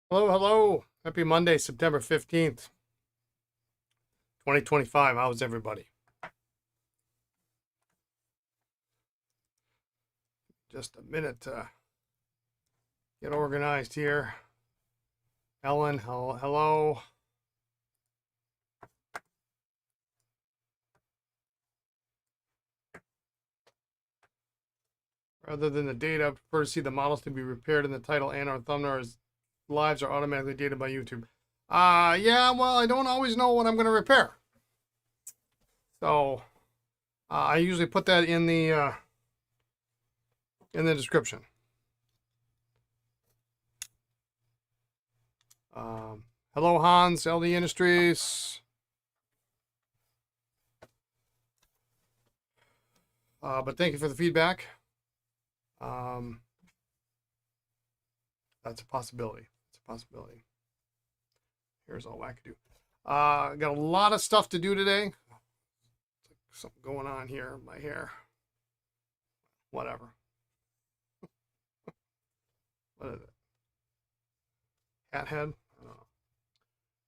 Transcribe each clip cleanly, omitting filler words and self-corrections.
Hello, hello. Happy Monday, September 15th, 2025. How's everybody? Just a minute to get organized here. Ellen, hello. Rather than the data, I prefer to see the models to be repaired in the title and our thumbnail as lives are automatically dated by YouTube. Yeah, well, I don't always know what I'm going to repair. So I usually put that in the description. Hello, Hans, LD Industries. But thank you for the feedback. That's a possibility. It's a possibility. Here's all I could do. Got a lot of stuff to do today. Something going on here. My hair. Whatever. What is it? Cat head? I don't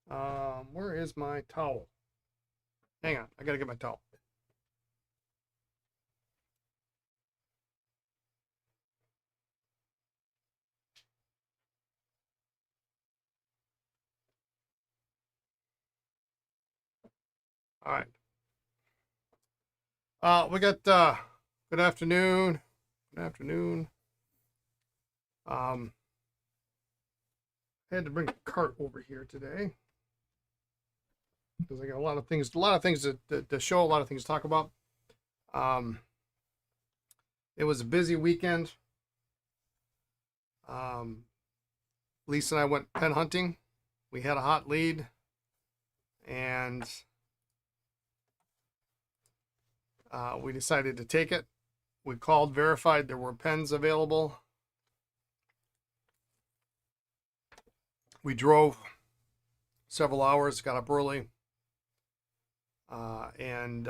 know. Where is my towel? Hang on. I gotta get my towel. All right. We got good afternoon. Good afternoon. I had to bring a cart over here today because I got a lot of things to show, a lot of things to talk about. It was a busy weekend. Lisa and I went pen hunting. We had a hot lead, and we decided to take it. We called, verified there were pens available. We drove several hours, got up early, and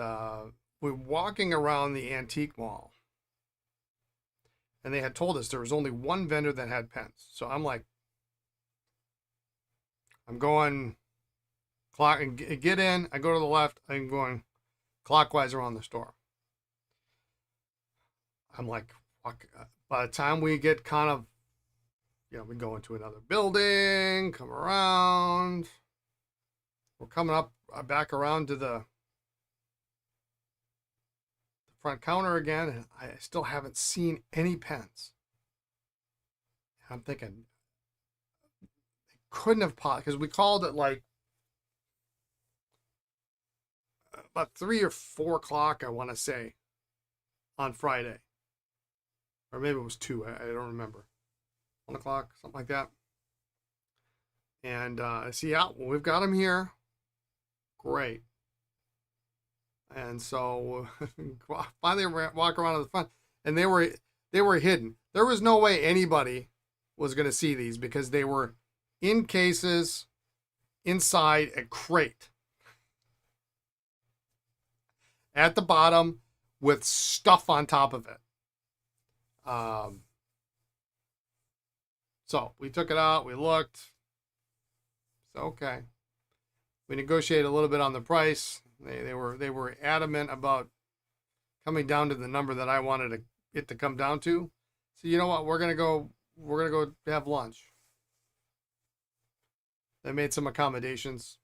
we're walking around the antique mall. And they had told us there was only one vendor that had pens. So I'm like, I'm going clock and get in. I go to the left. I'm going clockwise around the store. I'm like, by the time we get kind of, we go into another building, come around. We're coming up back around to the front counter again, and I still haven't seen any pens. I'm thinking they couldn't have popped because we called at like about 3 or 4 o'clock, I want to say, on Friday, or maybe it was 2. I don't remember. 1 o'clock, something like that. And I see, yeah, well, we've got them here. Great. And so finally walk around to the front, and they were hidden. There was no way anybody was going to see these because they were in cases inside a crate at the bottom with stuff on top of it. So we took it out. We looked. So okay. We negotiated a little bit on the price. They were adamant about coming down to the number that I wanted it to come down to. So you know what? We're gonna go have lunch. They made some accommodations.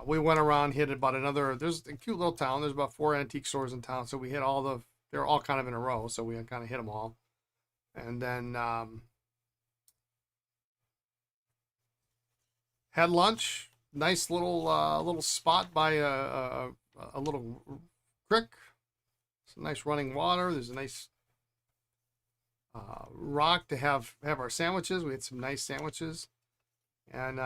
We went around, hit about another. There's a cute little town. There's about 4 antique stores in town, so we hit they're all kind of in a row, so we kind of hit them all. And then had lunch. Nice little spot by a little creek. Some nice running water. There's a nice rock to have our sandwiches. We had some nice sandwiches, and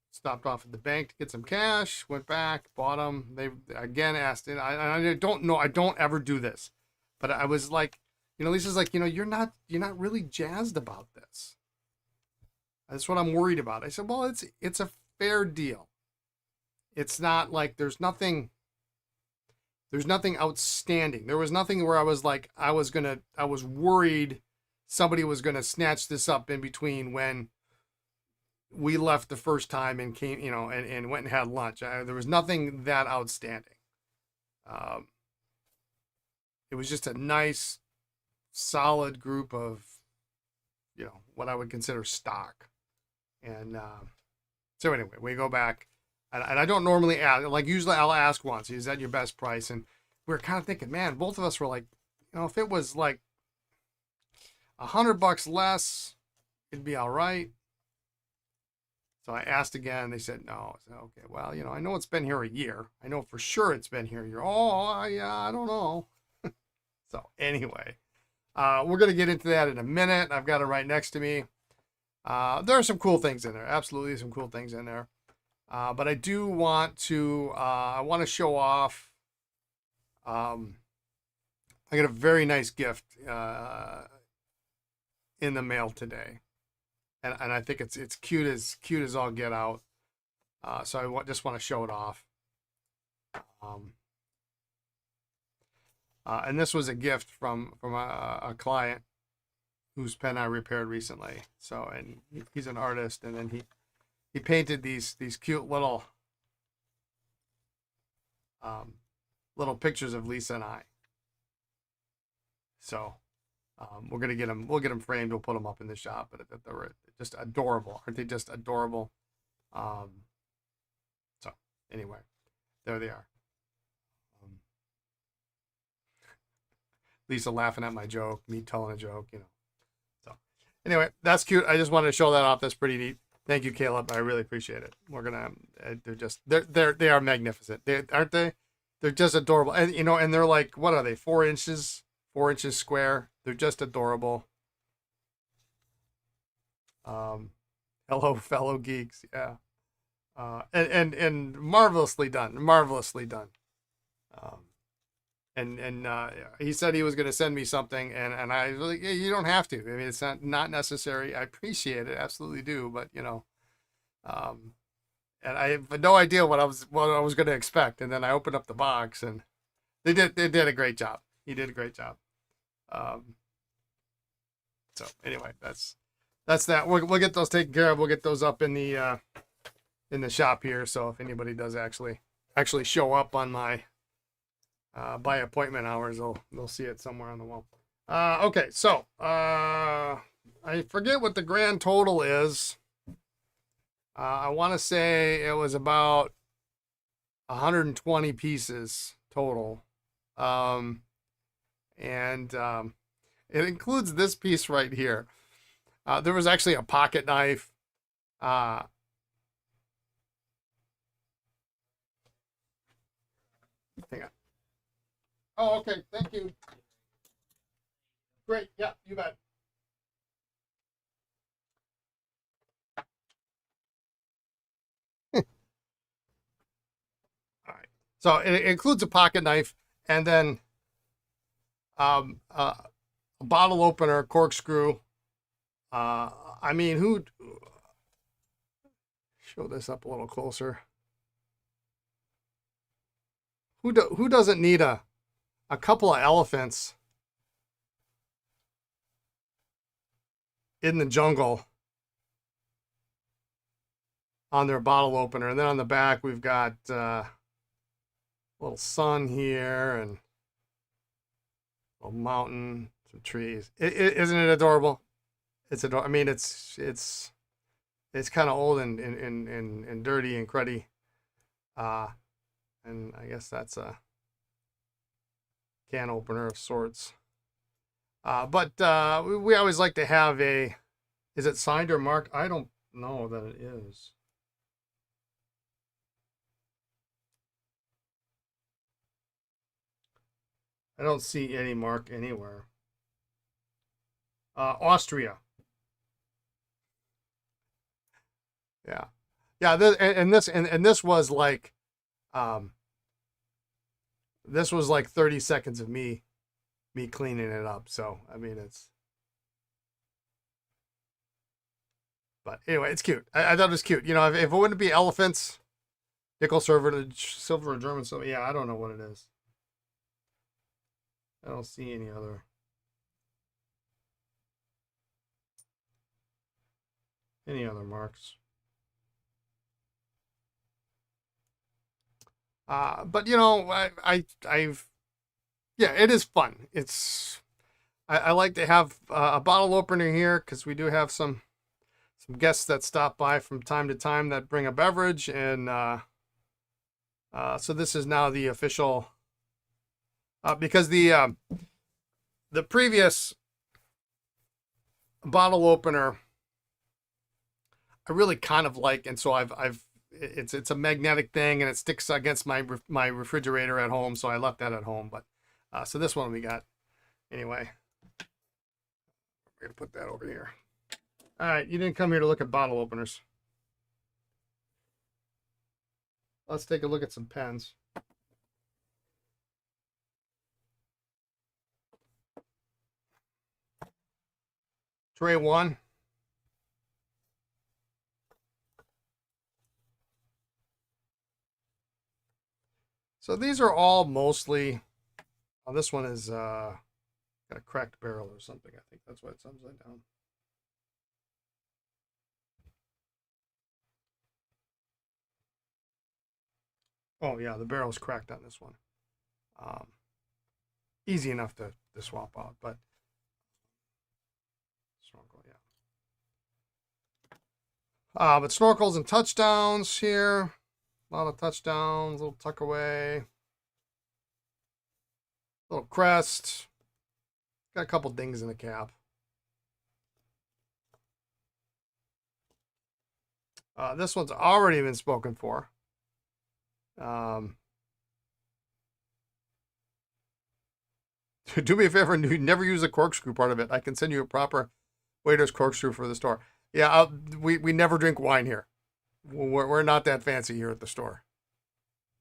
stopped off at the bank to get some cash. Went back, bought them. They again asked, and I don't know. I don't ever do this, but I was like, Lisa's like, you're not really jazzed about this. That's what I'm worried about. I said, well, it's a fair deal. It's not like there's nothing outstanding. There was nothing where I was like, I was worried somebody was going to snatch this up in between when we left the first time and came, and went and had lunch. There was nothing that outstanding. It was just a nice, solid group of, what I would consider stock. And so anyway, we go back, and I don't normally ask. Like usually, I'll ask once, "Is that your best price?" And we were kind of thinking, man, both of us were like, if it was like $100 less, it'd be all right. So I asked again. They said no. I said, okay, well, I know it's been here a year. I know for sure it's been here a year. Oh, yeah, I don't know. So anyway, we're going to get into that in a minute. I've got it right next to me. There are some cool things in there. Absolutely some cool things in there. But I do want to, show off. I got a very nice gift in the mail today. And I think it's cute as all get out. So I just want to show it off. And this was a gift from a client whose pen I repaired recently. So, and he's an artist, and then he painted these cute little pictures of Lisa and I. So we'll get them framed. We'll put them up in the shop, but they're just adorable. Aren't they just adorable? So anyway, there they are. Lisa laughing at my joke, me telling a joke, So anyway, that's cute. I just wanted to show that off. That's pretty neat. Thank you, Caleb. I really appreciate it. We're gonna. They are magnificent. Aren't they? They're just adorable. And and they're like, what are they? 4 inches square. They're just adorable. Hello, fellow geeks. Yeah. And marvelously done. Marvelously done. And he said he was going to send me something, and I was like, yeah, you don't have to. I mean, it's not necessary. I appreciate it, absolutely do, but and I have no idea what I was going to expect. And then I opened up the box, and they did a great job. He did a great job. So anyway, that's that. We'll get those taken care of. We'll get those up in the shop here. So if anybody does actually show up on my by appointment hours, they'll see it somewhere on the wall. Okay, so I forget what the grand total is. I want to say it was about 120 pieces total, and it includes this piece right here. There was actually a pocket knife. Hang on. Oh, okay. Thank you. Great. Yeah, you bet. All right. So it includes a pocket knife, and then a bottle opener, corkscrew. I mean, who? Show this up a little closer. Who doesn't need a couple of elephants in the jungle on their bottle opener? And then on the back, we've got a little sun here and a mountain, some trees. Isn't it adorable? It's adorable. I mean, it's kind of old and dirty and cruddy. And I guess that's a can opener of sorts. But we always like to have is it signed or marked? I don't know that it is. I don't see any mark anywhere. Austria. Yeah. Yeah, this was like this was like 30 seconds of me cleaning it up. So, I mean, but anyway, it's cute. I thought it was cute. If it wouldn't be elephants, nickel, silver, or German, so yeah, I don't know what it is. I don't see any other. Any other marks? But you know, I've yeah, it is fun. I like to have a bottle opener here because we do have some guests that stop by from time to time that bring a beverage, and so this is now the official because the previous bottle opener I really kind of like, and so it's a magnetic thing and it sticks against my refrigerator at home, so I left that at home. But so this one we got anyway. We're gonna put that over here. All right, you didn't come here to look at bottle openers. Let's take a look at some pens. Tray 1. So these are all mostly, oh, this one is got a cracked barrel or something. I think that's why it's upside down. Oh yeah, the barrel's cracked on this one. Easy enough to swap out, but snorkel, yeah. But snorkels and touchdowns here. A lot of touchdowns, little tuck away. Little crest. Got a couple dings in the cap. This one's already been spoken for. Do me a favor and never use the corkscrew part of it. I can send you a proper waiter's corkscrew for the store. Yeah, we never drink wine here. We're not that fancy here at the store.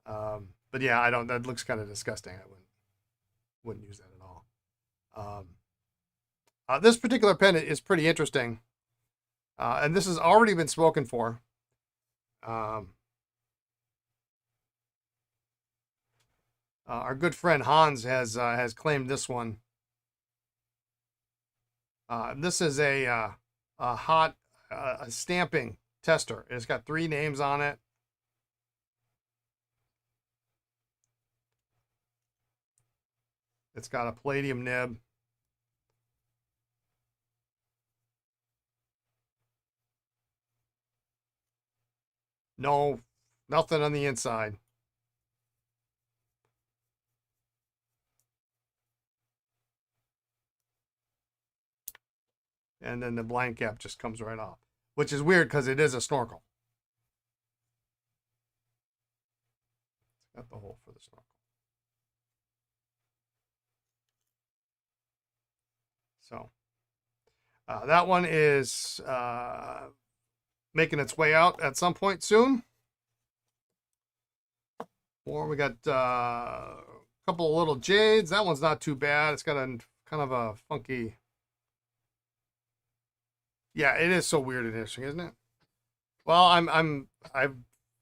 But yeah, I don't. That looks kind of disgusting. I wouldn't use that at all. This particular pen is pretty interesting, and this has already been spoken for. Our good friend Hans has claimed this one. This is a hot stamping tester. It's got 3 names on it. It's got a palladium nib. No, nothing on the inside. And then the blank cap just comes right off, which is weird because it is a snorkel. It's got the hole for the snorkel. So that one is making its way out at some point soon. Or we got a couple of little jades. That one's not too bad. It's got a kind of a funky. Yeah, it is so weird and interesting, isn't it? Well, I'm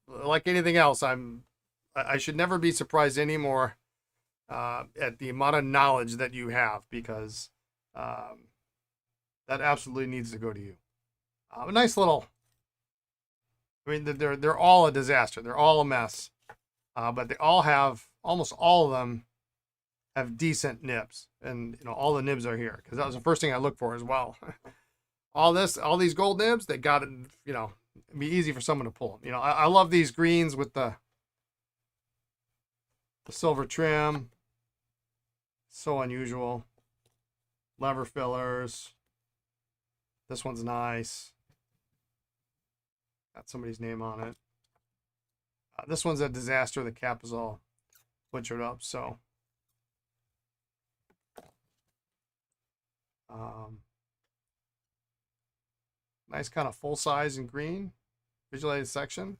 like anything else. I should never be surprised anymore at the amount of knowledge that you have, because that absolutely needs to go to you. A nice little. I mean, they're all a disaster. They're all a mess, but they all have, almost all of them have decent nibs, and you know all the nibs are here because that was the first thing I looked for as well. All these gold nibs, they got it. You know, it'd be easy for someone to pull them. You know, I love these greens with the silver trim. So unusual. Lever fillers. This one's nice. Got somebody's name on it. This one's a disaster. The cap is all butchered up. So, nice kind of full size in green. Visualized section.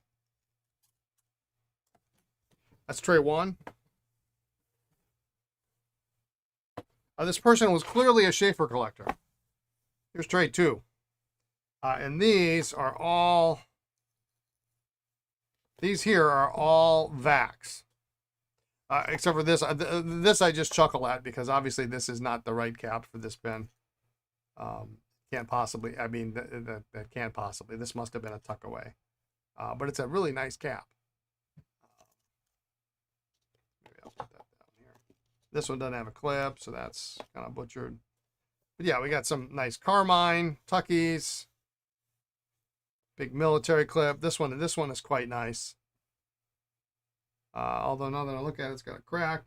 That's tray 1. This person was clearly a Sheaffer collector. Here's tray 2. And these are all, these here are all Vacs. Except for this. This I just chuckle at because obviously this is not the right cap for this pen. Can't possibly, I mean, that can't possibly. This must have been a tuck away. But it's a really nice cap. Maybe I'll put that down here. This one doesn't have a clip, so that's kind of butchered. But yeah, we got some nice Carmine, Tuckies, big military clip. This one is quite nice. Although now that I look at it, it's got a crack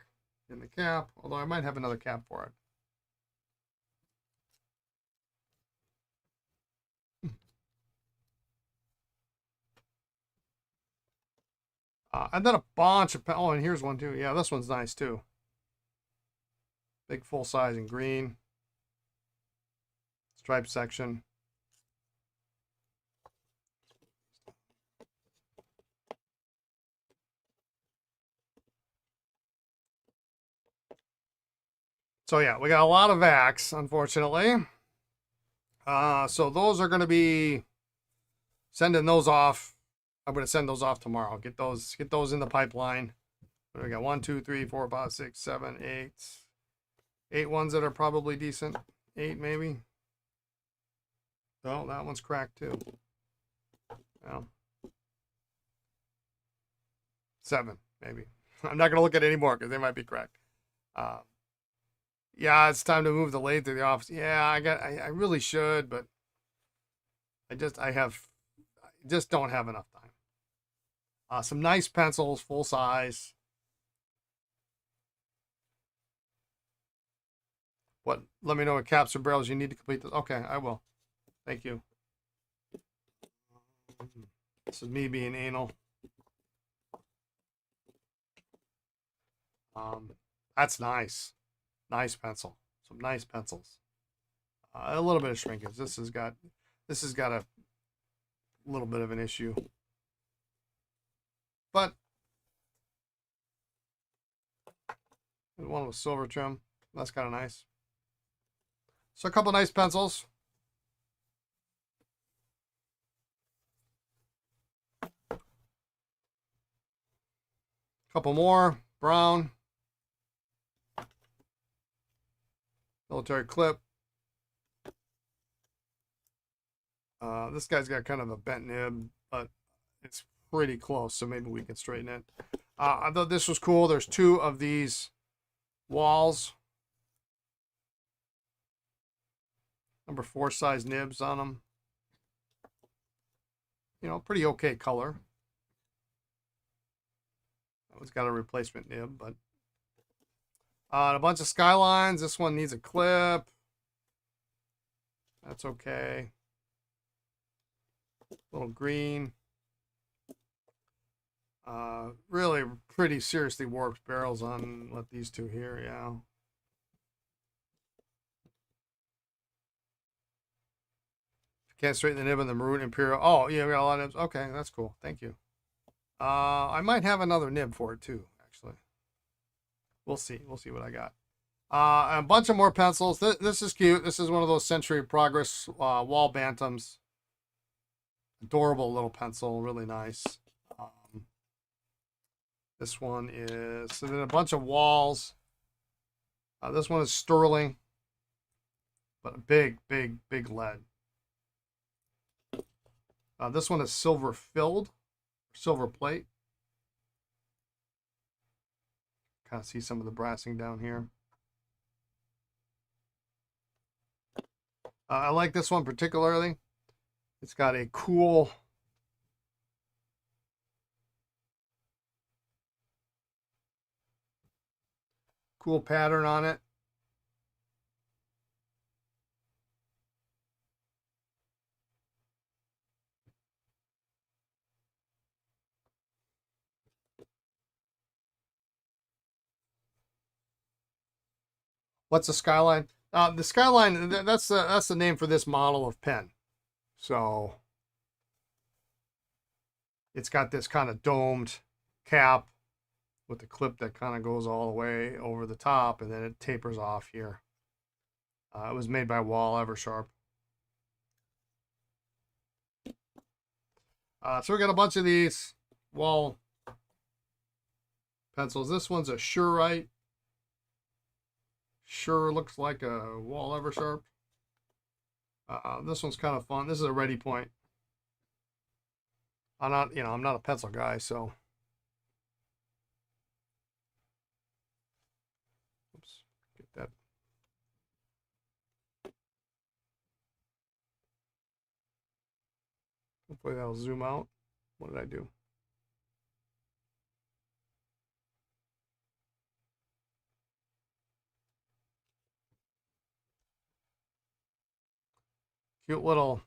in the cap. Although I might have another cap for it. And then a bunch of, oh, and here's one too. Yeah, this one's nice too. Big full size in green. Stripe section. So yeah, we got a lot of vacs, unfortunately. So those are going to be sending those off. I'm going to send those off tomorrow. Get those in the pipeline. We got 1, 2, 3, 4, 5, 6, 7, 8. 8 ones that are probably decent. 8 maybe. Oh, that one's cracked too. Well, 7 maybe. I'm not going to look at any more because they might be cracked. Yeah, it's time to move the lathe to the office. Yeah, I really should, but I just don't have enough time. Some nice pencils, full size. What? Let me know what caps or barrels you need to complete this. Okay, I will. Thank you. This is me being anal. That's nice. Nice pencil. Some nice pencils. A little bit of shrinkage. This has got a little bit of an issue. But one with silver trim. That's kind of nice. So a couple nice pencils. Couple more. Brown. Military clip. This guy's got kind of a bent nib, but it's pretty close, so maybe we can straighten it. I thought this was cool. There's 2 of these walls. Number 4 size nibs on them. You know, pretty okay color. That one's got a replacement nib, but a bunch of skylines. This one needs a clip. That's okay. Little green. Really pretty seriously warped barrels on these 2 here, yeah. Can't straighten the nib on the Maroon Imperial. Oh, yeah, we got a lot of nibs. Okay, that's cool. Thank you. I might have another nib for it too, actually. We'll see. We'll see what I got. A bunch of more pencils. This is cute. This is one of those Century Progress wall bantams. Adorable little pencil. Really nice. This one is... So then a bunch of walls. This one is sterling. But a big, big, big lead. This one is silver filled. Silver plate. Kind of see some of the brassing down here. I like this one particularly. It's got a cool pattern on it. What's the Skyline? The Skyline, that's the name for this model of pen. So it's got this kind of domed cap with the clip that kind of goes all the way over the top, and then it tapers off here. It was made by Wall Eversharp. So we got a bunch of these Wall pencils. This one's a Surite. Sure looks like a Wall Eversharp. This one's kind of fun. This is a ready point. I'm not a pencil guy, so. Oops, get that. Hopefully that'll zoom out. What did I do? Cute little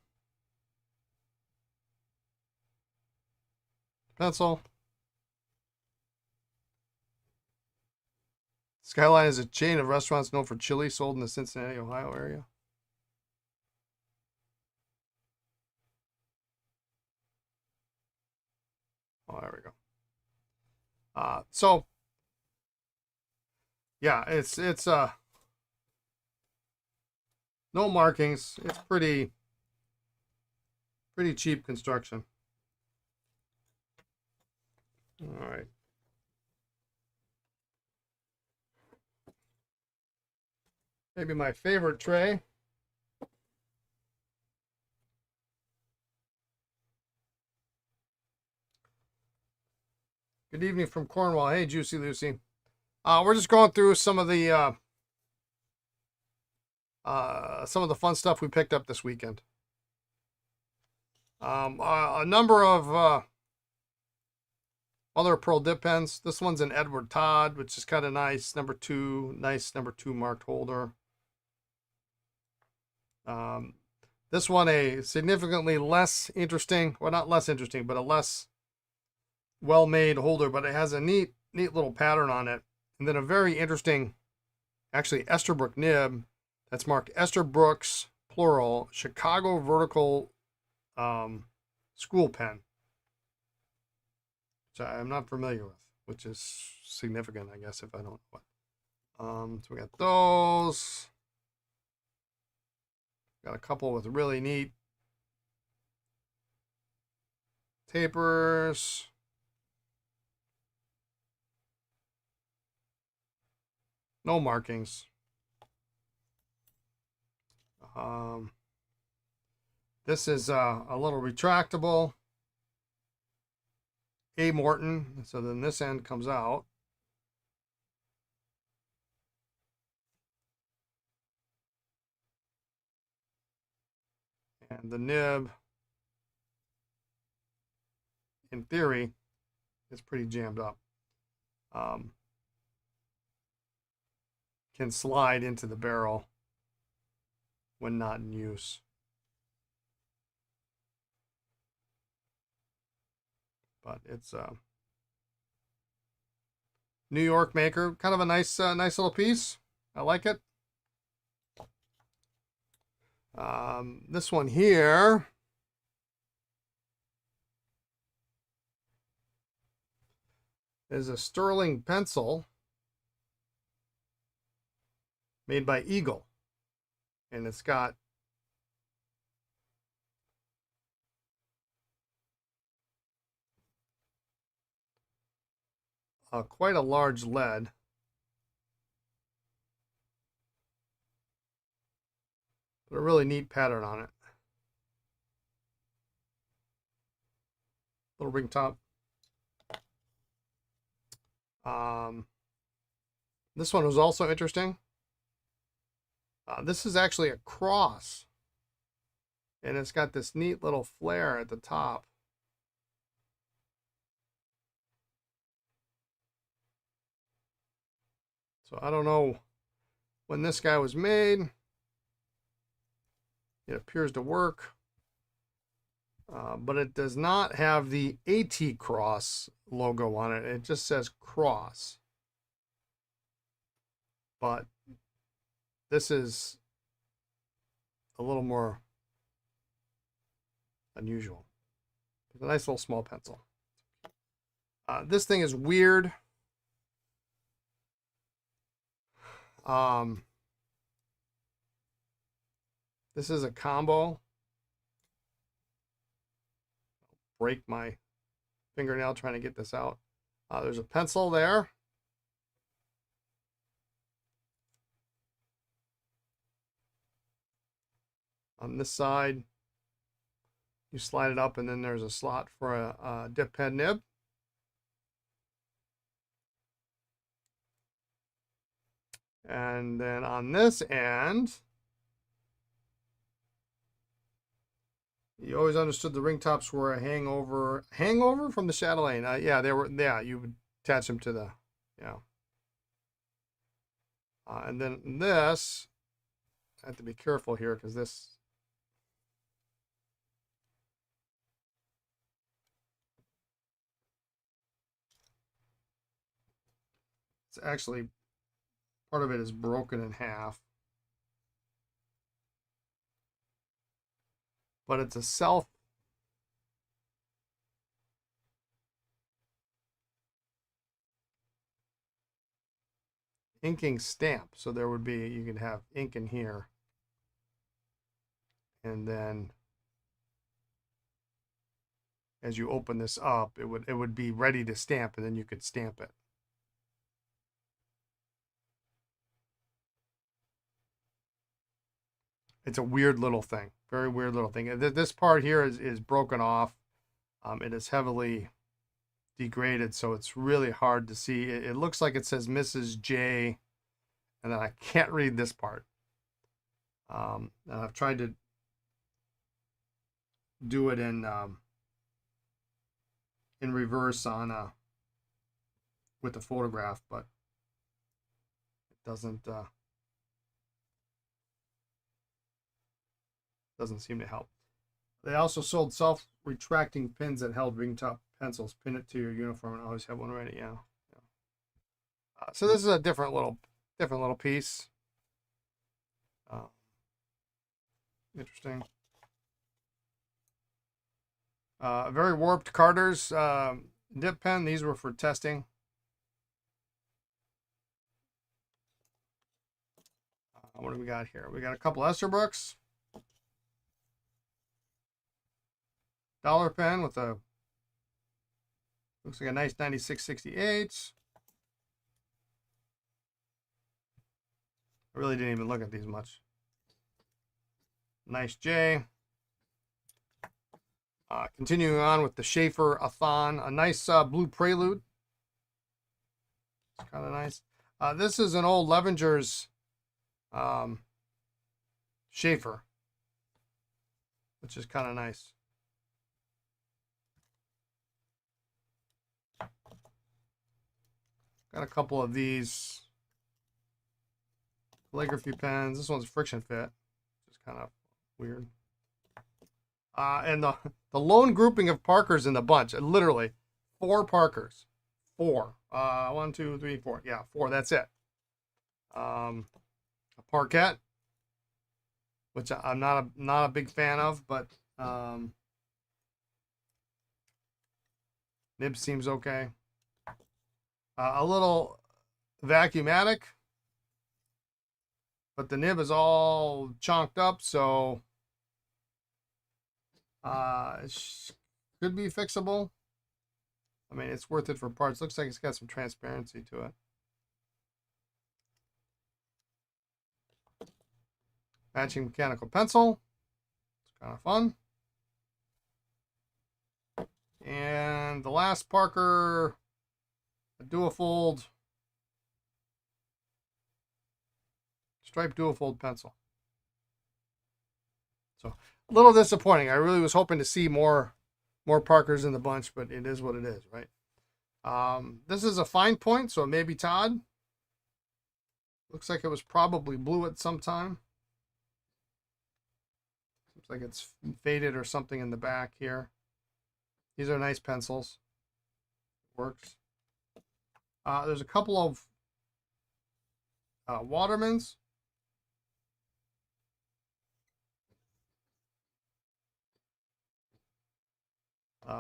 pencil. Skyline is a chain of restaurants known for chili sold in the Cincinnati, Ohio area. Oh, there we go. So yeah, it's no markings. It's pretty cheap construction. All right. Maybe my favorite tray. Good evening from Cornwall. Hey, Juicy Lucy. We're just going through some of the fun stuff we picked up this weekend. A number of other pearl dip pens. This one's an Edward Todd, which is kind of nice. Nice number two marked holder. This one a significantly less interesting, well, not less interesting, but a less well-made holder, but it has a neat little pattern on it. And then a very interesting, actually Esterbrook nib that's marked Esterbrook's, plural, Chicago vertical school pen, which I'm not familiar with, which is significant, I guess, if I don't know what. So we got those. Got a couple with really neat tapers. No markings. This is a little retractable A. Morton. So then this end comes out. And the nib, in theory, is pretty jammed up. Can slide into the barrel when not in use. But it's a New York maker, kind of a nice little piece. I like it. This one here is a sterling pencil made by Eagle, and it's got quite a large lead. But a really neat pattern on it. Little ring top. This one was also interesting. This is actually a cross, and it's got this neat little flare at the top. So I don't know when this guy was made. It appears to work, but it does not have the AT Cross logo on it. It just says Cross. But this is a little more unusual. It's a nice little small pencil. This thing is weird. This is a combo. Break my fingernail trying to get this out. There's a pencil there. On this side, you slide it up, and then there's a slot for a dip pen nib. And then on this end, you always understood the ring tops were a hangover from the chatelaine. Yeah, they were. Yeah, you would attach them to the, yeah. And then this, I have to be careful here because this, it's actually, part of it is broken in half. But it's a self inking stamp. So there would be, you could have ink in here. And then as you open this up, it would be ready to stamp, and then you could stamp it. It's a weird little thing, very weird little thing. This part here is broken off. It is heavily degraded, so it's really hard to see. It looks like it says Mrs. J, and then I can't read this part. And I've tried to do it in reverse on with the photograph, but it doesn't seem to help. They also sold self-retracting pins that held ring top pencils. Pin it to your uniform and always have one ready. Yeah. So this is a different little piece. Interesting. Very warped Carter's dip pen. These were for testing. What do we got here? We got a couple Esterbrook's. Dollar pen with a, looks like a nice 9668. I really didn't even look at these much. Nice J. Continuing on with the Sheaffer Touchdown, a nice blue Prelude. It's kind of nice. This is an old Levenger's Sheaffer, which is kind of nice. Got a couple of these calligraphy pens. This one's friction fit, which is kind of weird. And the lone grouping of Parkers in the bunch, literally 4 Parkers. 4. 1, 2, 3, 4. Yeah, 4. That's it. A Parquet, which I'm not a big fan of, but nib seems okay. A little Vacumatic, but the nib is all chonked up, so it could be fixable. I mean, it's worth it for parts. Looks like it's got some transparency to it. Matching mechanical pencil. It's kind of fun. And the last Parker, a duofold, striped duofold pencil. So a little disappointing. I really was hoping to see more Parkers in the bunch, but it is what it is, right? This is a fine point, so it may be Todd. Looks like it was probably blue at some time. Looks like it's faded or something in the back here. These are nice pencils. Works. There's a couple of Watermans.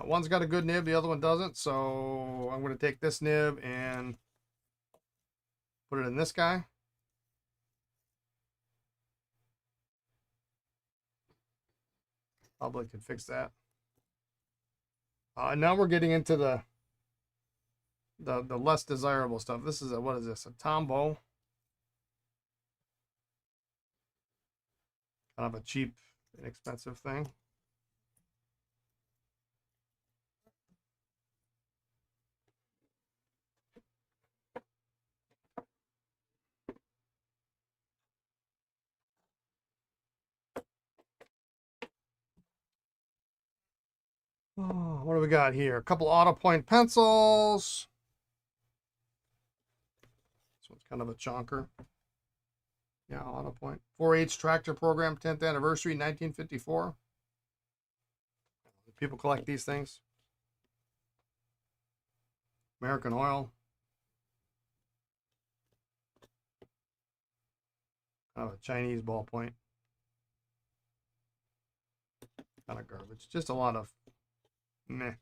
One's got a good nib, the other one doesn't. So I'm going to take this nib and put it in this guy. Probably could fix that. Now we're getting into the less desirable stuff. This is a, what is this? A Tombow. Kind of a cheap Inexpensive thing. Oh, what do we got here? A couple auto point pencils. This one's kind of a chonker. Yeah, auto point. 4-H tractor program, 10th anniversary, 1954. People collect these things. American Oil. Kind of a Chinese ballpoint. Kind of garbage. Just a lot of meh.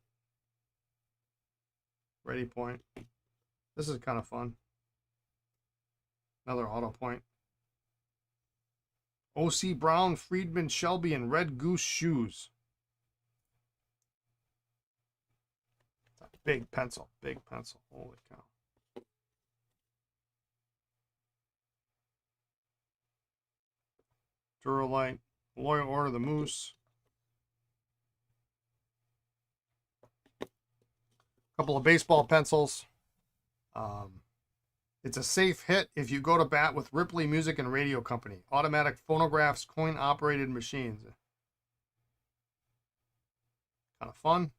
Ready point. This is kind of fun. Another auto point. O.C. Brown, Friedman, Shelby, and Red Goose shoes. It's a big pencil. Big pencil. Holy cow. Duralite. Loyal Order of the Moose. Couple of baseball pencils. It's a safe hit if you go to bat with Ripley Music and Radio Company. Automatic phonographs, coin-operated machines. Kind of fun.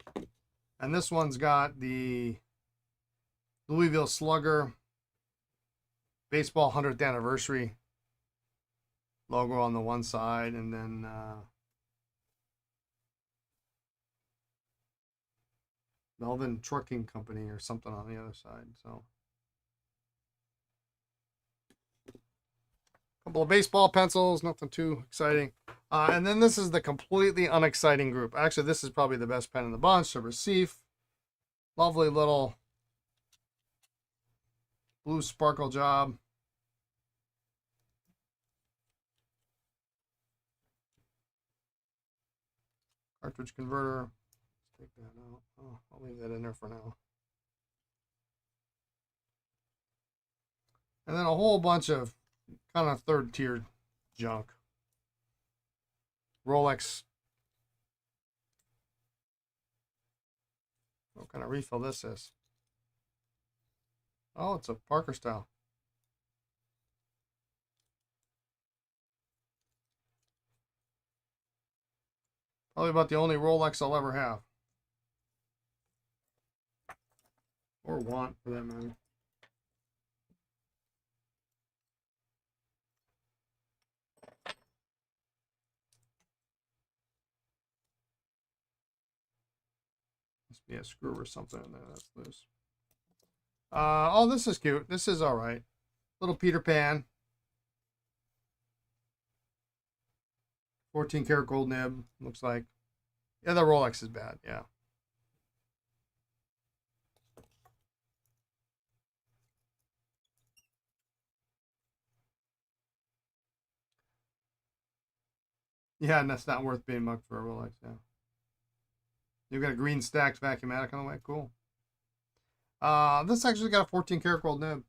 And this one's got the Louisville Slugger baseball 100th anniversary logo on the one side, and then Melvin Trucking Company or something on the other side. So couple of baseball pencils, nothing too exciting. And then this is the completely unexciting group. Actually, this is probably the best pen in the bunch. The Recife. Lovely little blue sparkle job. Cartridge converter. Let's take that out. Oh, I'll leave that in there for now. And then a whole bunch of kind of third tier junk. Rolex. What kind of refill this is? Oh, it's a Parker style. Probably about the only Rolex I'll ever have. Or want, for that matter. Must be a screw or something in there that's loose. Oh, this is cute. This is all right. Little Peter Pan. 14 karat gold nib, looks like. Yeah, the Rolex is bad, yeah. Yeah, and that's not worth being mugged for a Rolex, yeah. You've got a green stacked Vacuumatic on the way, cool. This actually got a 14 karat gold nib.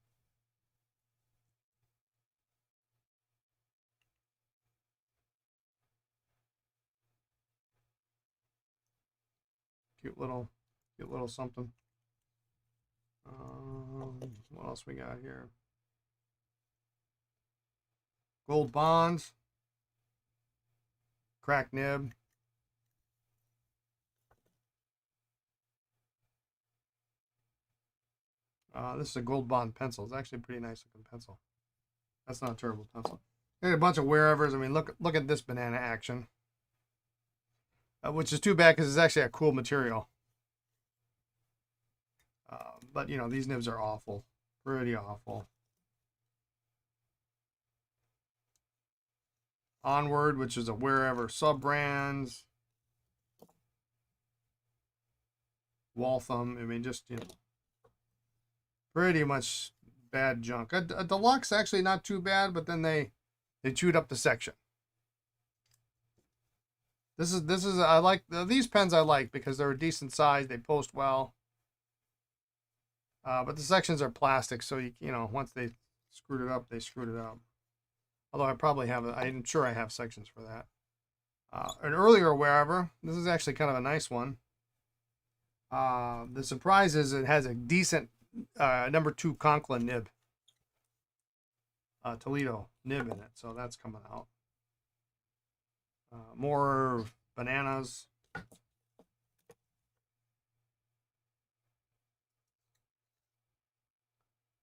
Cute little something. What else we got here? Gold bonds. Crack nib. This is a gold bond pencil. It's actually a pretty nice looking pencil. That's not a terrible pencil. Got a bunch of wherevers. I mean, look at this banana action. Which is too bad because it's actually a cool material. But, you know, these nibs are awful. Pretty awful. Onward, which is a wherever sub-brands. Waltham. I mean, just, you know, pretty much bad junk. A deluxe, actually not too bad, but then they chewed up the section. This is I like these pens. I like because they're a decent size. They post well. But the sections are plastic, so you know once they screwed it up, they screwed it up. Although I probably have, I'm sure I have sections for that. an earlier wherever. This is actually kind of a nice one. The surprise is it has a decent number 2 Conklin nib, Toledo nib in it, so that's coming out. More bananas.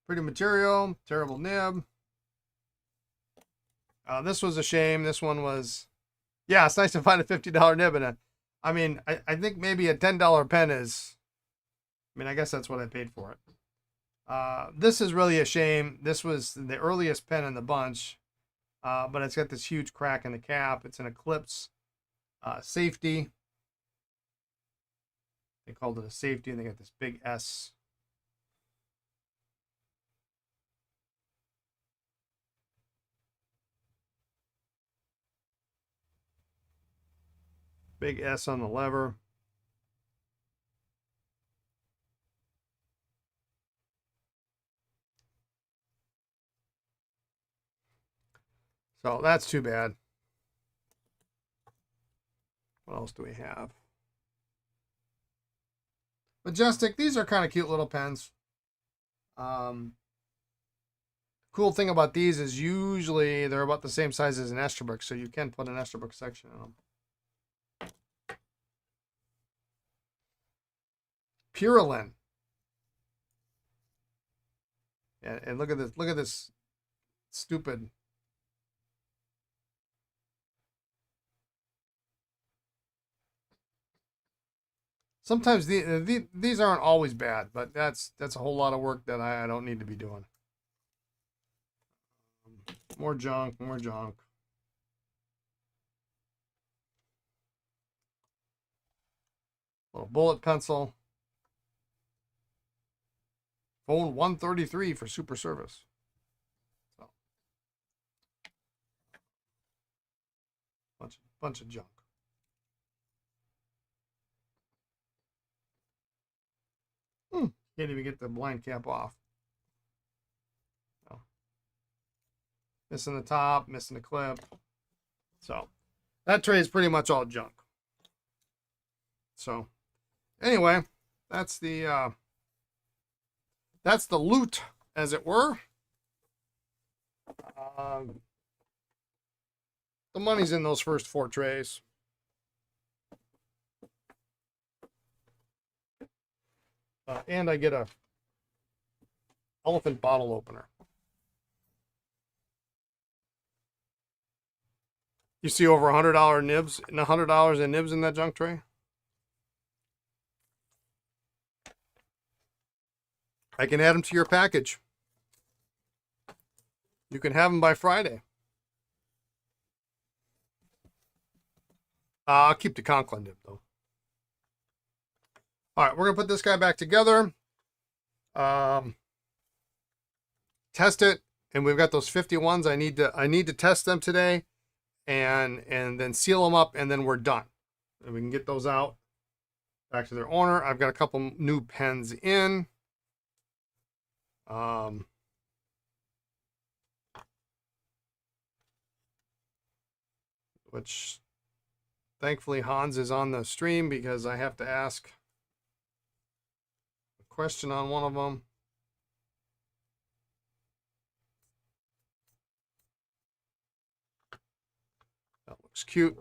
Pretty material, terrible nib. This was a shame. This one was, yeah, it's nice to find a $50 nib in it. I mean, I think maybe a $10 pen is, I mean, I guess that's what I paid for it. This is really a shame. This was the earliest pen in the bunch, but it's got this huge crack in the cap. It's an Eclipse safety. They called it a safety, and they got this big S. Big S on the lever. So that's too bad. What else do we have? Majestic. These are kind of cute little pens. Cool thing about these is usually they're about the same size as an Esterbrook, so you can put an Esterbrook section in them. Purelin. And look at this. Look at this stupid. Sometimes these aren't always bad, but that's a whole lot of work that I don't need to be doing. More junk, more junk. Little bullet pencil. Phone 133 for super service. So, bunch of junk. Can't even get the blind cap off. So, missing the top, missing the clip. So that tray is pretty much all junk. So anyway, that's the loot, as it were. The money's in those first 4 trays. And I get a elephant bottle opener. You see over $100 nibs and $100 in nibs in that junk tray? I can add them to your package. You can have them by Friday. I'll keep the Conklin nib though. All right, we're gonna put this guy back together. Test it, and we've got those 51s. I need to test them today, and then seal them up, and then we're done. And we can get those out back to their owner. I've got a couple new pens in. Which thankfully Hans is on the stream because I have to ask a question on one of them. That looks cute.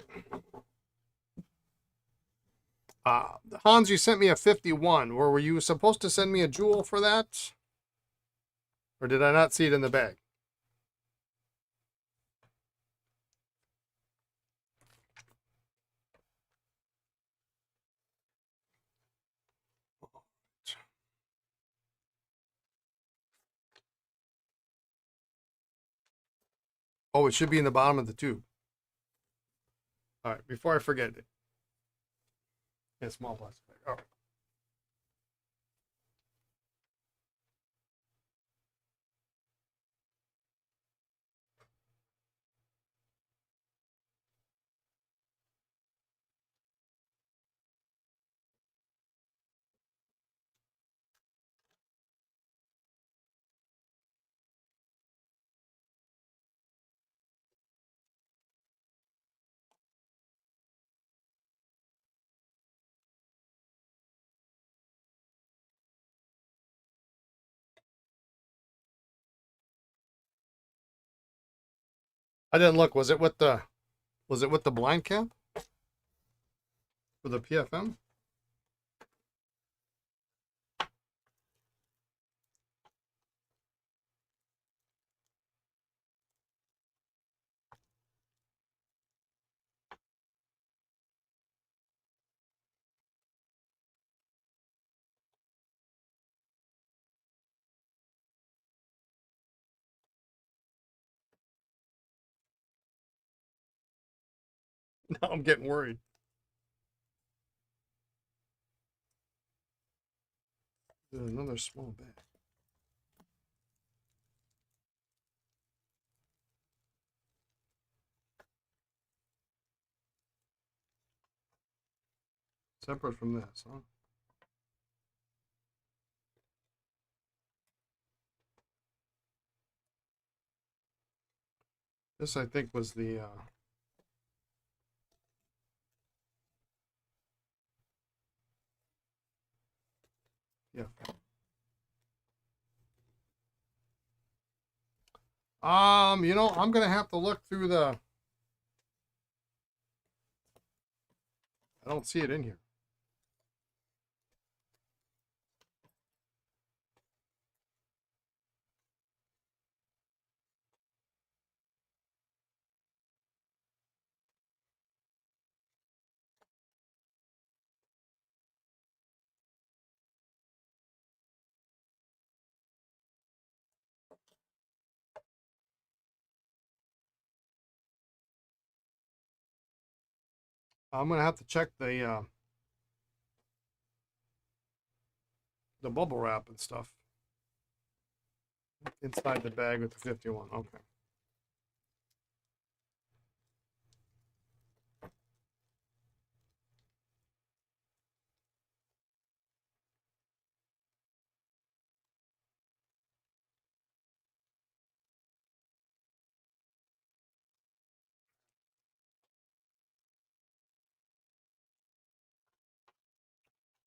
Hans, you sent me a 51. Were you supposed to send me a jewel for that? Or did I not see it in the bag? Oh, it should be in the bottom of the tube. All right, before I forget it. Yeah, small plastic bag. All right. I didn't look. Was it with the blind cap for the PFM? Now I'm getting worried. There's another small bag. Separate from this, huh? This, I think, was the yeah. I'm gonna have to look through the. I don't see it in here. I'm gonna have to check the bubble wrap and stuff inside the bag with the 51. Okay.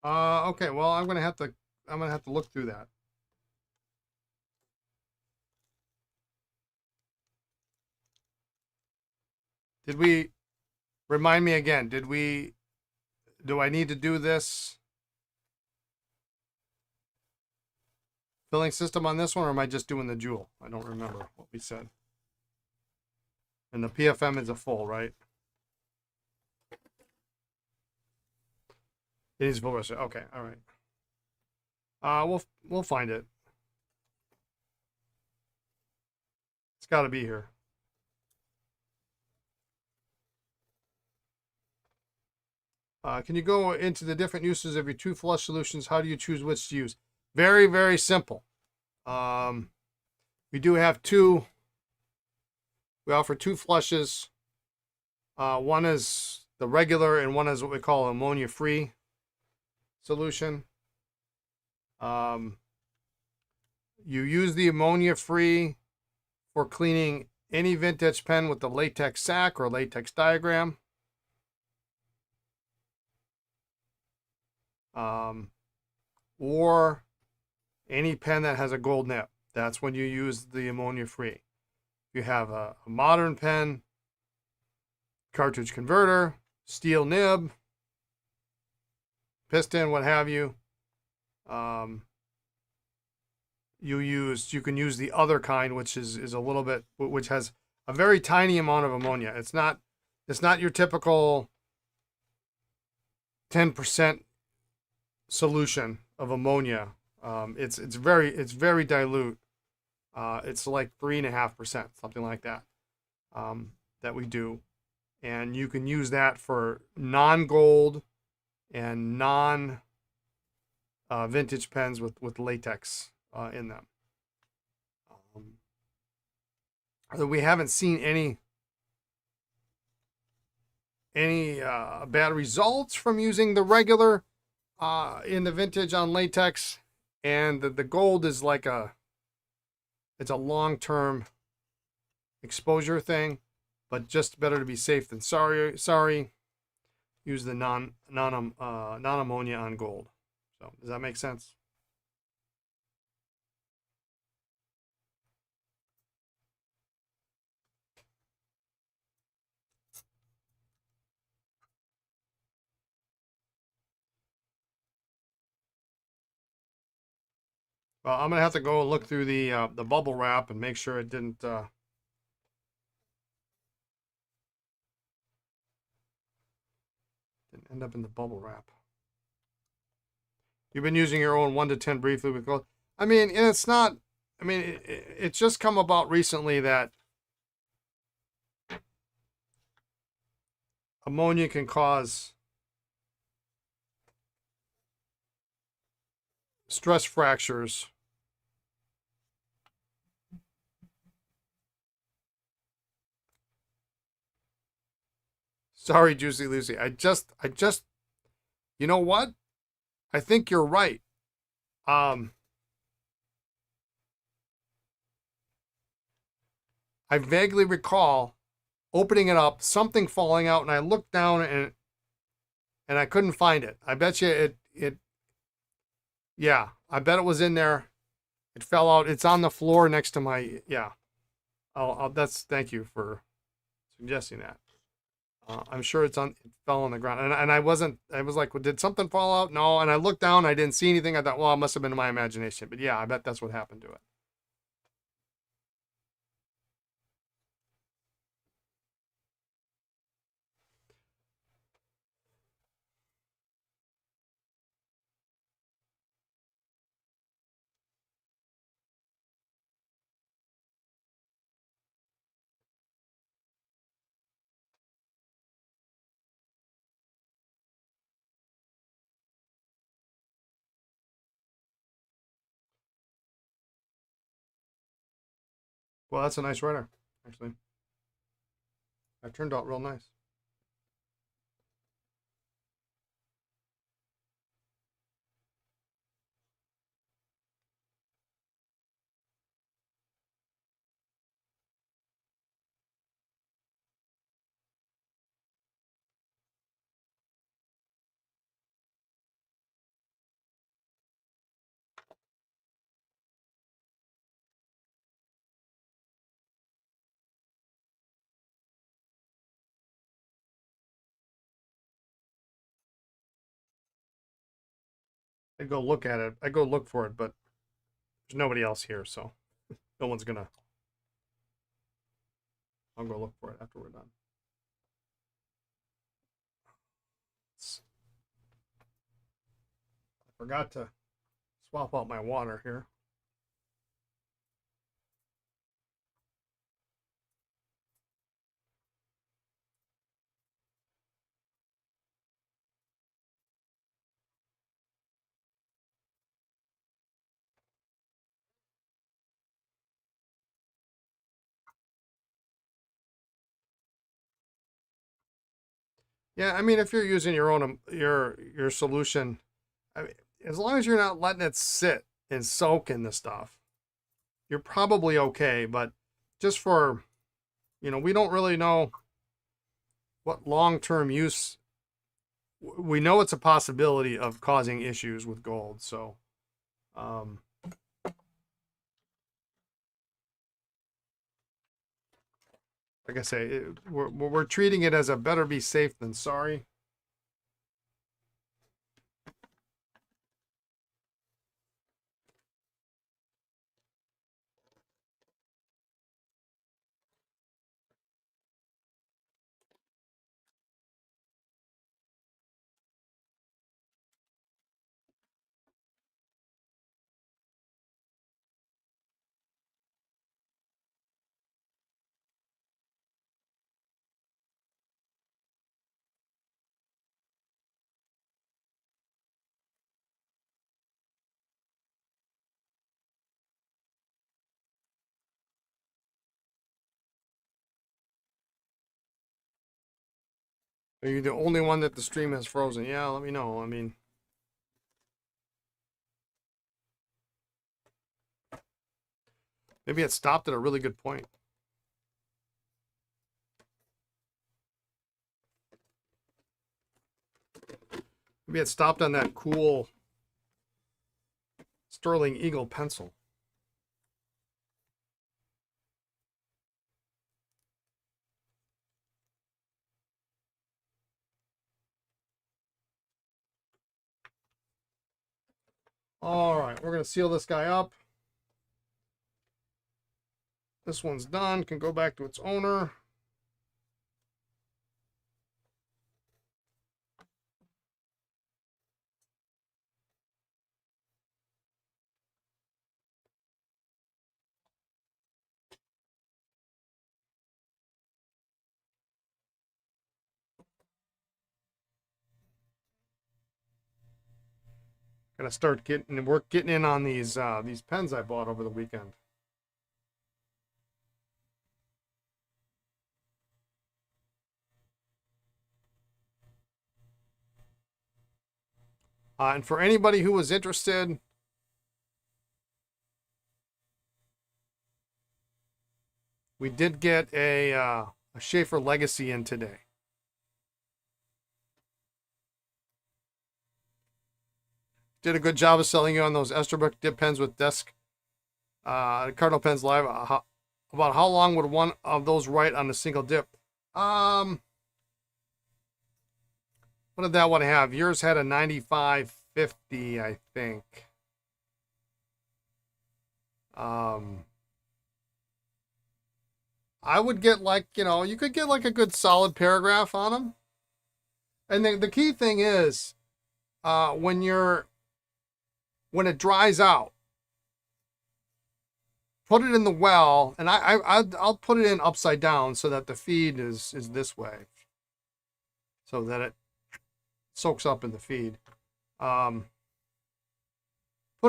Okay. Well, I'm gonna have to look through that. Did we remind me again? Do I need to do this filling system on this one, or am I just doing the jewel? I don't remember what we said. And the PFM is a full, right? It is full. Okay. All right. We'll find it. It's got to be here. Can you go into the different uses of your two flush solutions? How do you choose which to use? Very, very simple. We do have two. We offer two flushes. One is the regular, and one is what we call ammonia-free solution. You use the ammonia-free for cleaning any vintage pen with the latex sac or latex diagram. Or any pen that has a gold nib. That's when you use the ammonia-free. You have a modern pen, cartridge converter, steel nib, piston, what have you. You can use the other kind, which is a little bit, which has a very tiny amount of ammonia. It's not your typical 10% solution of ammonia. It's very dilute. It's like 3.5%, something like that. That we do, and you can use that for non-gold and non-vintage pens with latex in them. We haven't seen any bad results from using the regular in the vintage on latex, and the gold is like it's a long-term exposure thing, but just better to be safe than sorry. Use the non-ammonia on gold. So does that make sense? Well, I'm gonna have to go look through the bubble wrap and make sure it didn't end up in the bubble wrap. You've been using your own 1 to 10 briefly with gold. I mean, and it's not. I mean, it's just come about recently that ammonia can cause stress fractures. Sorry, Juicy Lucy. You know what? I think you're right. Um, I vaguely recall opening it up, something falling out, and I looked down and I couldn't find it. I bet you yeah, I bet it was in there. It fell out. It's on the floor next to my, yeah. Thank you for suggesting that. I'm sure it fell on the ground. And I was like, well, did something fall out? No. And I looked down, I didn't see anything. I thought, well, it must have been my imagination. But yeah, I bet that's what happened to it. Well, that's a nice writer, actually. That turned out real nice. I go look at it. I go look for it, but there's nobody else here, so no one's gonna. I'll go look for it after we're done. I forgot to swap out my water here. Yeah, I mean, if you're using your own your solution, I mean, as long as you're not letting it sit and soak in the stuff, you're probably okay. But just for, we don't really know what long-term use. We know it's a possibility of causing issues with gold. So, um, like I say, we're treating it as a better be safe than sorry. Are you the only one that the stream has frozen? Yeah, let me know. I mean, maybe it stopped at a really good point. Maybe it stopped on that cool Sterling Eagle pencil. All right, we're going to seal this guy up. This one's done. Can go back to its owner. Gotta start getting in on these pens I bought over the weekend. And for anybody who was interested, we did get a Sheaffer Legacy in today. Did a good job of selling you on those Esterbrook dip pens with desk Cardinal Pens Live. About how long would one of those write on a single dip? What did that one have? Yours had a 9550, I think. I would get like, you could get like a good solid paragraph on them. And then the key thing is, when it dries out, put it in the well, and I'll put it in upside down so that the feed is this way, so that it soaks up in the feed. Put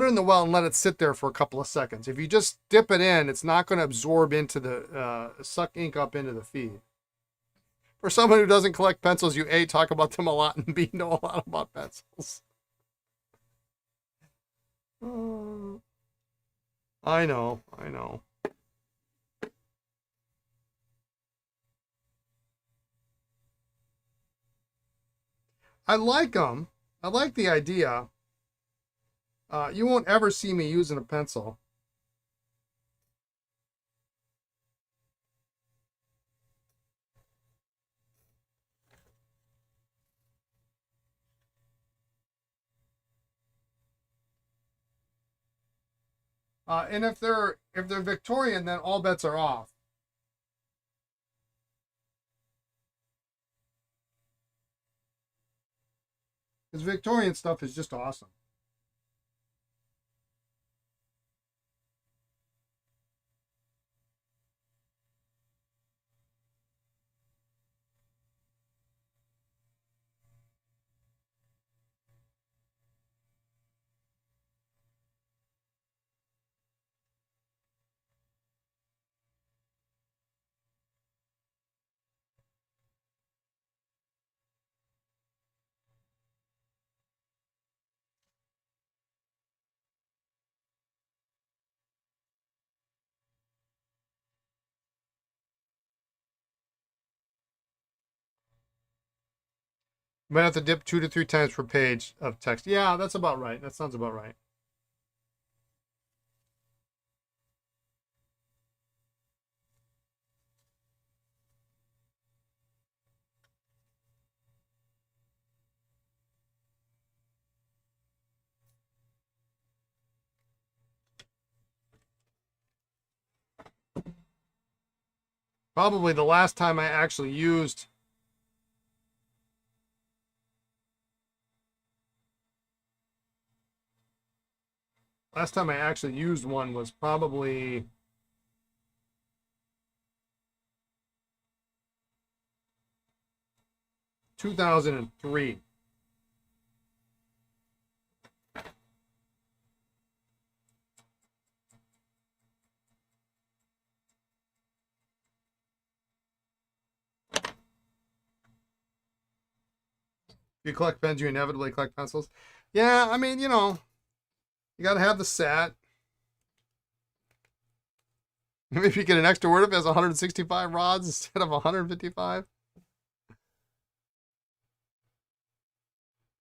it in the well and let it sit there for a couple of seconds. If you just dip it in, it's not going to absorb into the suck ink up into the feed. For someone who doesn't collect pencils, you A, talk about them a lot, and B, know a lot about pencils. I know. I like them. I like the idea. You won't ever see me using a pencil. And if they're Victorian, then all bets are off. Because Victorian stuff is just awesome. You might have to dip 2 to 3 times per page of text. Yeah, that's about right. That sounds about right. Probably the last time I actually used one was probably 2003. If you collect pens, you inevitably collect pencils. Yeah, I mean, you got to have the set. Maybe if you get an extra word if it has 165 rods instead of 155.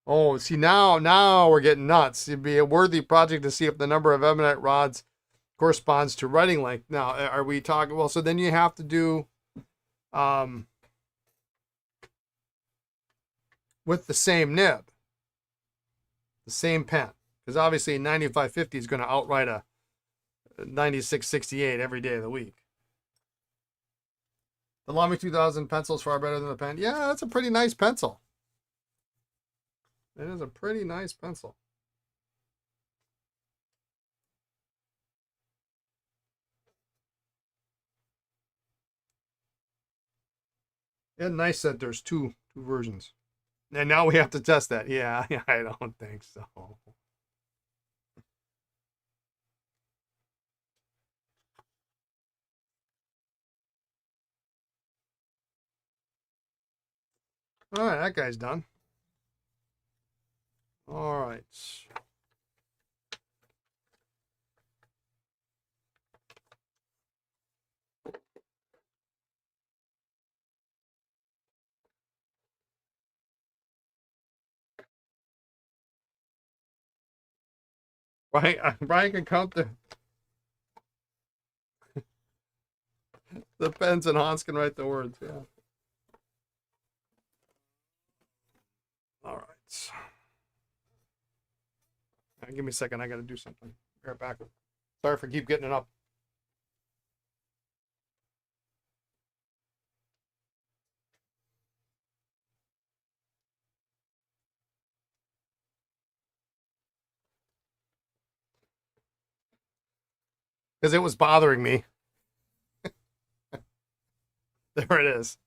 Oh, see, now we're getting nuts. It'd be a worthy project to see if the number of ebonite rods corresponds to writing length. Now, are we talking? Well, so then you have to do with the same nib, the same pen. Because obviously 9550 is going to outright a 9668 every day of the week. The Lamy 2000 pencil is far better than the pen. Yeah, that's a pretty nice pencil. It is a pretty nice pencil. And nice that there's two versions. And now we have to test that. Yeah, I don't think so. All right, that guy's done. All right. Brian can count the pens and Hans can write the words. Yeah. All right. Give me a second. I got to do something. Be right back. Sorry for keep getting it up. Because it was bothering me. There it is.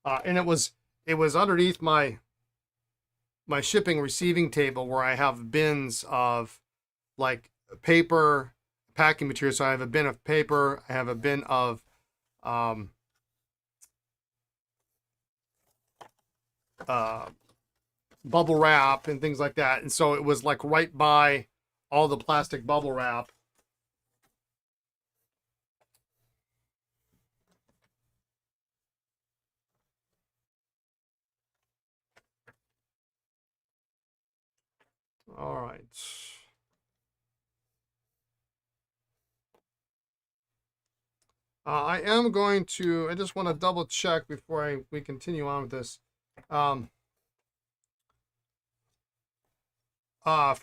And it was underneath my shipping receiving table where I have bins of like paper, packing material. So I have a bin of paper. I have a bin of um, uh, bubble wrap and things like that. And so it was like right by all the plastic bubble wrap. All right. I am going to, I just want to double check before we continue on with this. For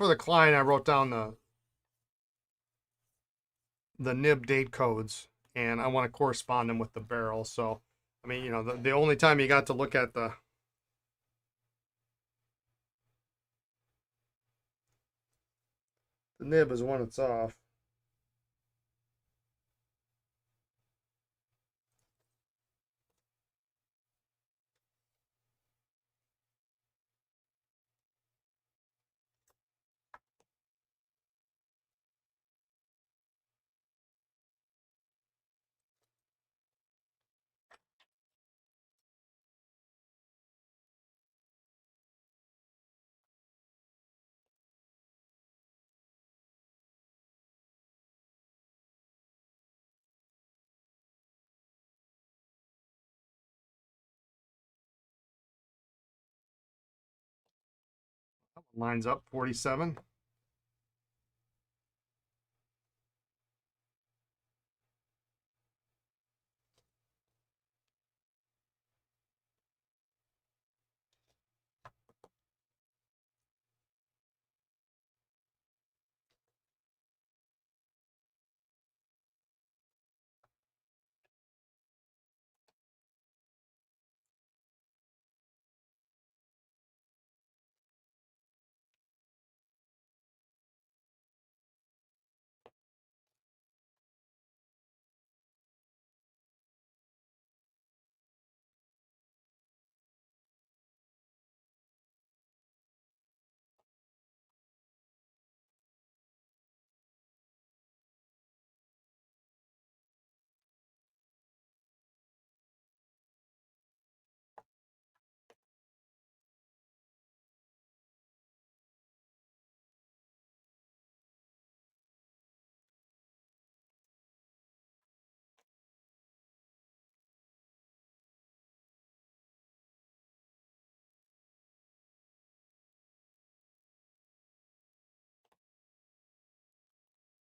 the client, I wrote down the nib date codes, and I want to correspond them with the barrel. So, I mean, you know, the only time you got to look at the nib is when it's off. Lines up 47.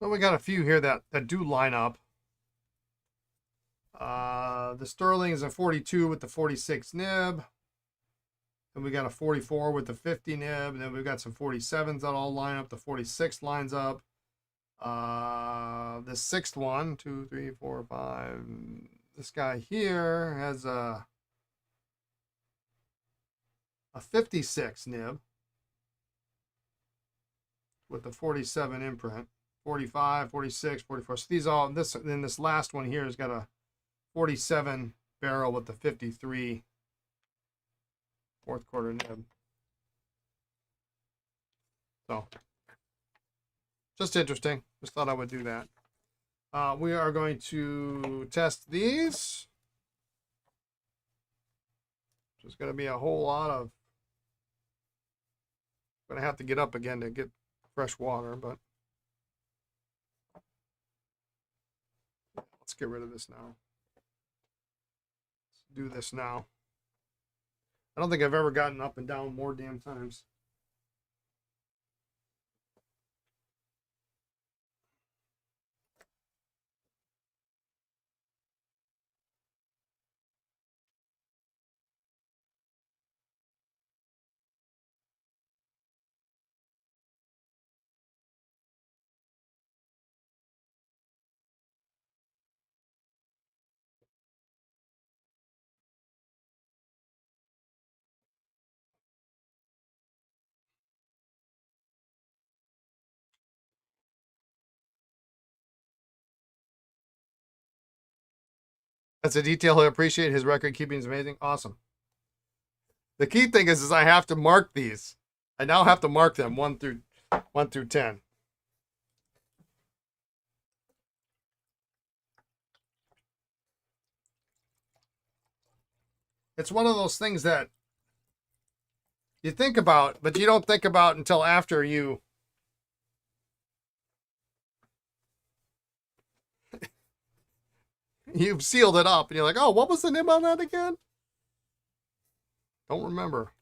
So we got a few here that do line up. The Sterling is a 42 with the 46 nib. And we got a 44 with the 50 nib. And then we've got some 47s that all line up. The 46 lines up. The sixth one, 2, 3, 4, 5. This guy here has a 56 nib with the 47 imprint. 45, 46, 44. So these all, then this last one here has got a 47 barrel with the 53 fourth quarter nib. So just interesting. Just thought I would do that. We are going to test these. There's going to be a whole lot of. I'm going to have to get up again to get fresh water, but let's get rid of this now. Let's do this now. I don't think I've ever gotten up and down more damn times. That's a detail I appreciate. His record keeping is amazing. Awesome. The key thing is I have to mark these. I now have to mark them 1 through 10. It's one of those things that you think about, but you don't think about until after you've sealed it up and you're like, oh, what was the nib on that again? Don't remember.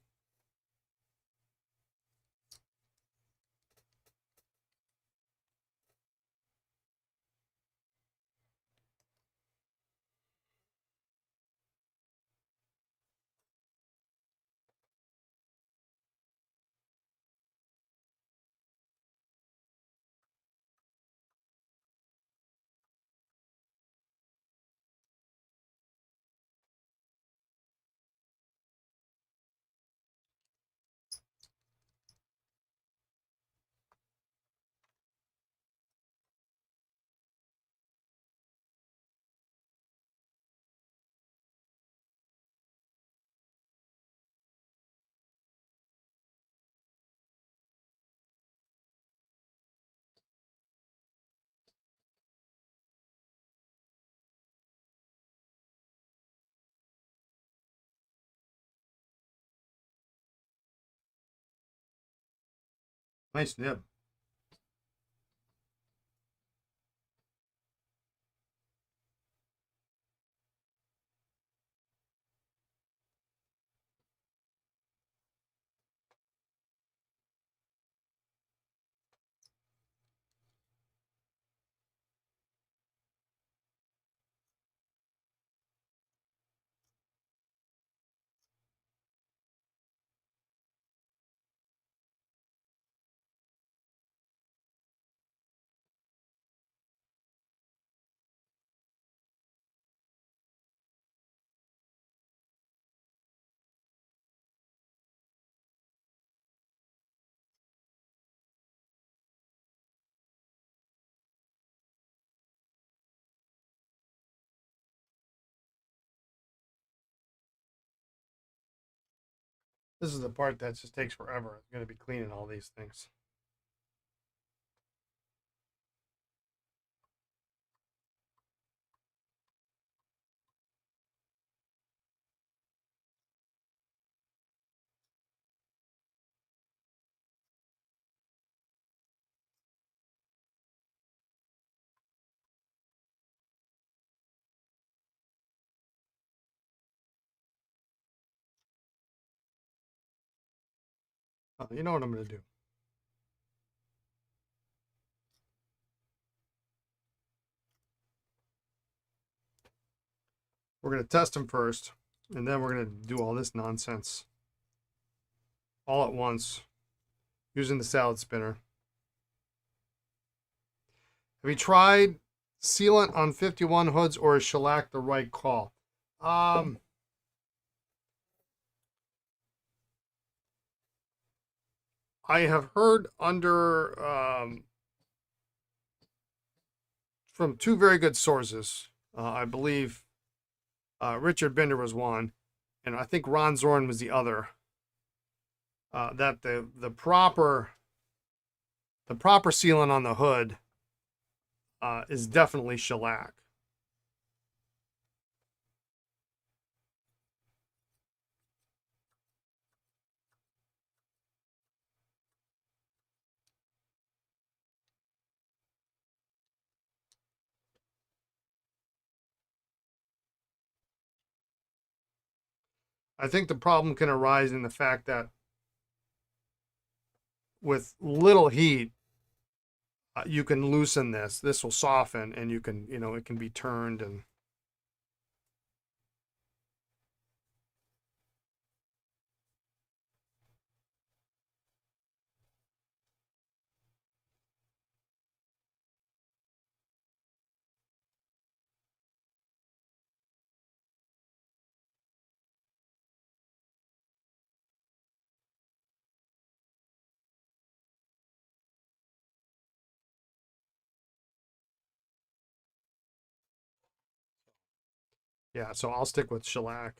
Nice nib. This is the part that just takes forever. I'm going to be cleaning all these things. You know what I'm going to do. We're going to test them first, and then we're going to do all this nonsense all at once using the salad spinner. Have you tried sealant on 51 hoods, or is shellac the right call? I have heard from two very good sources. I believe Richard Binder was one, and I think Ron Zorn was the other. That the proper sealant on the hood is definitely shellac. I think the problem can arise in the fact that with little heat, you can loosen this. This will soften, and you can, it can be turned and. Yeah, so I'll stick with shellac.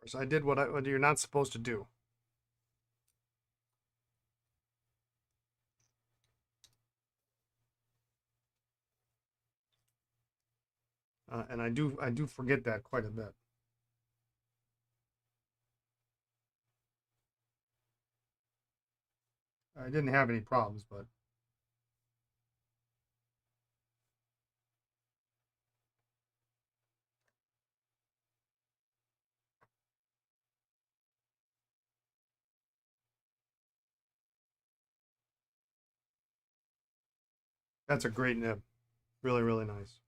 So I did what you're not supposed to do. And I do forget that quite a bit. I didn't have any problems, but that's a great nib. Really, really nice.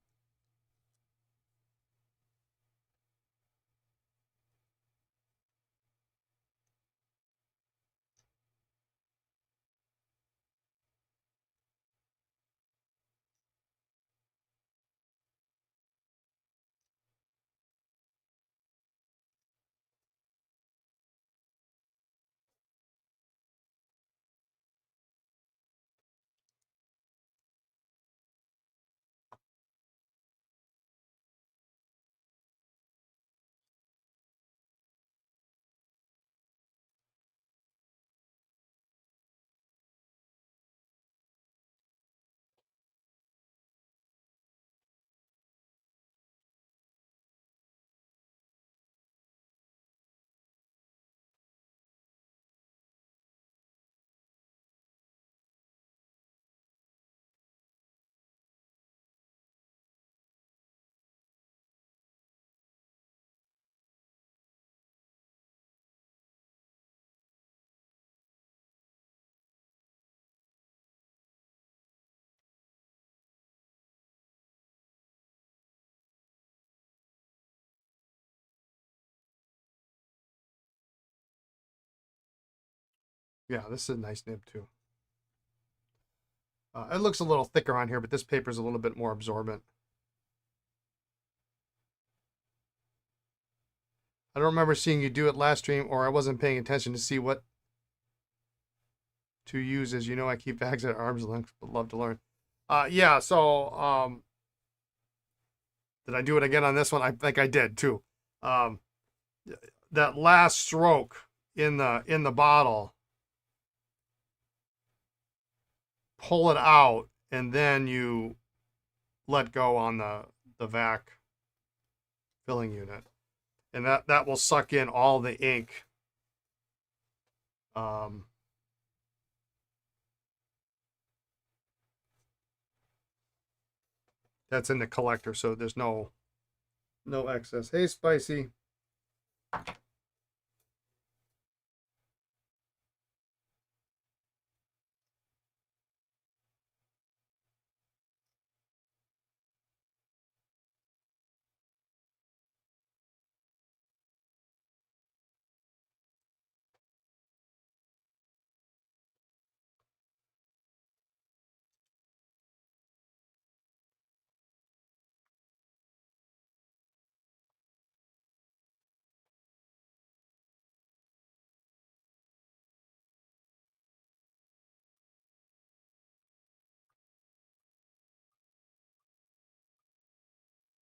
Yeah, this is a nice nib too. It looks a little thicker on here, but this paper is a little bit more absorbent. I don't remember seeing you do it last stream, or I wasn't paying attention to see what to use. As you know, I keep bags at arm's length, but love to learn. Yeah, so did I do it again on this one? I think I did too. Um, that last stroke in the bottle, pull it out, and then you let go on the vac filling unit, and that will suck in all the ink. That's in the collector, so there's no excess. Hey, Spicy.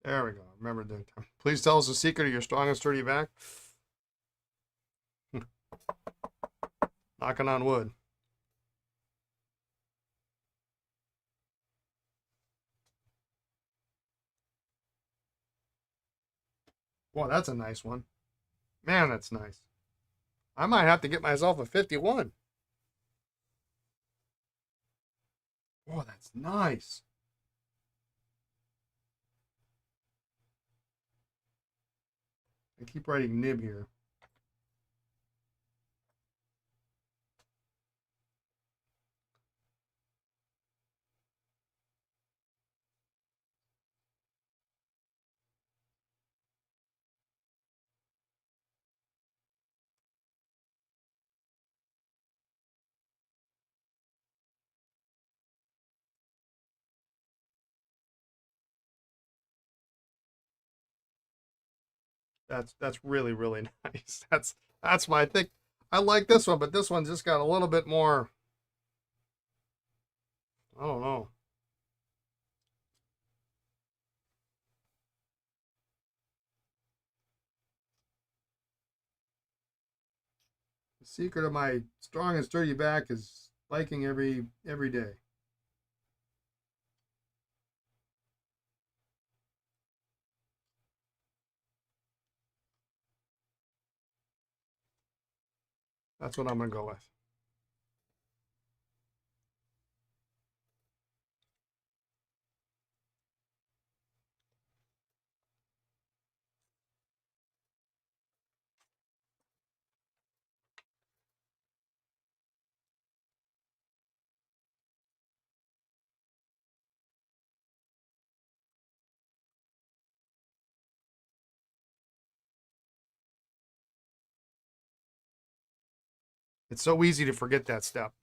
There we go. Remember the time. Please tell us the secret of your strong and sturdy back. Knocking on wood. Boy, that's a nice one. Man, that's nice. I might have to get myself a 51. Boy, that's nice. I keep writing nib here. That's really really nice. That's why I think I like this one, but this one's just got a little bit more. I don't know. The secret of my strong and sturdy back is biking every day. That's what I'm gonna go with. It's so easy to forget that step.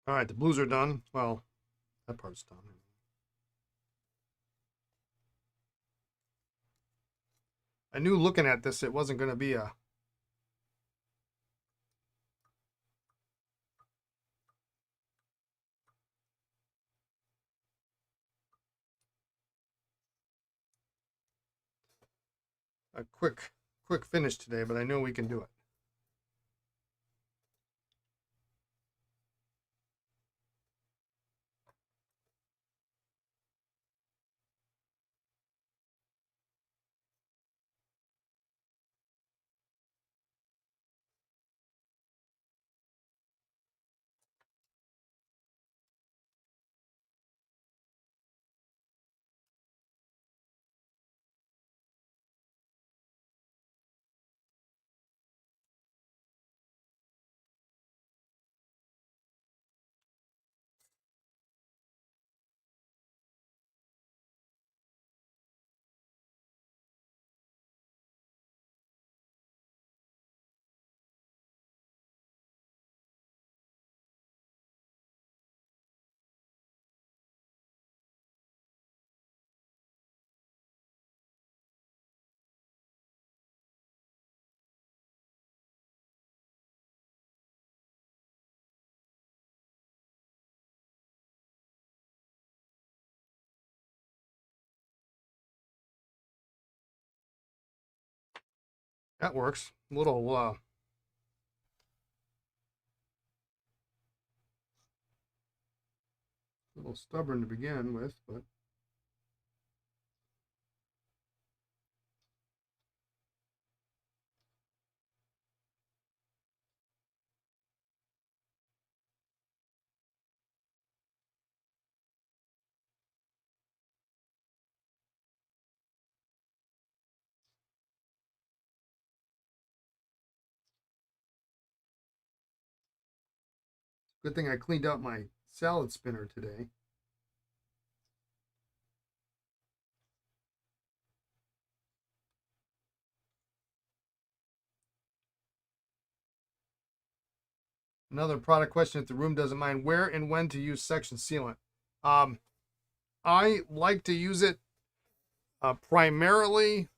All right, the blues are done. Well, that part's done. I knew looking at this it wasn't going to be a quick finish today, but I know we can do it. That works. A little stubborn to begin with, but good thing I cleaned out my salad spinner today. Another product question, if the room doesn't mind, where and when to use section sealant. I like to use it primarily.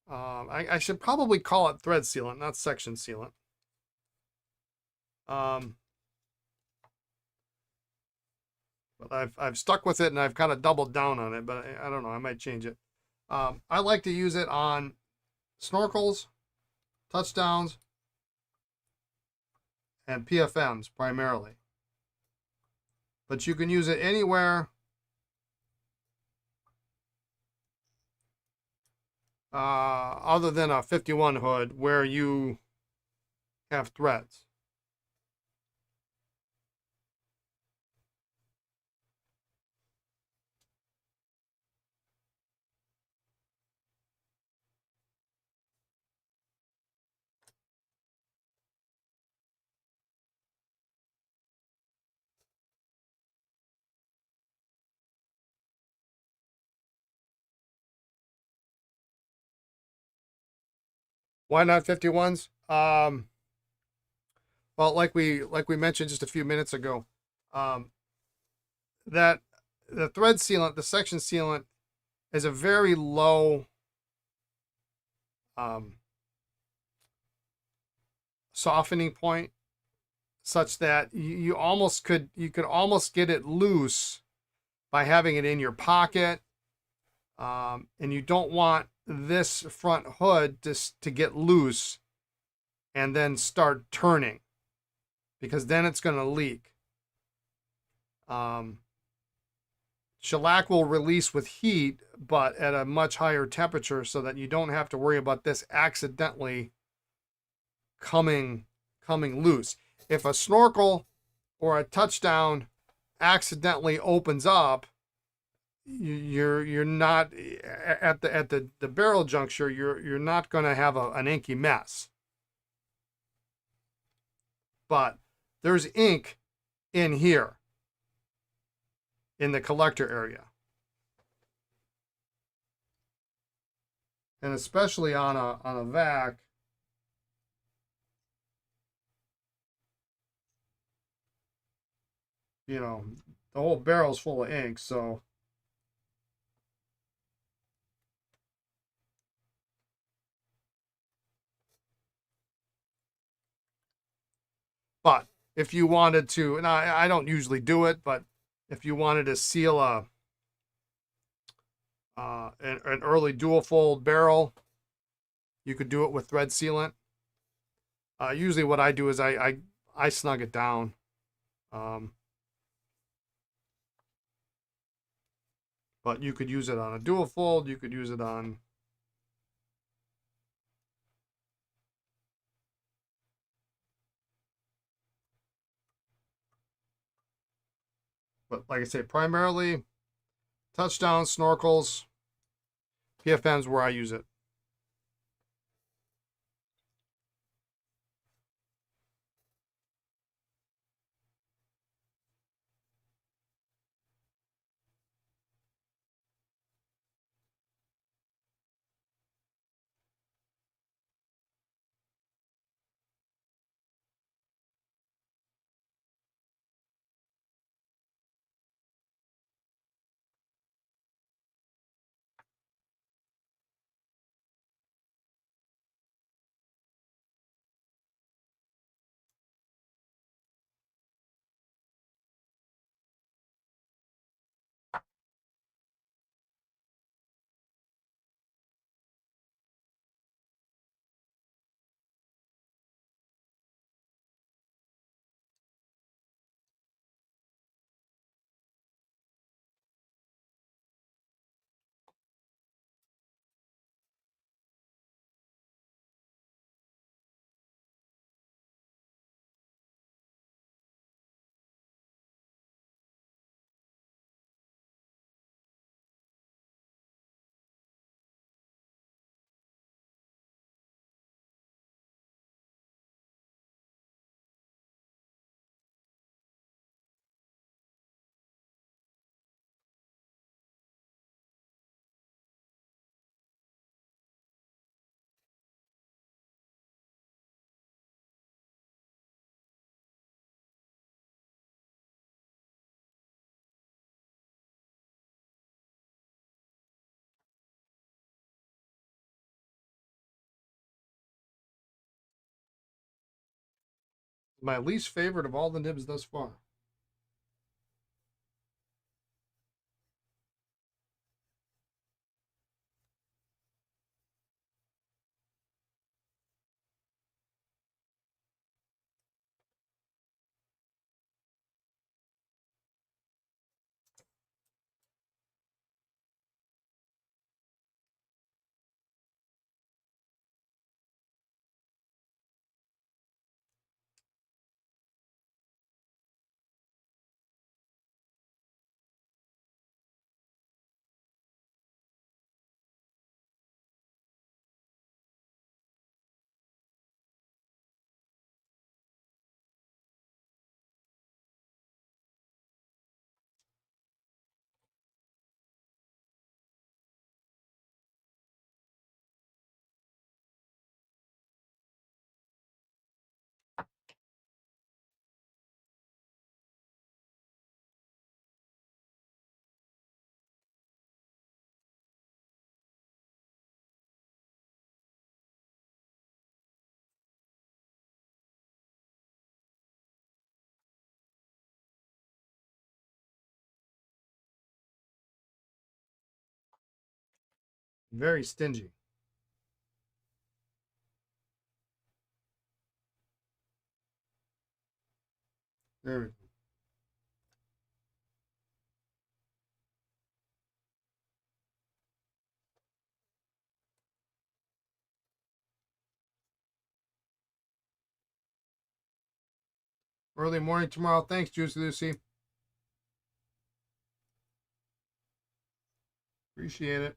I should probably call it thread sealant, not section sealant. But I've stuck with it and I've kind of doubled down on it, but I don't know, I might change it. I like to use it on snorkels, touchdowns, and PFMs primarily. But you can use it anywhere other than a 51 hood where you have threads. Why not 51s? Well, like we mentioned just a few minutes ago, that the thread sealant, the section sealant, is a very low softening point, such that you could almost get it loose by having it in your pocket, and you don't want this front hood to get loose and then start turning, because then it's going to leak. Shellac will release with heat, but at a much higher temperature, so that you don't have to worry about this accidentally coming loose. If a snorkel or a touchdown accidentally opens up, you're not at the barrel juncture. You're not going to have an inky mess. But there's ink in here in the collector area, and especially on a vac. you know, the whole barrel's full of ink, so but if you wanted to, and I don't usually do it, but if you wanted to seal an early dual fold barrel, you could do it with thread sealant. Usually what I do is I snug it down. Um, but you could use it on a dual fold. You could use it on, but like I say, primarily touchdown, snorkels, PFM's where I use it. My least favorite of all the nibs thus far. Very stingy. There we go. Early morning tomorrow. Thanks, Juicy Lucy. Appreciate it.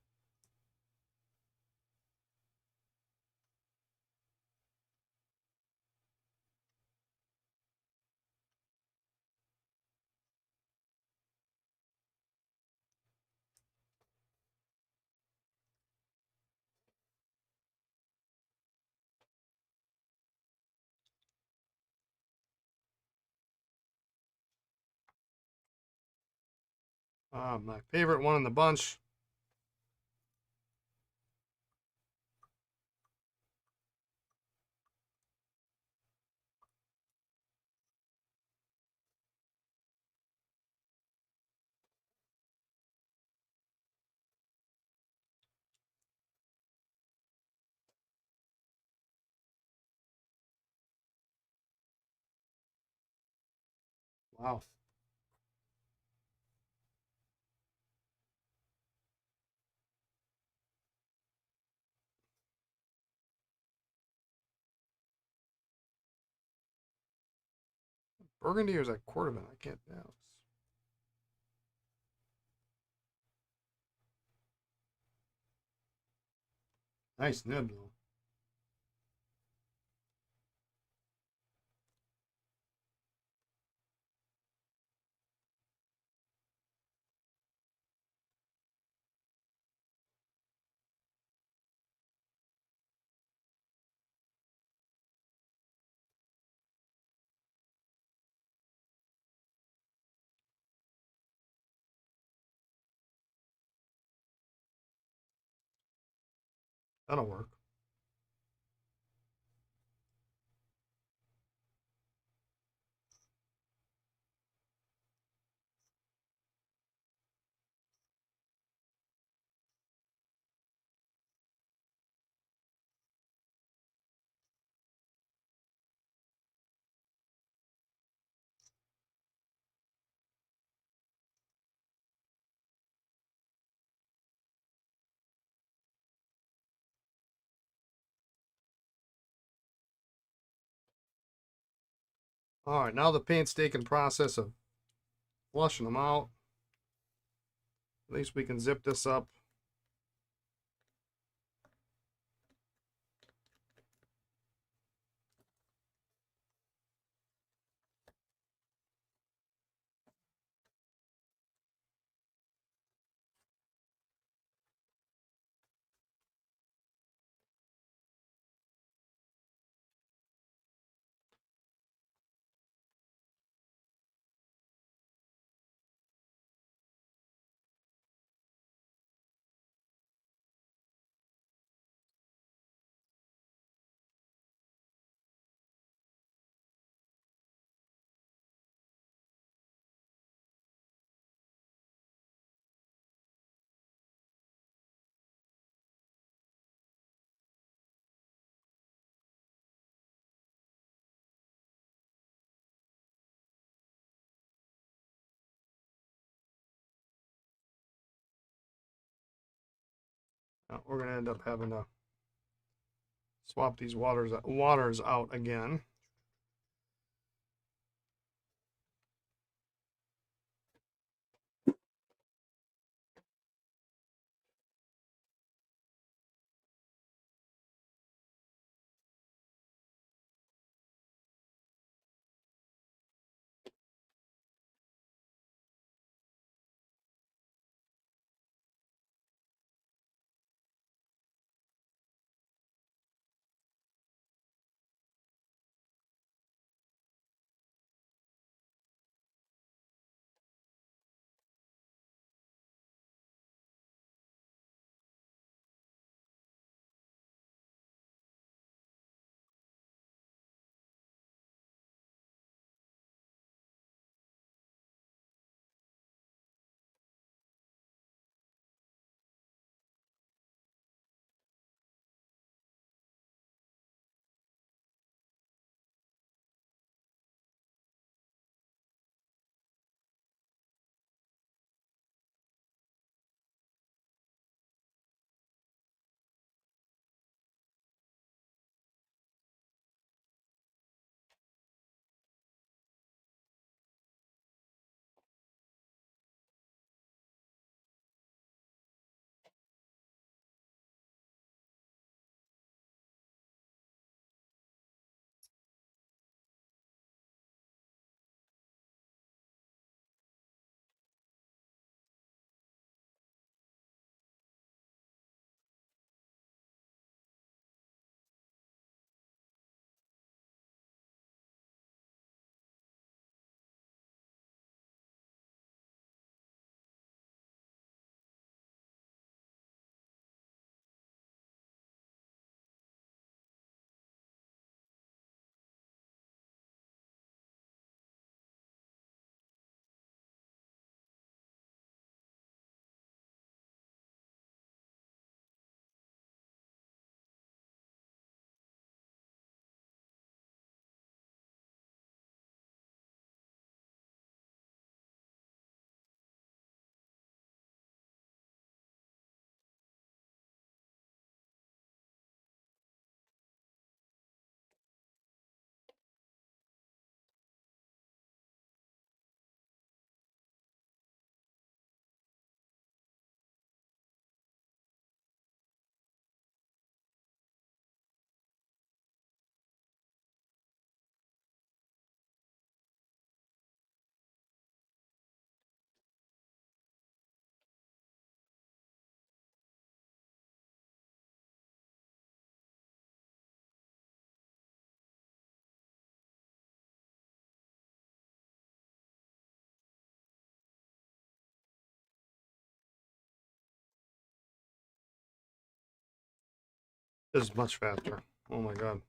My favorite one in the bunch. Wow. Burgundy or is that Cordovan? I can't tell. Nice nib though. That'll work. All right, now the painstaking process of flushing them out. At least we can zip this up. Now we're gonna end up having to swap these waters out again. This is much faster. Oh my god.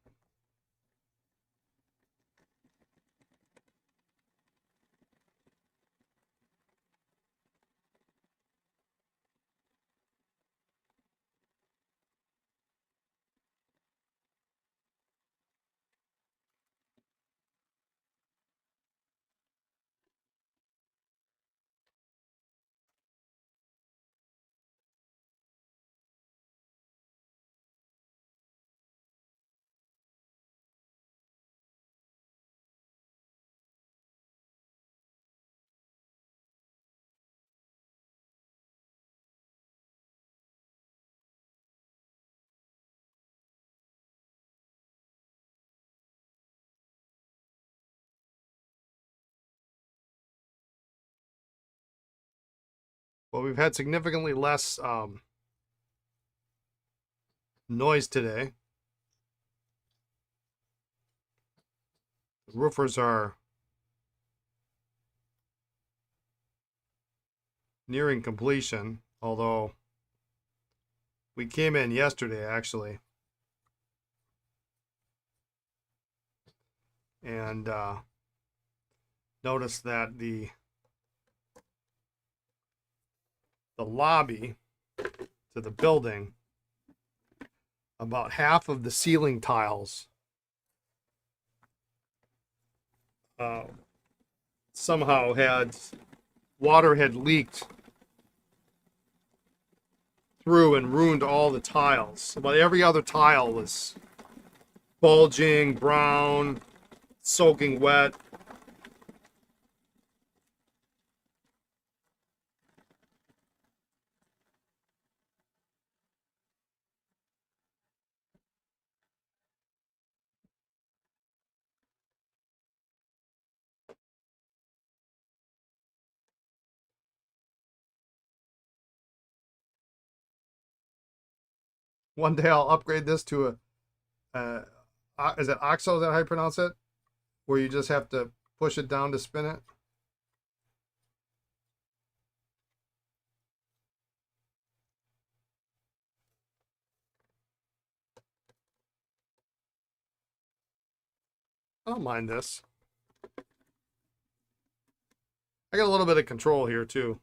Well, we've had significantly less noise today. The roofers are nearing completion, although we came in yesterday actually, and noticed that the lobby to the building, about half of the ceiling tiles somehow water had leaked through and ruined all the tiles. About every other tile was bulging, brown, soaking wet. One day I'll upgrade this to is it OXO? Is that how you pronounce it? Where you just have to push it down to spin it? I don't mind this. I got a little bit of control here too.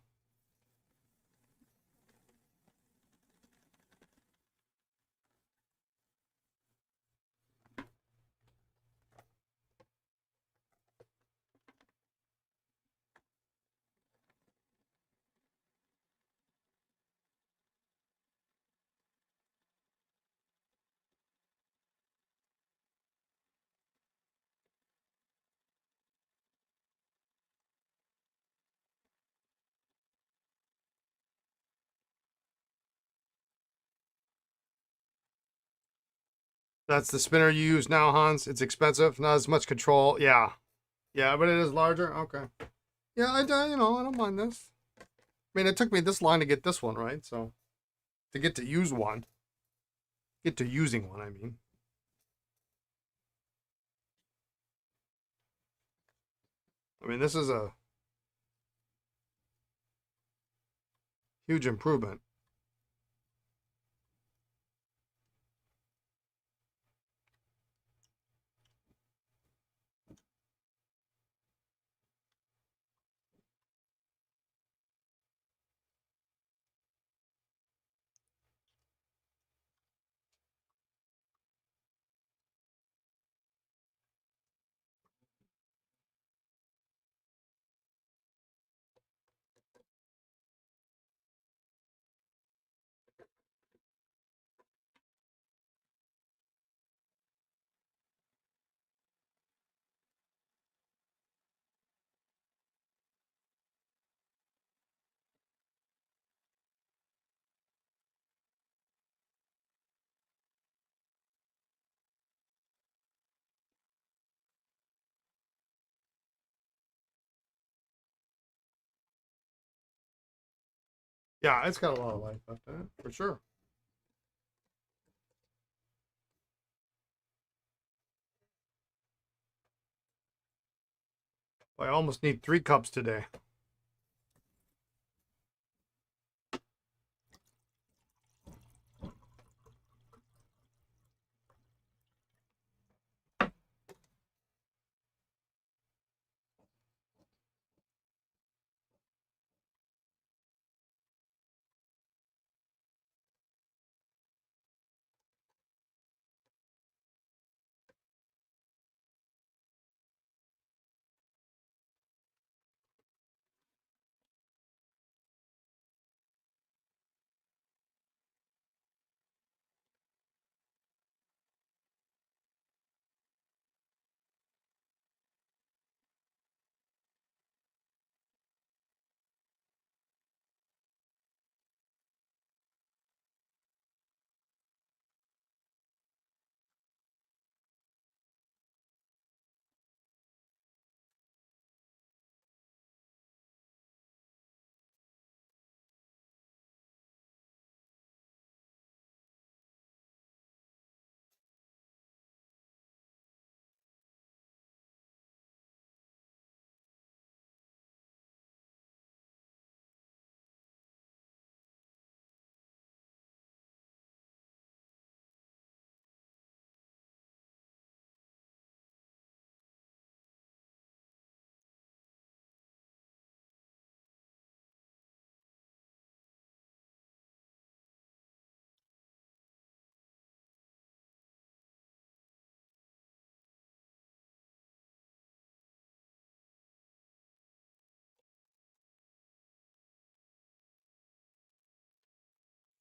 That's the spinner you use now, Hans. It's expensive, not as much control. Yeah, yeah, but it is larger. Okay. Yeah, I don't mind this. I mean, it took me this long to get this one right, so to get to use one, get to using one. I mean, this is a huge improvement. Yeah, it's got a lot of life left in it for sure. I almost need 3 cups today.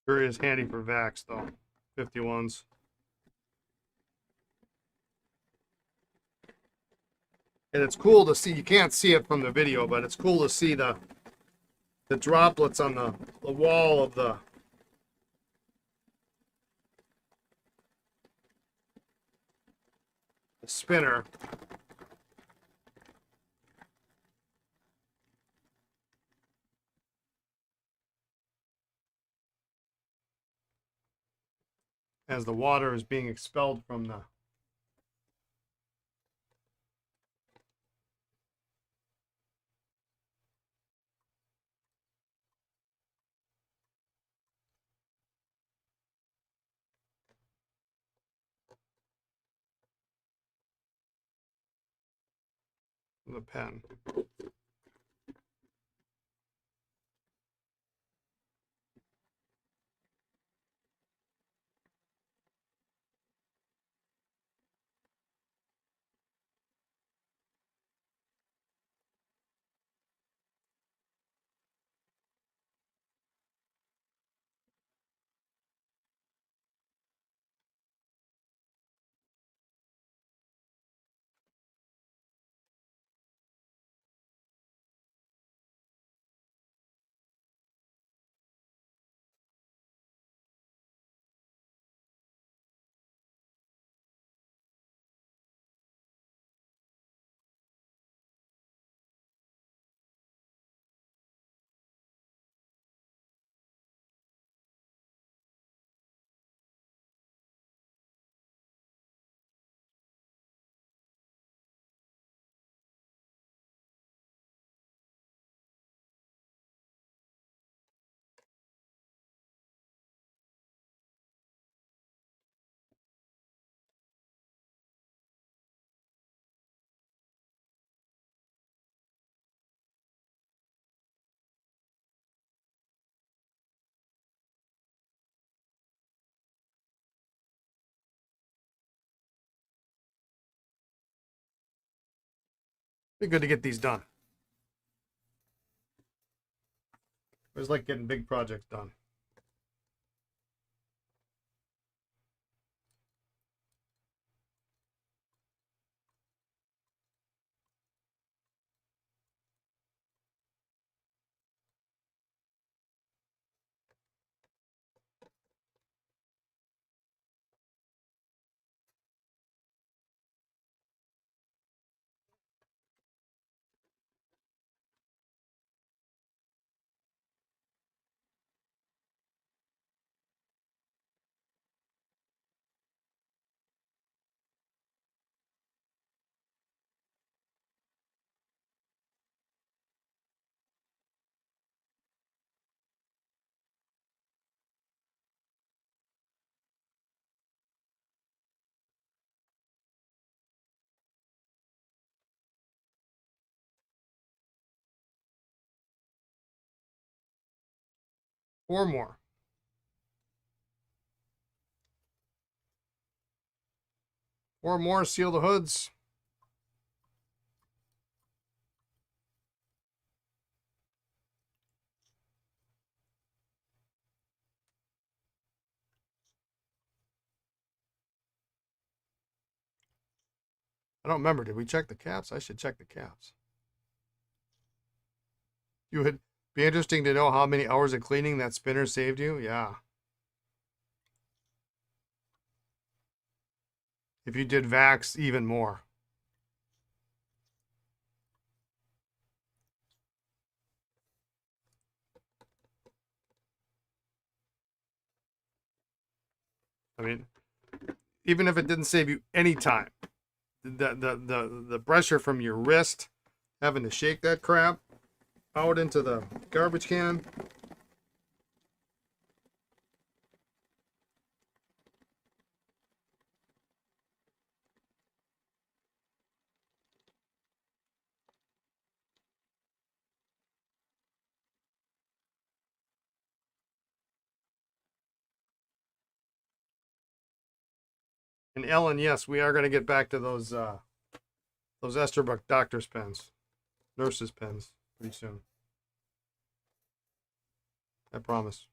Sure is handy for vacs though. 51s. And it's cool to see. You can't see it from the video, but it's cool to see the droplets on the wall of the spinner. As the water is being expelled from the pen. 'Be good to get these done. It was like getting big projects done. Four more. Four more, seal the hoods. I don't remember. Did we check the caps? I should check the caps. You would be interesting to know how many hours of cleaning that spinner saved you. Yeah. If you did vacs, even more. I mean, even if it didn't save you any time, the pressure from your wrist having to shake that crap out into the garbage can. And Ellen, yes, we are going to get back to those Esterbrook doctor's pens, nurses' pens, pretty soon. I promise.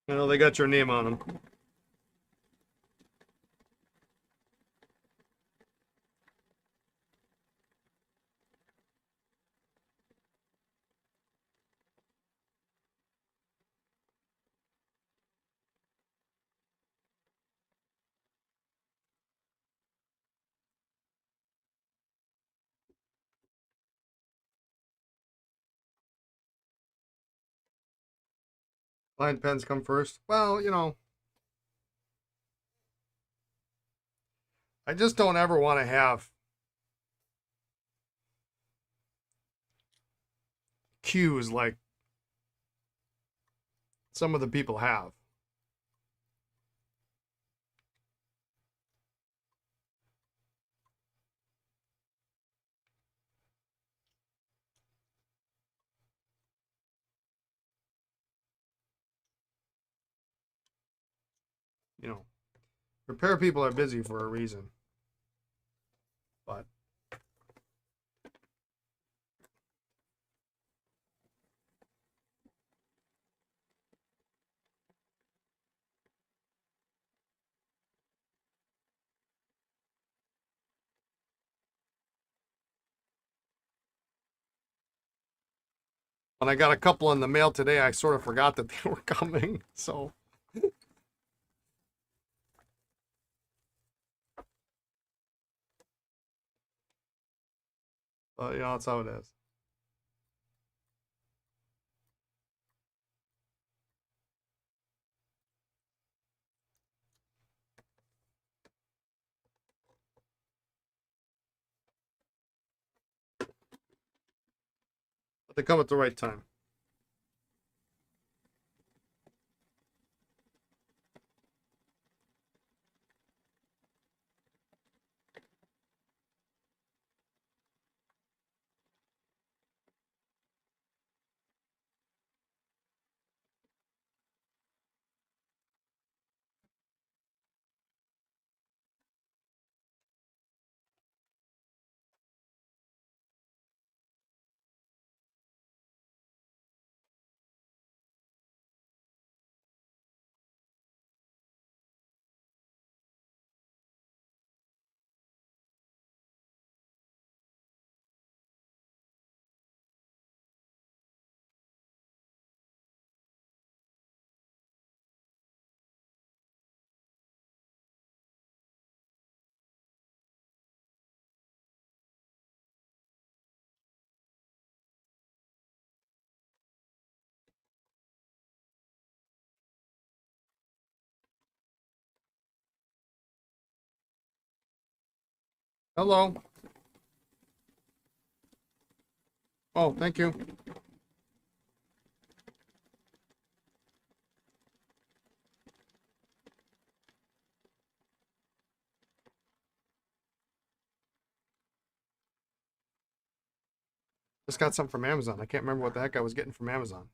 I know they got your name on them. Line pens come first. Well, I just don't ever want to have cues like some of the people have. You know, repair people are busy for a reason. But when I got a couple in the mail today, I sort of forgot that they were coming. So, that's how it is. But they come at the right time. Hello. Oh, thank you. Just got some from Amazon. I can't remember what the heck I was getting from Amazon.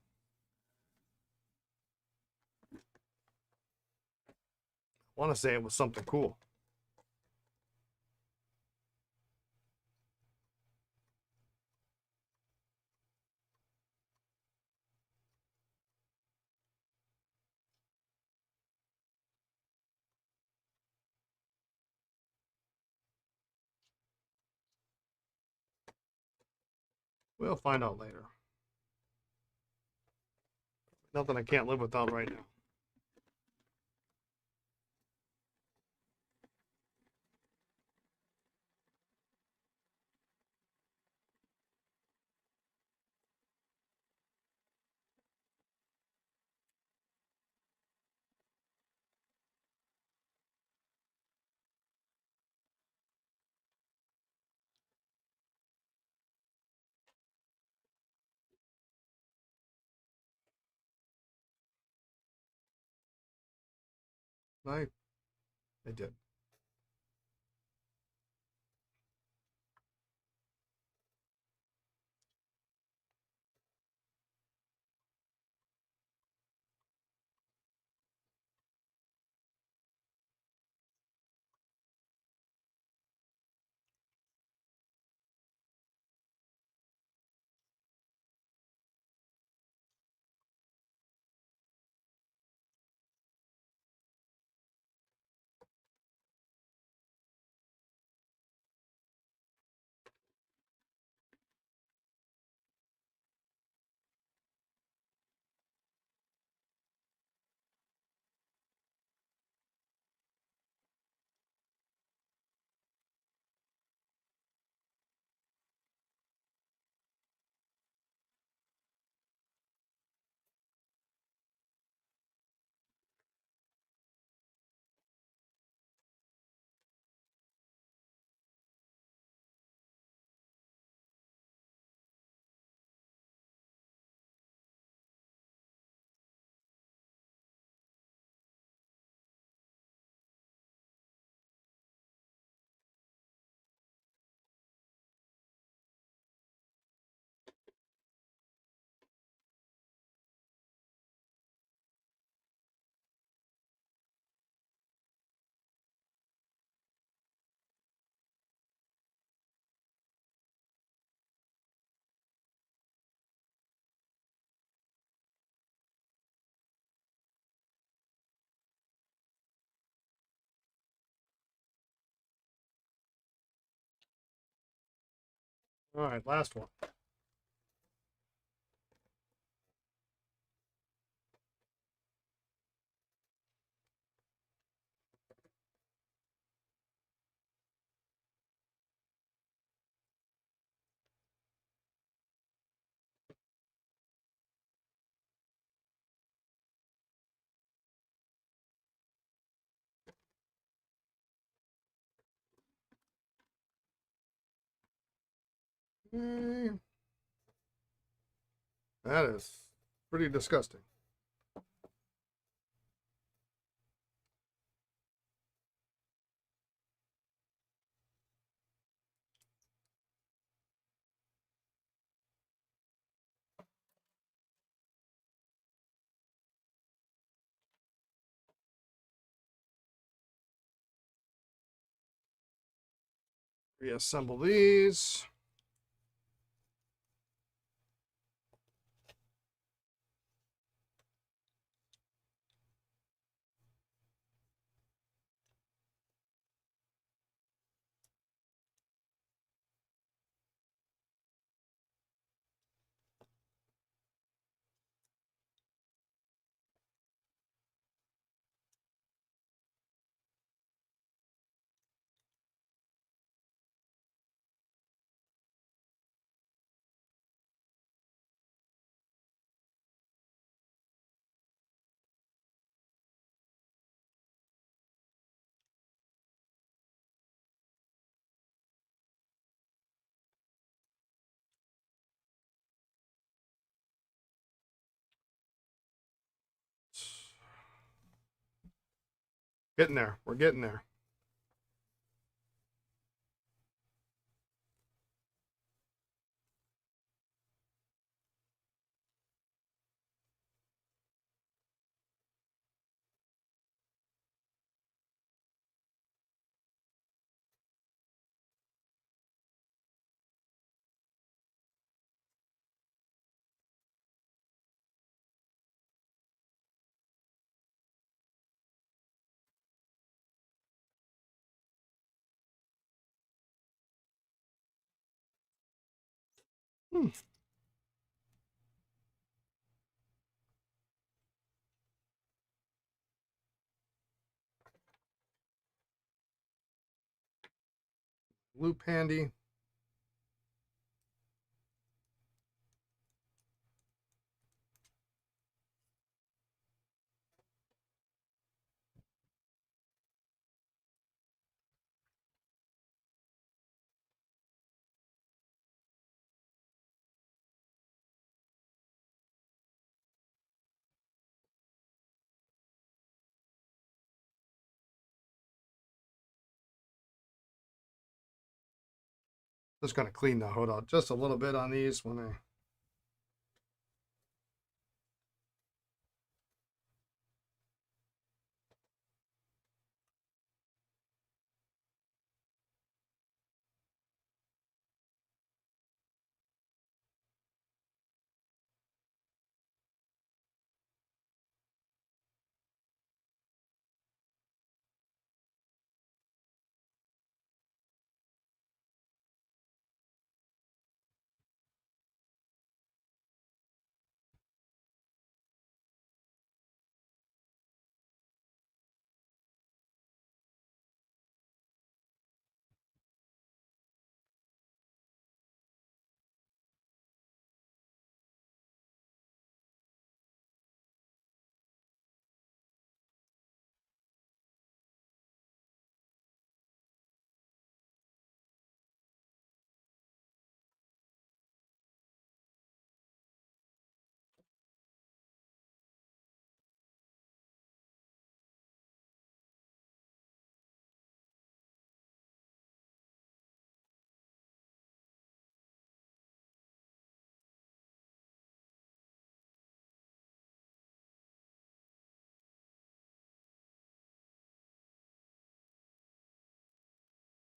I want to say it was something cool. We'll find out later. Nothing I can't live without right now. I did. All right, last one. Okay. That is pretty disgusting. Reassemble these. Getting there. We're getting there. Hmm. Loop handy. Just going to clean the hood out just a little bit on these when I.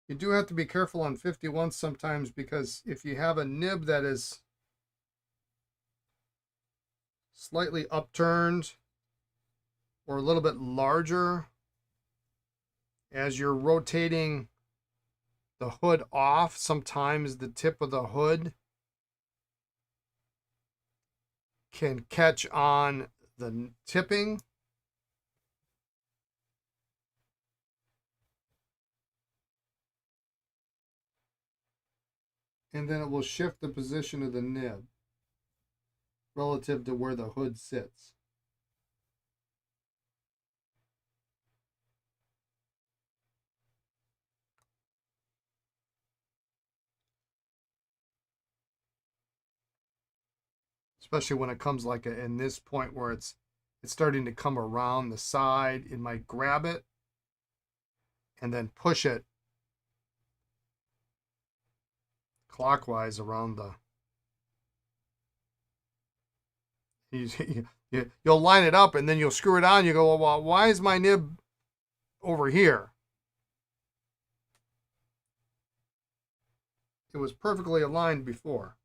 You do have to be careful on 51 sometimes because if you have a nib that is slightly upturned or a little bit larger as you're rotating the hood off, sometimes the tip of the hood can catch on the tipping. And then it will shift the position of the nib relative to where the hood sits. Especially when it comes like in this point where it's starting to come around the side, it might grab it and then push it clockwise around the. You'll line it up and then you'll screw it on. You go, well, why is my nib over here? It was perfectly aligned before.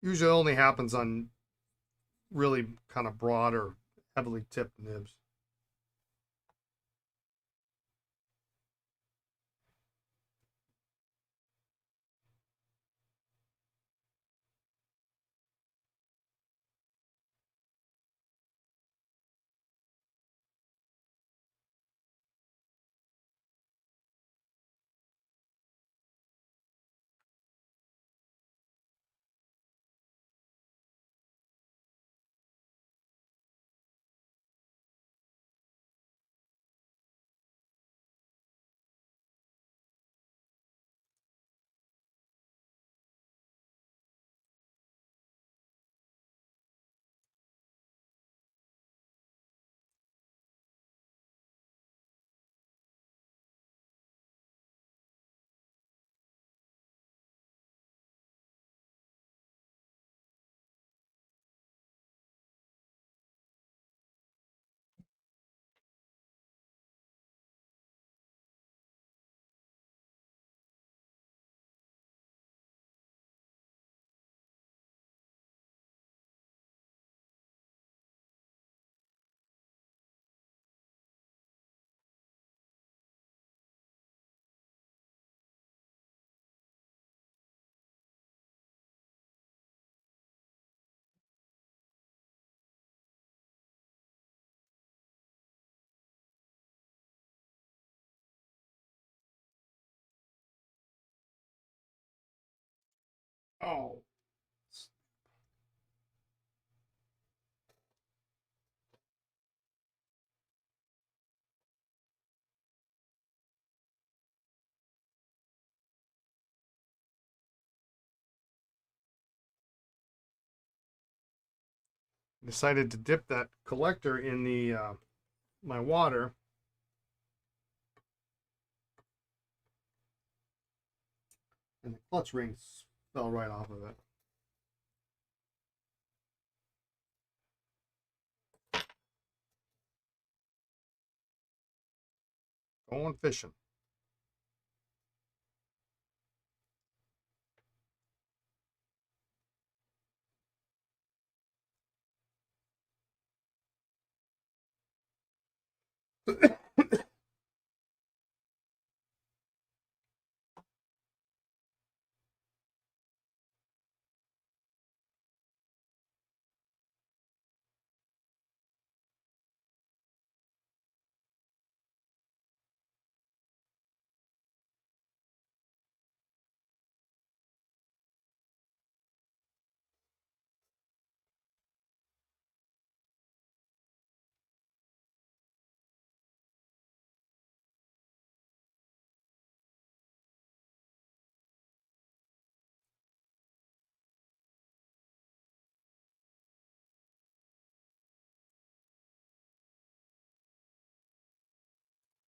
Usually only happens on really kind of broad or heavily tipped nibs. Oh, decided to dip that collector in the my water, and the clutch rings fell right off of it. Going fishing.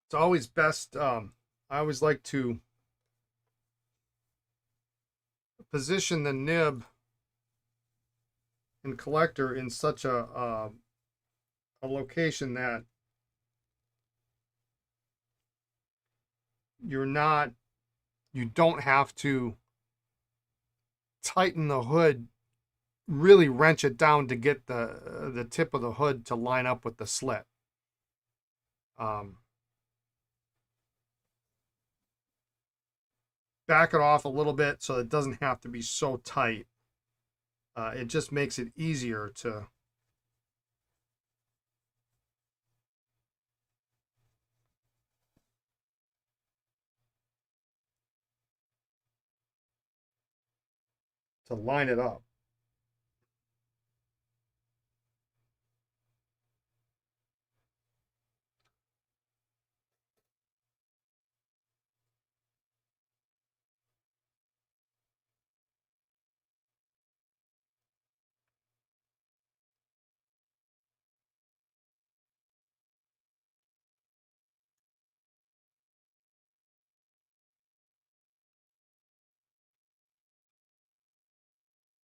It's always best. I always like to position the nib and collector in such a location that you don't have to tighten the hood, really wrench it down to get the tip of the hood to line up with the slit. Um, Back it off a little bit so it doesn't have to be so tight. It just makes it easier to line it up.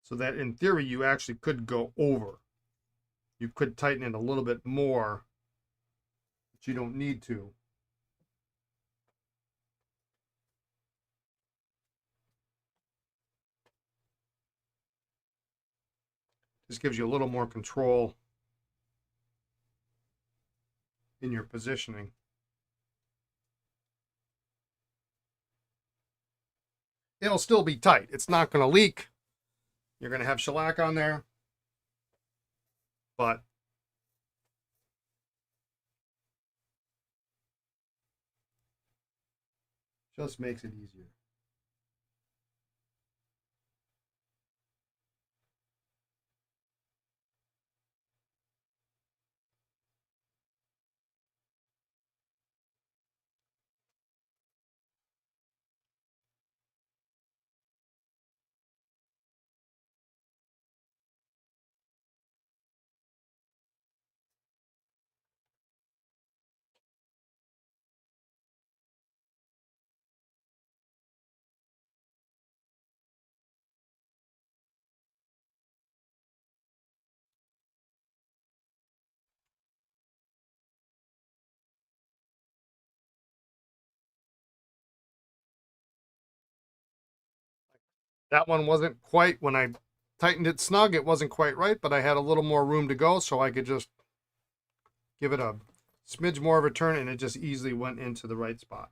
So that in theory, you actually could go over. You could tighten it a little bit more, but you don't need to. Just gives you a little more control in your positioning. It'll still be tight. It's not going to leak. You're going to have shellac on there, but just makes it easier. That one wasn't quite, when I tightened it snug, it wasn't quite right, but I had a little more room to go, so I could just give it a smidge more of a turn, and it just easily went into the right spot.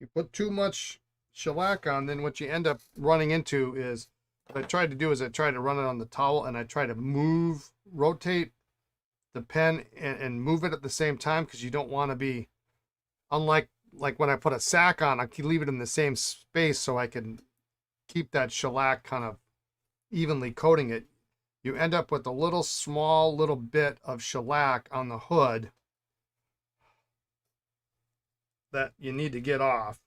You put too much shellac on, then what you end up running into is, what I tried to do is I tried to run it on the towel and I try to rotate the pen and move it at the same time, because you don't want to be, unlike like when I put a sack on, I can leave it in the same space so I can keep that shellac kind of evenly coating it. You end up with a small little bit of shellac on the hood that you need to get off.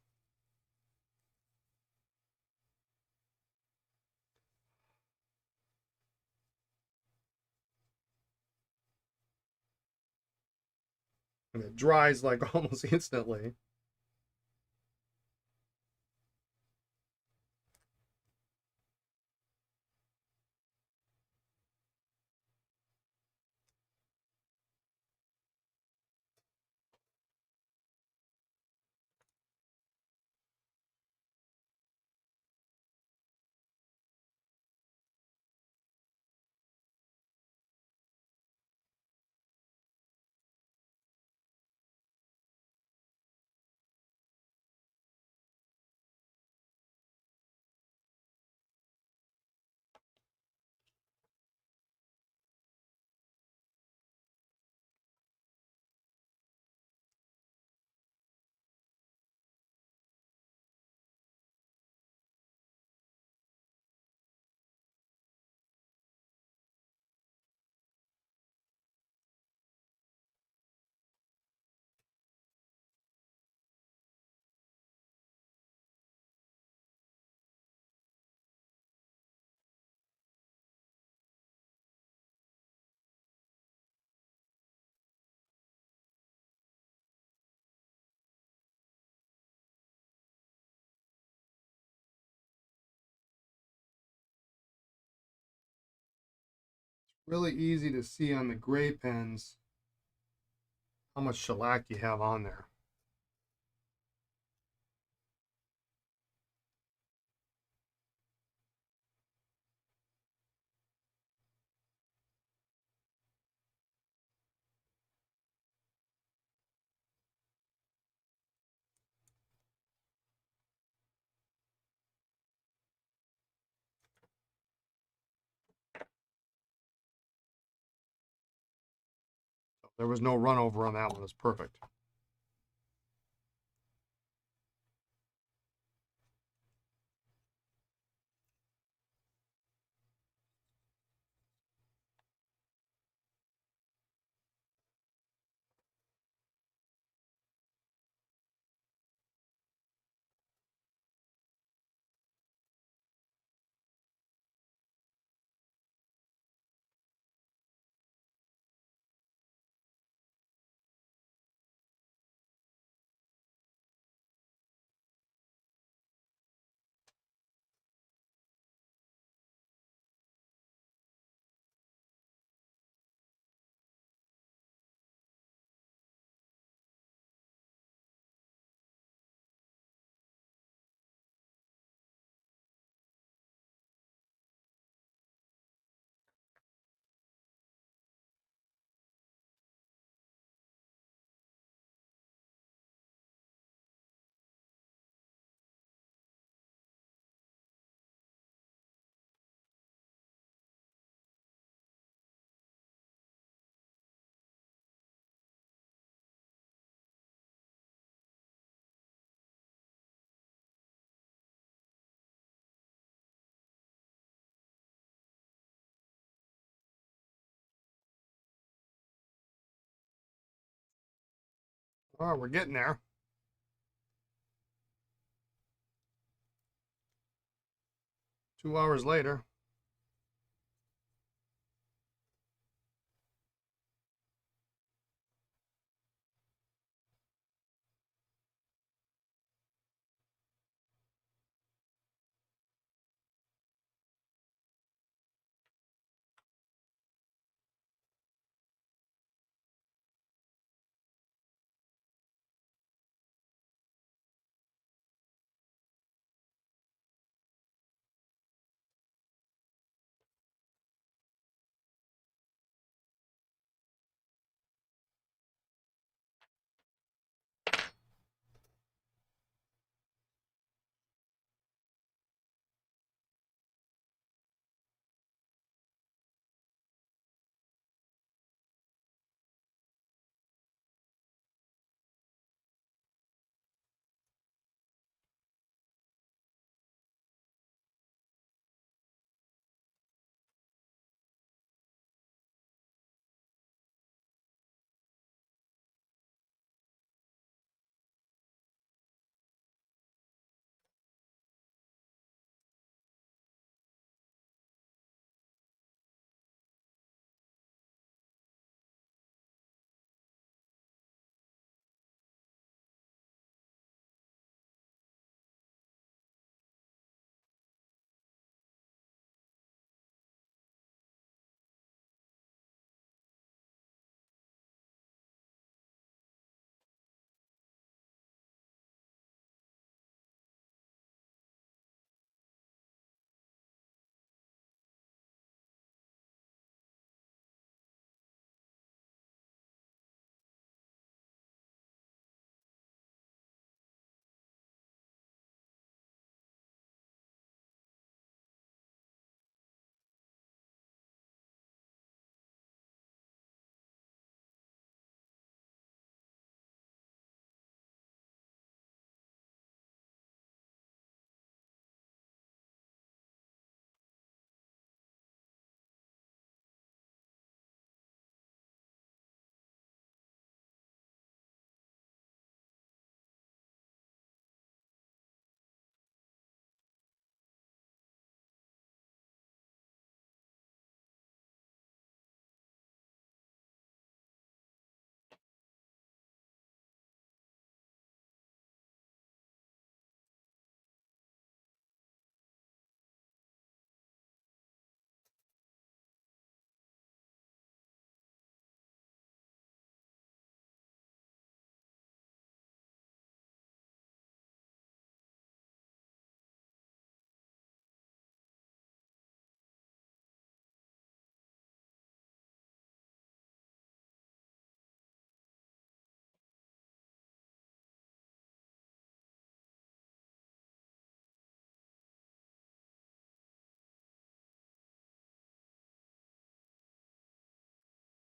And it dries like almost instantly. Really easy to see on the gray pens how much shellac you have on there. There was no run over on that one. It was perfect. Oh, we're getting there. 2 hours later.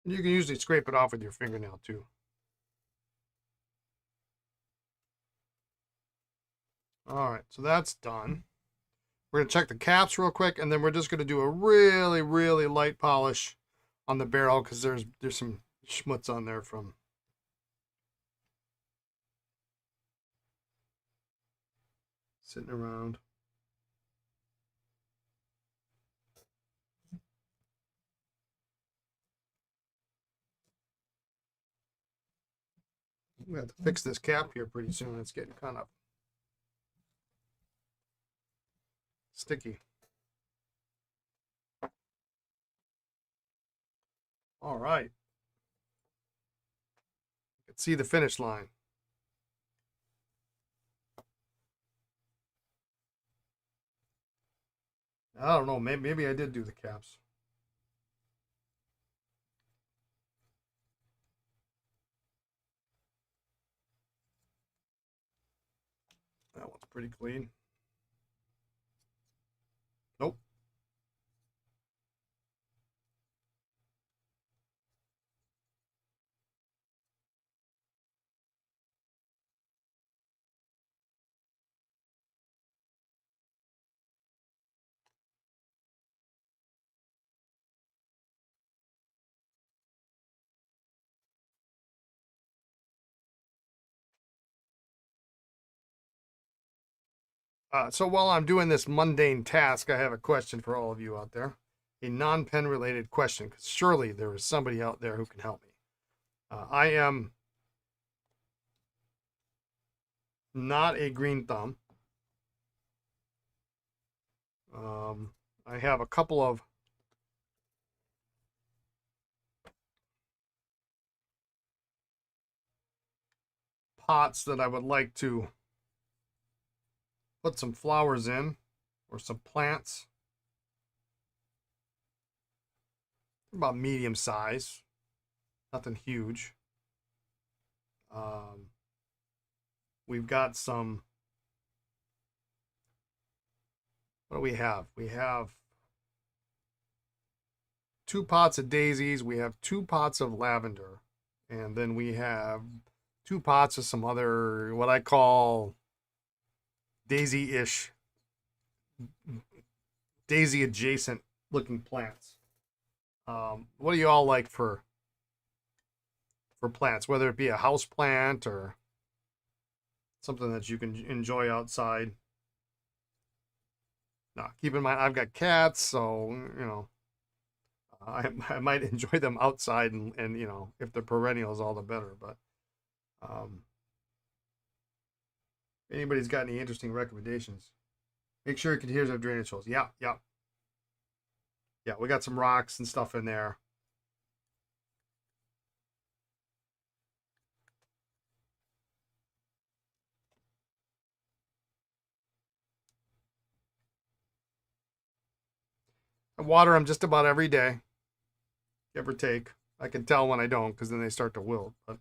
And you can usually scrape it off with your fingernail too. All right, so that's done. We're going to check the caps real quick, and then we're just going to do a really, really light polish on the barrel because there's some schmutz on there from sitting around. We have to fix this cap here pretty soon. It's getting kind of sticky. All right. You can see the finish line. I don't know. Maybe I did do the caps. That one's pretty clean. Nope. So while I'm doing this mundane task, I have a question for all of you out there. A non-pen related question, because surely there is somebody out there who can help me. I am not a green thumb. I have a couple of pots that I would like to put some flowers in or some plants. About medium size, nothing huge. We've got some, what do we have? We have 2 pots of daisies. We have 2 pots of lavender. And then we have 2 pots of some other, what I call daisy-ish, daisy adjacent looking plants. What do you all like for plants, whether it be a house plant or something that you can enjoy outside? Now, keep in mind, I've got cats, so, you know, I might enjoy them outside, and you know, if they're perennials, all the better. But if anybody's got any interesting recommendations, make sure it adheres to drainage holes. Yeah, yeah. Yeah, we got some rocks and stuff in there. I water them just about every day, give or take. I can tell when I don't because then they start to wilt. But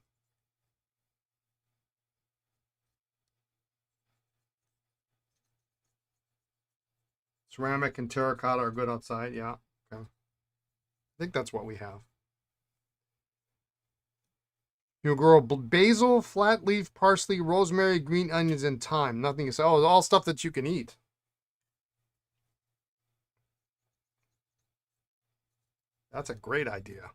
ceramic and terracotta are good outside. Yeah, okay. I think that's what we have. You'll grow basil, flat leaf, parsley, rosemary, green onions, and thyme. Nothing is, oh, all stuff that you can eat. That's a great idea.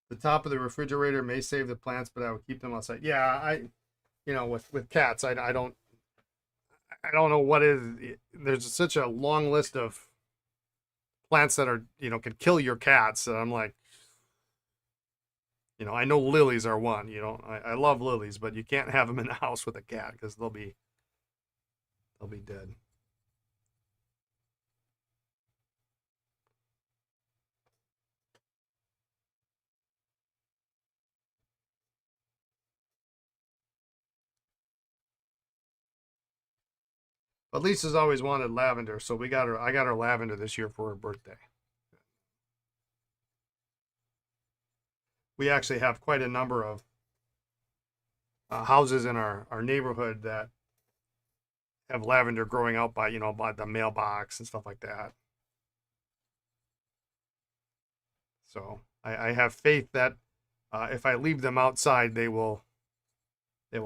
The top of the refrigerator may save the plants, but I would keep them outside. Yeah, you know, with cats, I don't know what is. There's such a long list of plants that are, you know, could kill your cats. And I'm like, you know, I know lilies are one. You know, I love lilies, but you can't have them in the house with a cat because they'll be dead. But Lisa's always wanted lavender, so we got her. I got her lavender this year for her birthday. We actually have quite a number of houses in our neighborhood that have lavender growing out by, by the mailbox and stuff like that. So I have faith that if I leave them outside, they will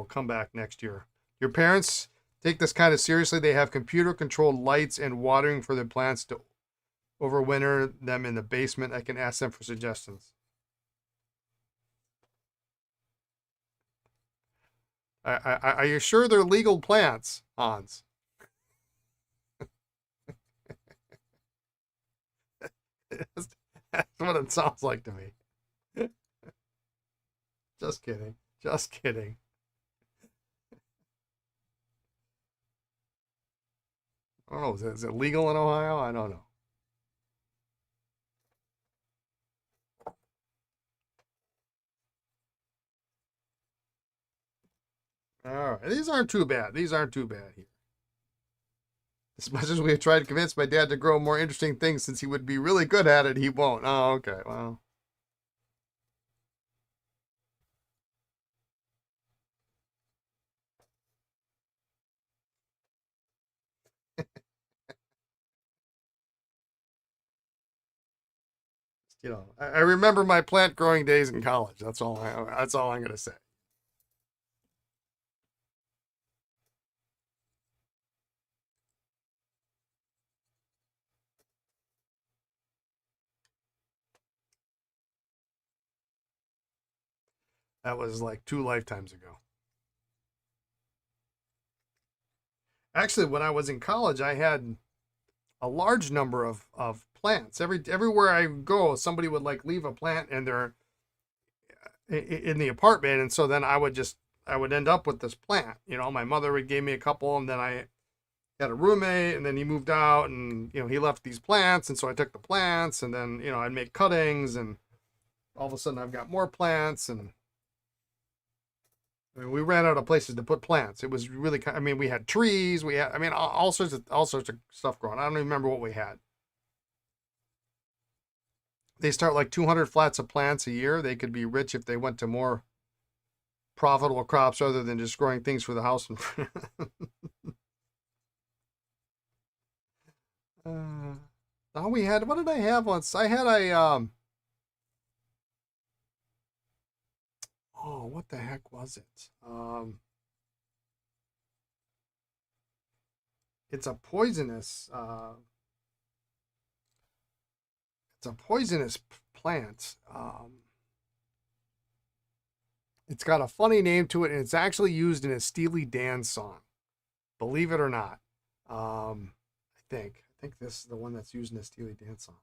come back next year. Your parents take this kind of seriously. They have computer controlled lights and watering for their plants to overwinter them in the basement. I can ask them for suggestions. Are you sure they're legal plants, Hans? That's what it sounds like to me. Just kidding. Just kidding. I don't know. Is it legal in Ohio? I don't know. All right. These aren't too bad. These aren't too bad here. As much as we have tried to convince my dad to grow more interesting things since he would be really good at it, he won't. Oh, okay. Well. I remember my plant growing days in college. That's all I'm gonna say. That was like 2 lifetimes ago. Actually, when I was in college, I had a large number of plants. Everywhere I go, somebody would like leave a plant and they're in the apartment, and so then I would end up with this plant. My mother would give me a couple, and then I had a roommate, and then he moved out, and he left these plants, and so I took the plants, and then I'd make cuttings, and all of a sudden I've got more plants, and I mean, we ran out of places to put plants. It was really, I mean, we had trees, we had, I mean, all sorts of stuff growing. I don't even remember what we had. They start like 200 flats of plants a year. They could be rich if they went to more profitable crops other than just growing things for the house. Now we had, what did I have once? I had oh, what the heck was it? It's a poisonous, plant. It's got a funny name to it, and it's actually used in a Steely Dan song. Believe it or not. I think this is the one that's used in a Steely Dan song.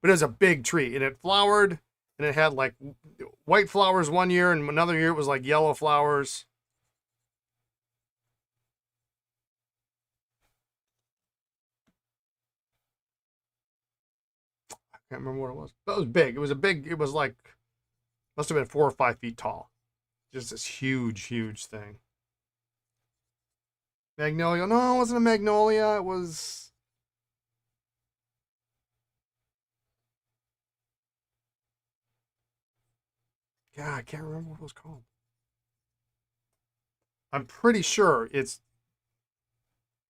But it was a big tree, and it flowered, and it had like white flowers one year, and another year it was like yellow flowers. I can't remember what it was. But it was big. It was a big. It was like must have been 4 or 5 feet tall. Just this huge, huge thing. Magnolia? No, it wasn't a magnolia. It was. Yeah, I can't remember what it was called. I'm pretty sure it's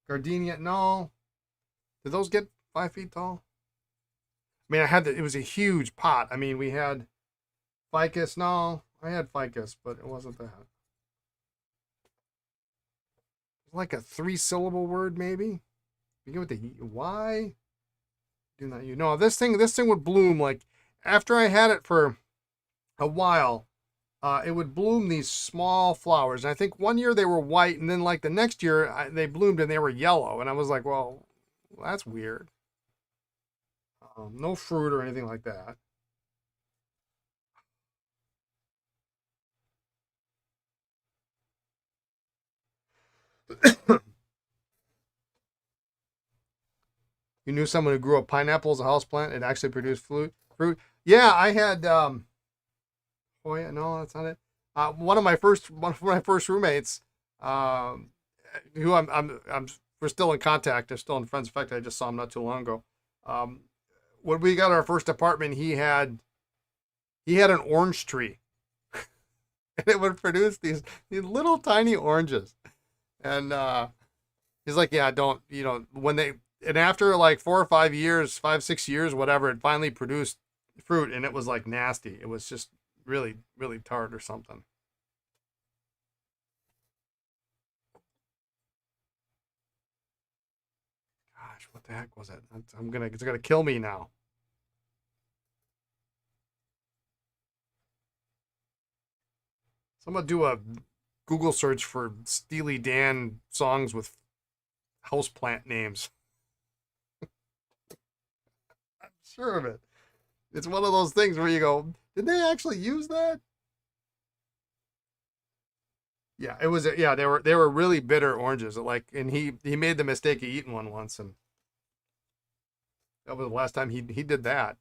gardenia. No, did those get 5 feet tall? I mean, it was a huge pot. I mean, we had ficus. No, I had ficus, but it wasn't that. Like a 3 syllable word, maybe. Begin with the Y. Do not you know this thing would bloom like after I had it for a while. It would bloom these small flowers, and I think one year they were white, and then like the next year they bloomed and they were yellow, and I was like, well, that's weird. No fruit or anything like that. You knew someone who grew a pineapple as a house plant. It actually produced fruit. Yeah, I had. Oh yeah, no, that's not it. One of my first roommates, um, who we're still in contact. They're still in friends. In fact, I just saw him not too long ago. Um, when we got our first apartment, he had He had an orange tree, and it would produce these little tiny oranges. And he's like, yeah, don't, when they, and after like 4 or 5 years, 5, 6 years, whatever, it finally produced fruit, and it was like nasty. It was just really, really tart or something. Gosh, what the heck was it? It's gonna kill me now. So I'm gonna do a Google search for Steely Dan songs with houseplant names. I'm sure of it. It's one of those things where you go, did they actually use that? Yeah, it was. Yeah, they were really bitter oranges. Like, and he made the mistake of eating one once, and that was the last time he did that.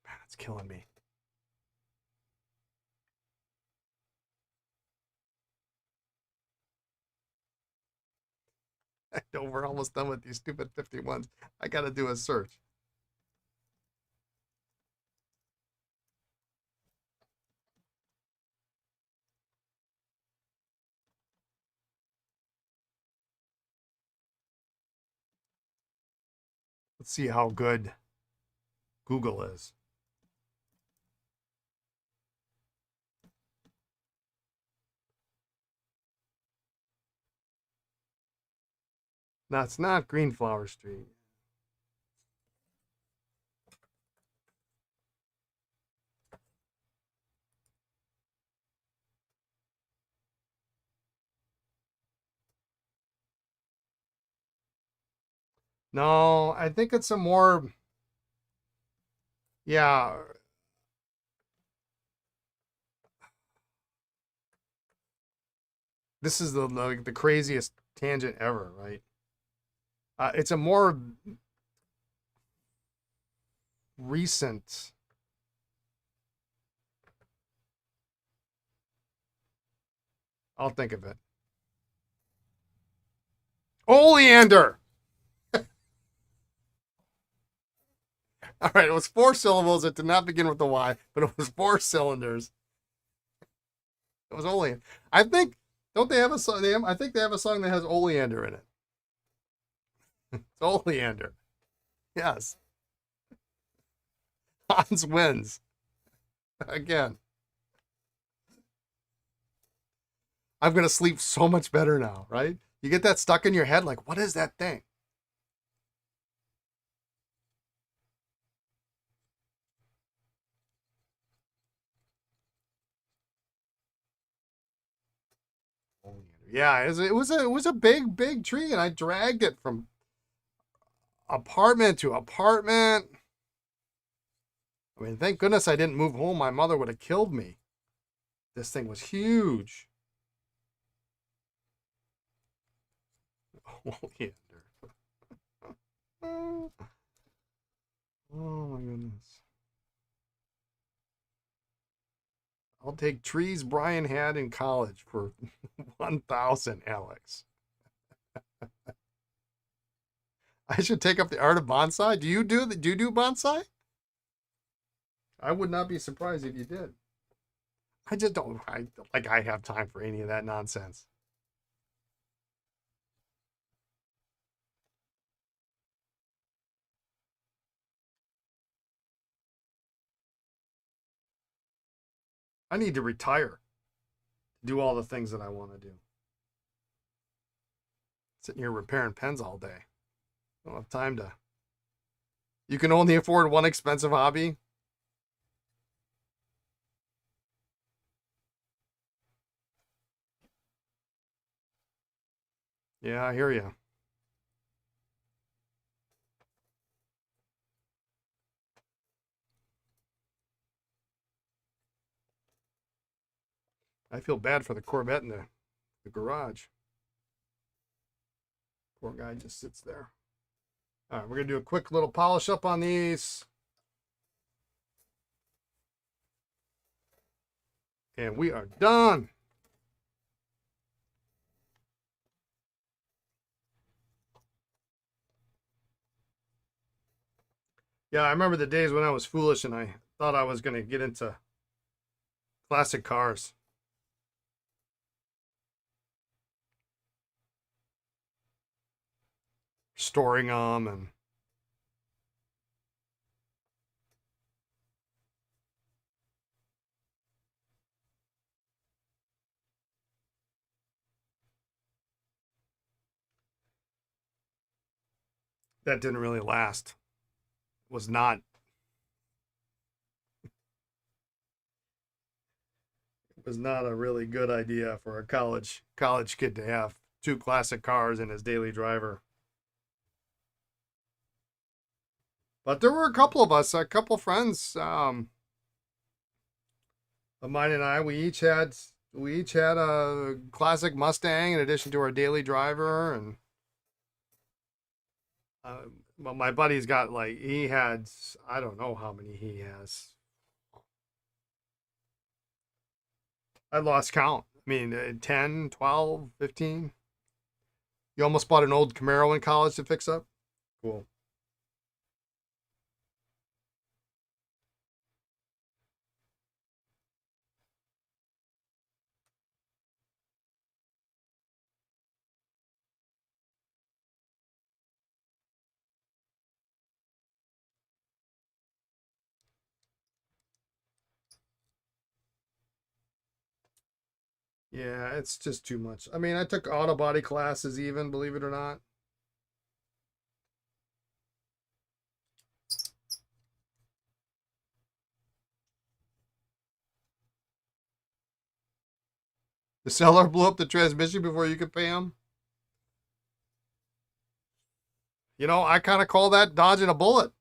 Man, it's killing me. I know we're almost done with these stupid 51s. I got to do a search. Let's see how good Google is. No, it's not Greenflower Street. No, I think it's a more, yeah, this is the craziest tangent ever, right? It's a more recent. I'll think of it. Oleander. All right, it was 4 syllables. It did not begin with the Y, but it was 4 cylinders. It was oleander. I think. Don't they have a song? I think they have a song that has oleander in it. It's oleander. Yes. Hans wins again. I'm gonna sleep so much better now, right? You get that stuck in your head, like, what is that thing? Yeah, it was a big tree, and I dragged it from apartment to apartment. I mean, thank goodness I didn't move home. My mother would have killed me. This thing was huge. Oleander. Oh my goodness. I'll take trees Brian had in college for 1,000, Alex. I should take up the art of bonsai. Do you do bonsai? I would not be surprised if you did. I just don't I have time for any of that nonsense. I need to retire, do all the things that I want to do. Sitting here repairing pens all day. I don't have time to. You can only afford one expensive hobby. Yeah, I hear you. I feel bad for the Corvette in the garage. Poor guy just sits there. All right, we're gonna do a quick little polish up on these. And we are done. Yeah, I remember the days when I was foolish and I thought I was going to get into classic cars. Storing them, and that didn't really last. Was not was not a really good idea for a college kid to have two classic cars in his daily driver. But there were a couple of us, a couple of friends of mine and I. We each had a classic Mustang in addition to our daily driver, and well, my buddy's got like he had I don't know how many he has. I lost count. I mean, 10, 12, 15. You almost bought an old Camaro in college to fix up? Cool. Yeah, it's just too much. I mean, I took auto body classes even, believe it or not. The seller blew up the transmission before you could pay him. You know, I kind of call that dodging a bullet.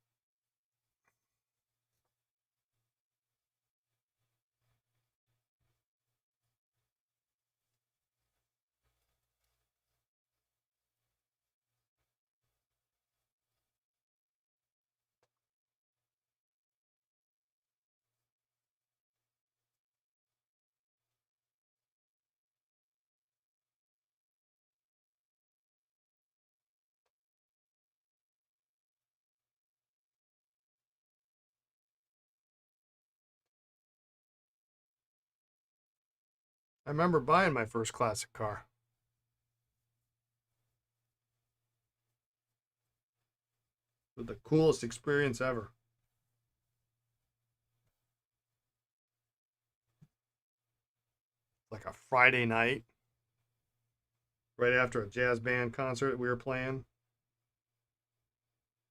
I remember buying my first classic car. It was the coolest experience ever. Like a Friday night, right after a jazz band concert we were playing.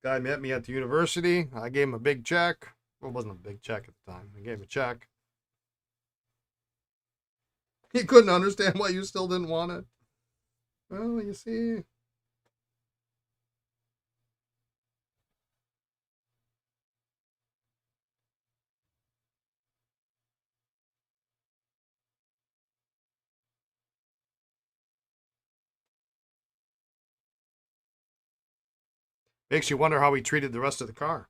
Guy met me at the university. I gave him a big check. Well, it wasn't a big check at the time. I gave him a check. He couldn't understand why you still didn't want it. Well, you see, makes you wonder how he treated the rest of the car.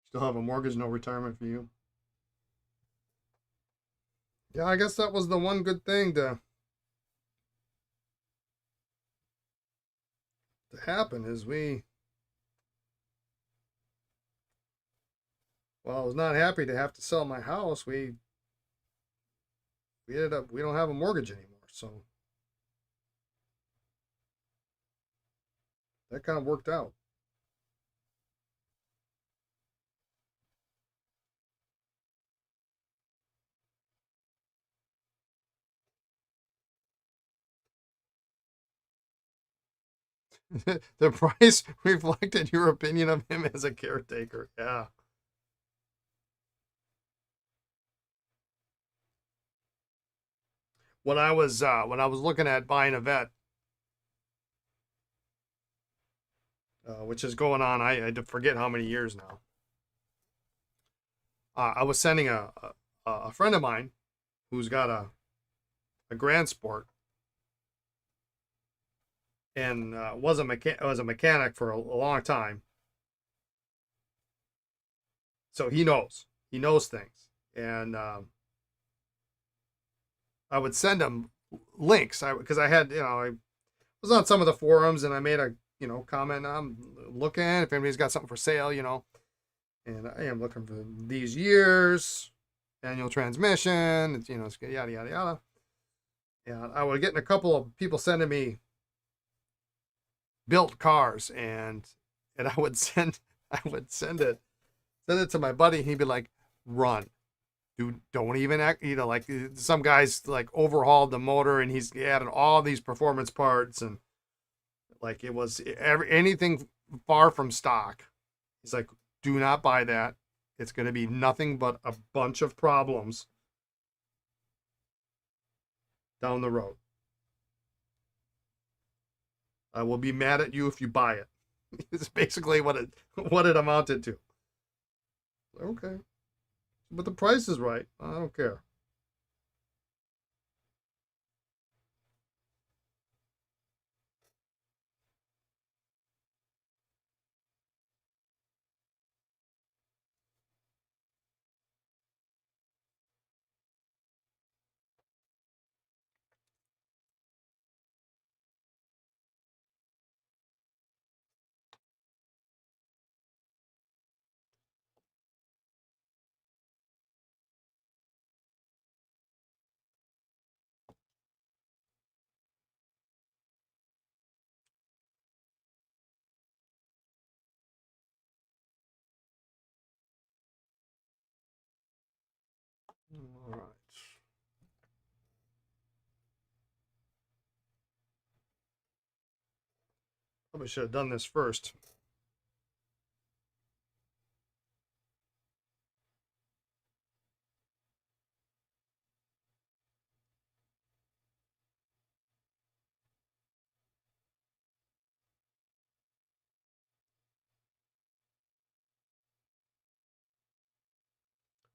Still have a mortgage, no retirement for you. Yeah, I guess that was the one good thing to happen is well, I was not happy to have to sell my house. We ended up we don't have a mortgage anymore, so that kind of worked out. The price reflected your opinion of him as a caretaker. Yeah. When I was looking at buying a vet, which is going on, I forget how many years now. I was sending a friend of mine who's got a grand sport and was a mechanic for a long time, so he knows things, and I would send him links. Because I had, I was on some of the forums and I made a, comment. I'm looking if anybody's got something for sale, and I am looking for these years, annual transmission, it's, it's yada, yada, yada. And I was getting a couple of people sending me built cars, and send it to my buddy, and he'd be like, run. Dude, don't even act, like some guys like overhauled the motor and he's added all these performance parts, and like it was anything far from stock. He's like, do not buy that. It's going to be nothing but a bunch of problems down the road. I will be mad at you if you buy it. It's basically what it amounted to. Okay, but the price is right. I don't care. All right. Probably should have done this first.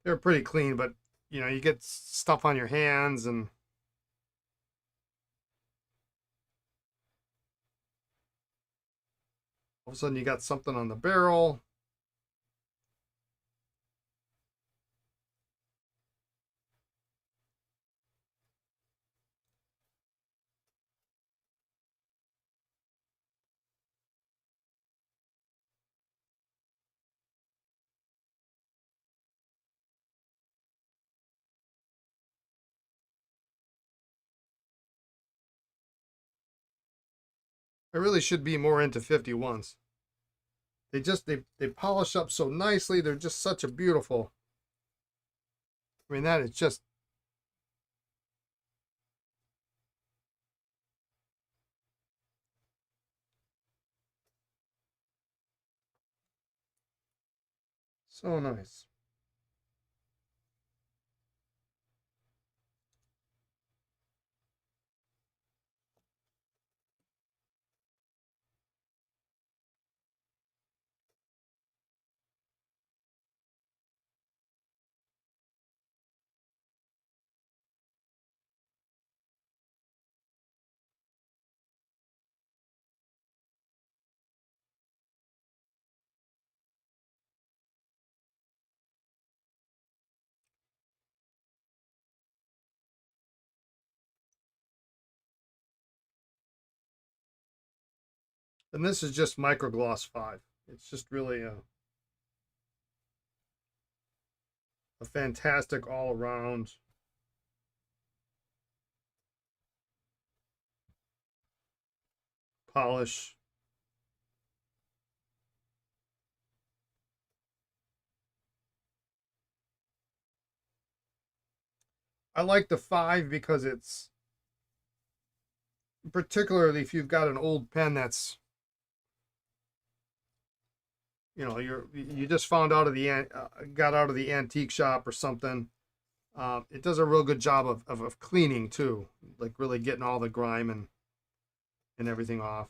They're pretty clean, but you get stuff on your hands, and all of a sudden you got something on the barrel. I really should be more into 51s. They polish up so nicely. They're just such a beautiful. I mean, that is just so nice. And this is just microgloss 5. It's just really a fantastic all around polish. I like the 5 because it's, particularly if you've got an old pen that's you know, you just found out of the got out of the antique shop or something. It does a real good job of cleaning too, like really getting all the grime and everything off.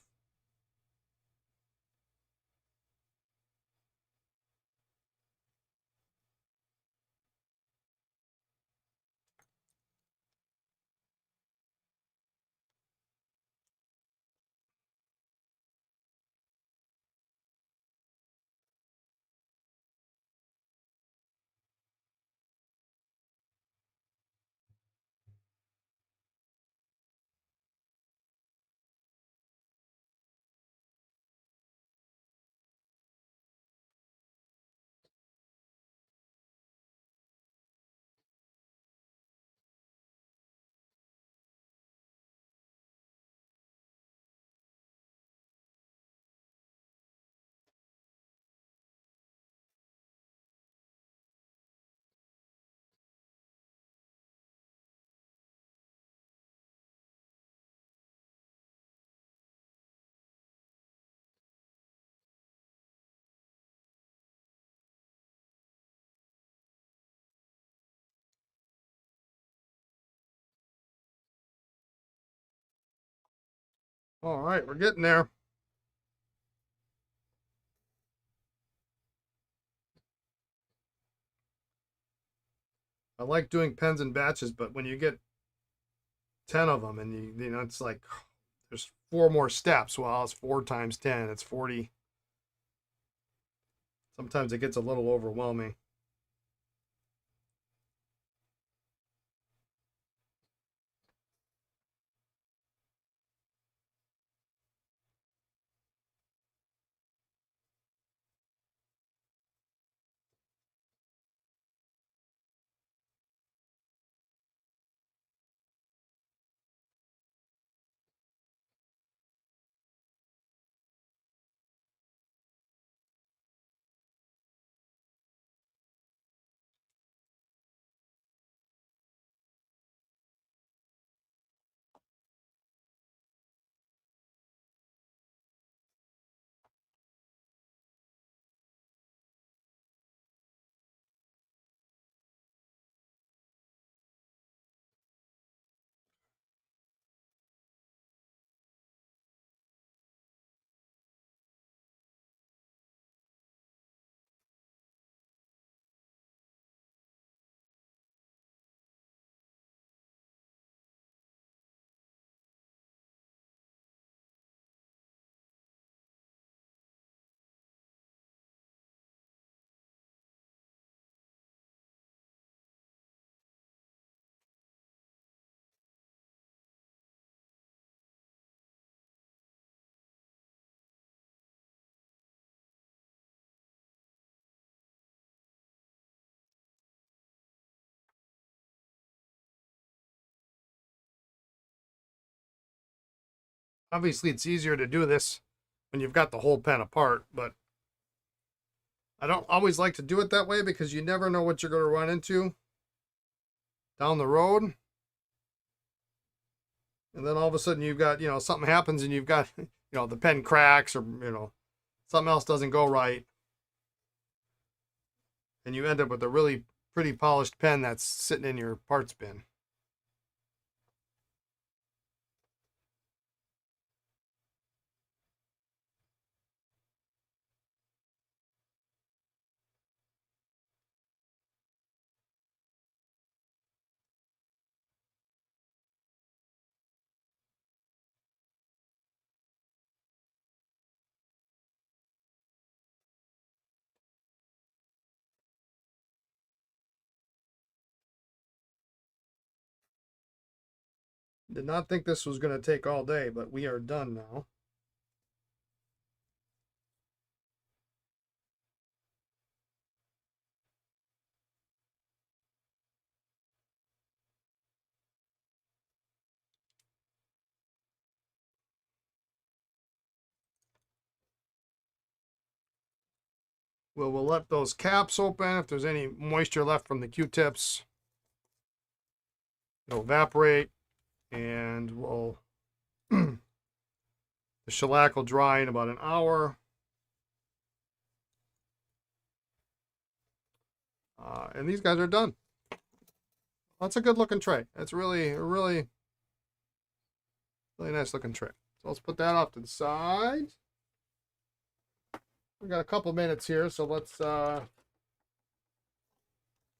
All right, we're getting there. I like doing pens in batches, but when you get 10 of them and you know, it's like there's 4 more steps. Well, it's 4 times 10, it's 40. Sometimes it gets a little overwhelming. Obviously, it's easier to do this when you've got the whole pen apart, but I don't always like to do it that way because you never know what you're going to run into down the road. And then all of a sudden you've got, you know, something happens and you've got, you know, the pen cracks or, you know, something else doesn't go right. And you end up with a really pretty polished pen that's sitting in your parts bin. Did not think this was going to take all day, but we are done now. We'll let those caps open. If there's any moisture left from the Q-tips, it'll evaporate, and we'll the shellac will dry in about an hour. And these guys are done. That's a good looking tray. It's really, really, really nice looking tray. So let's put that off to the side. We've got a couple minutes here, so let's,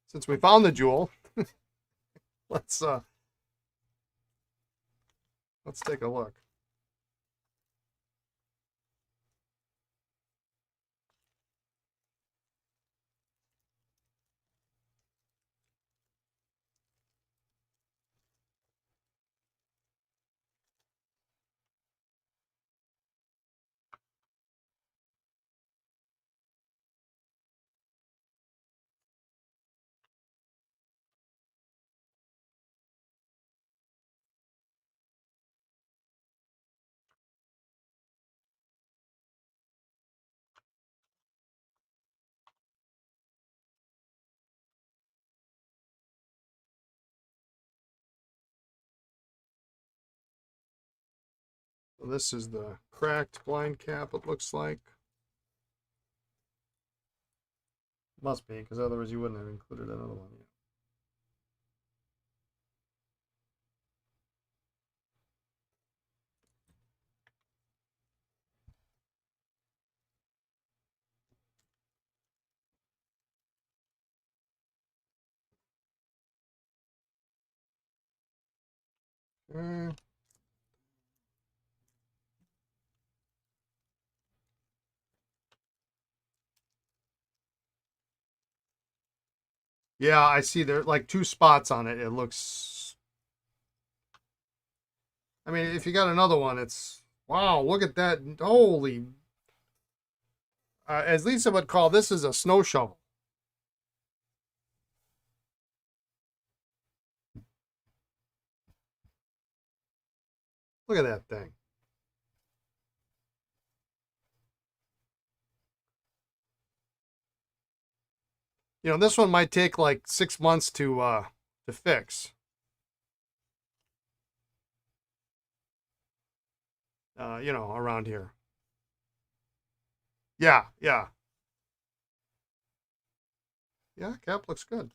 since we found the jewel, let's take a look. So this is the cracked blind cap, it looks like. Must be, because otherwise you wouldn't have included another one yet. Okay. Yeah, I see there like two spots on it. It looks, I mean, if you got another one, it's, wow, look at that. Holy, as Lisa would call this is a snow shovel. Look at that thing. You know, this one might take like 6 months to fix. You know, around here. Yeah, yeah. Yeah, cap looks good.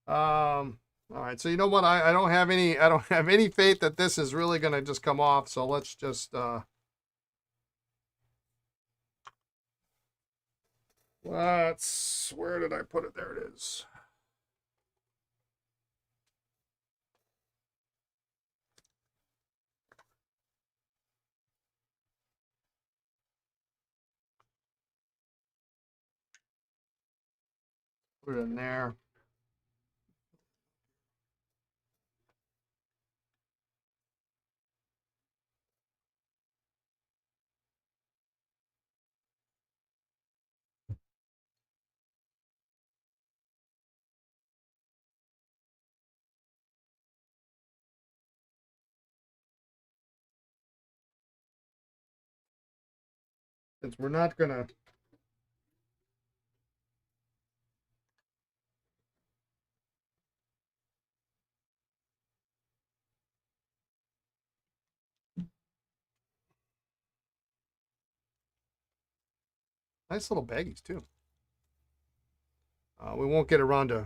All right, so you know what? I don't have any faith that this is really gonna just come off, so let's just let's, where did I put it? There it is. Put it in there. Since we're not gonna, nice little baggies too. We won't get around to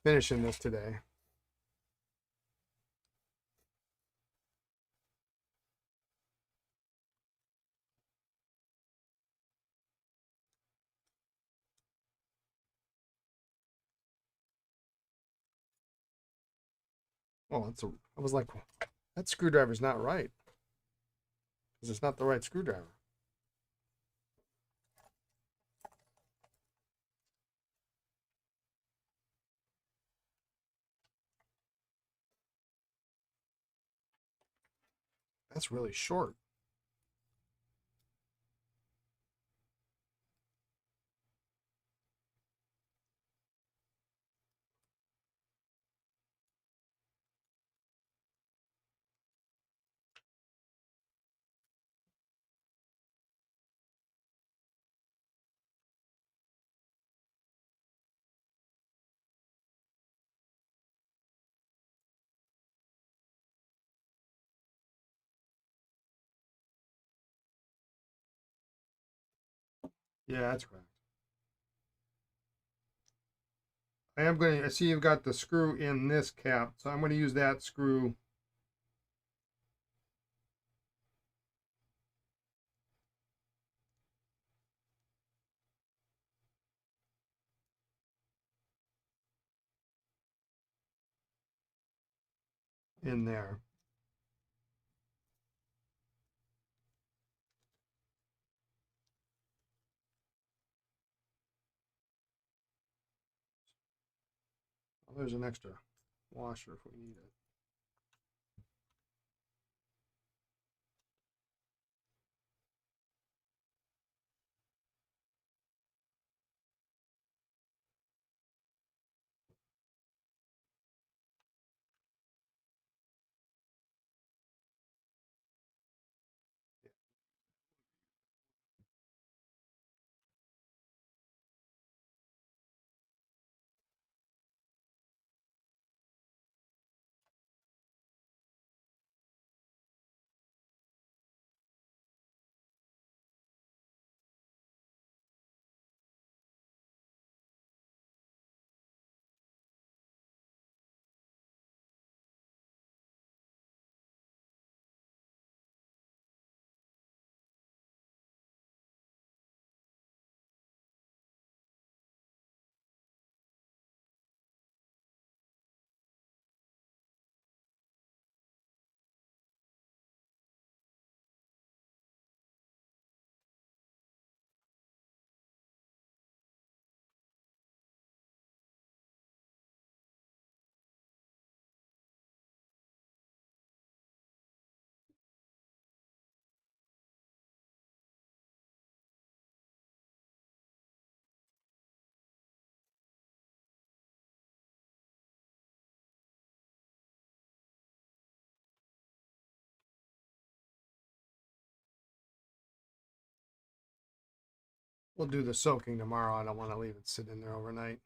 finishing this today. Oh, I was like, that screwdriver's not right. Because it's not the right screwdriver. That's really short. Yeah, that's correct. I am going to, I see you've got the screw in this cap, so I'm going to use that screw. In there. Oh, there's an extra washer if we need it. We'll do the soaking tomorrow. I don't want to leave it sit in there overnight.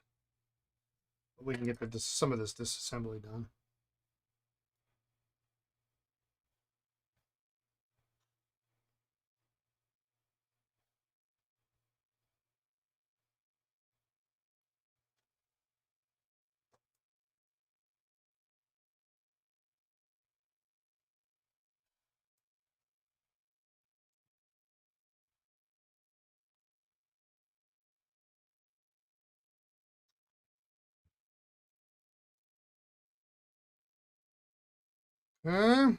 But we can get some of this disassembly done. Huh?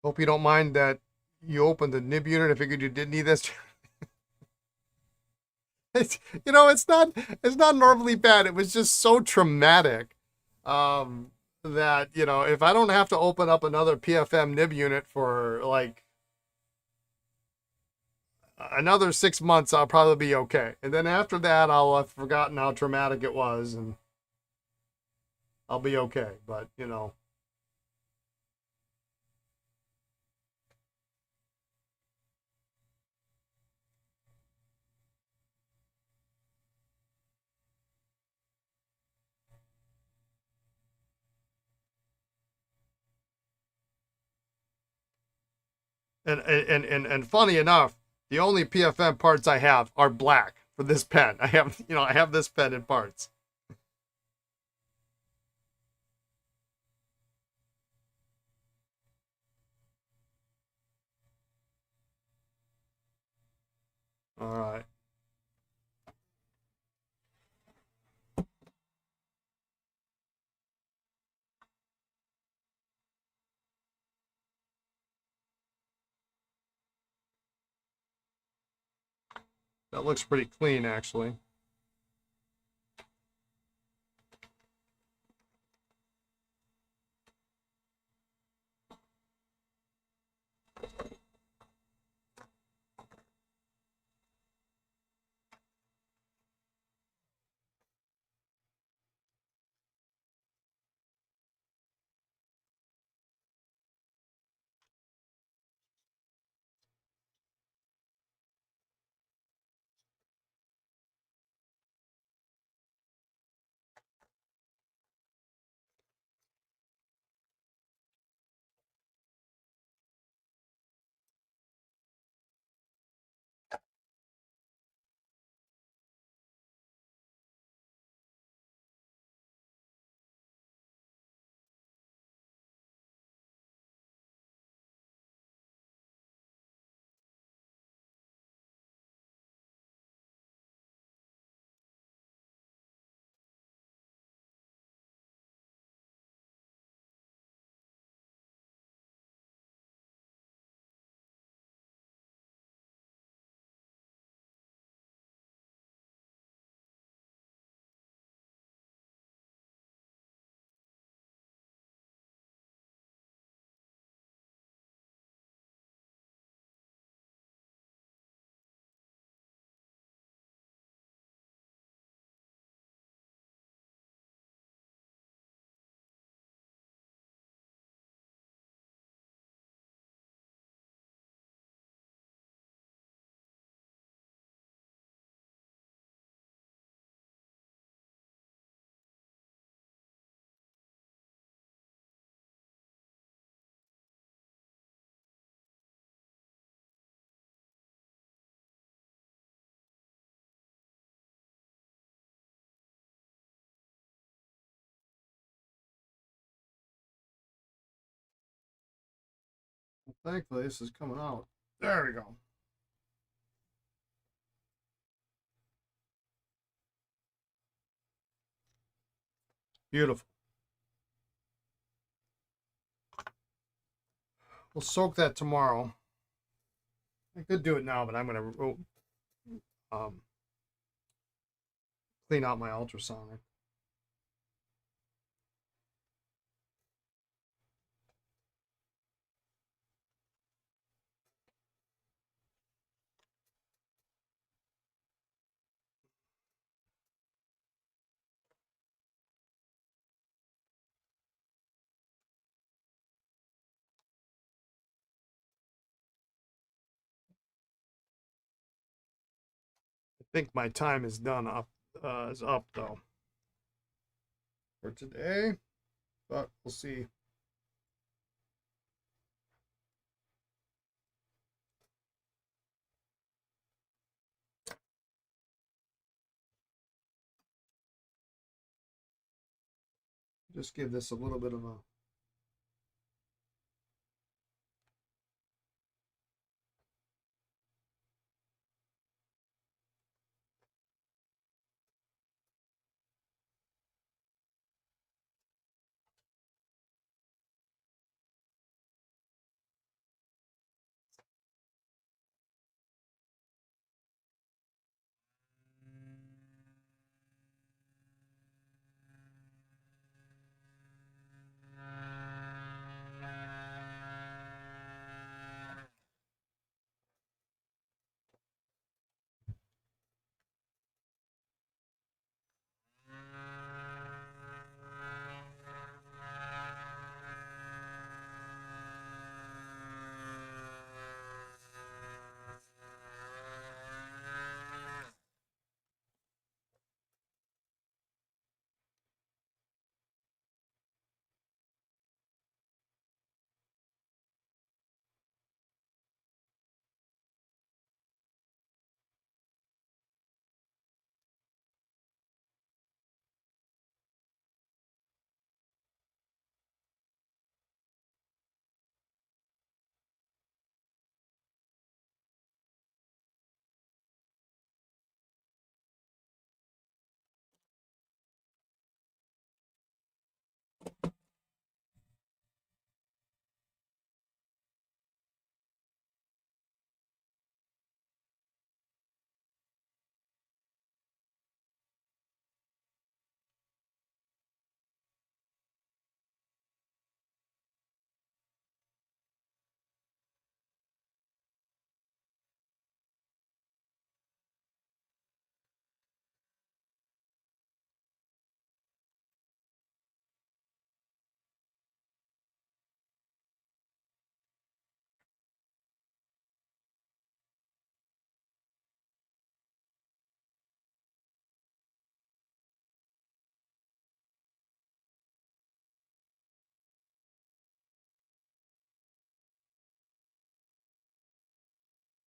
Hope you don't mind that you opened the nib unit. I figured you didn't need this. It's, it's not normally bad. It was just so traumatic that, if I don't have to open up another PFM nib unit for like another 6 months, I'll probably be okay. And then after that, I'll have forgotten how traumatic it was and I'll be okay. But, And funny enough, the only PFM parts I have are black for this pen. I have this pen in parts. All right. That looks pretty clean, actually. Thankfully, this is coming out. There we go. Beautiful. We'll soak that tomorrow. I could do it now, but I'm going to clean out my ultrasonic. I think my time is done up is up though for today, but we'll see. Just give this a little bit of a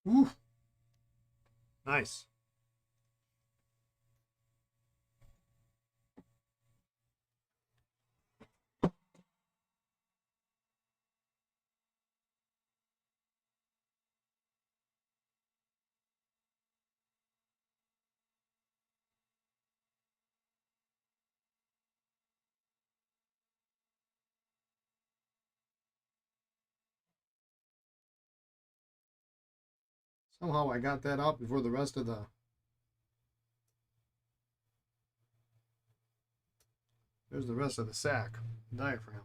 Ooh. Nice. Somehow I got that out before the rest of the... There's the rest of the sack, diaphragm.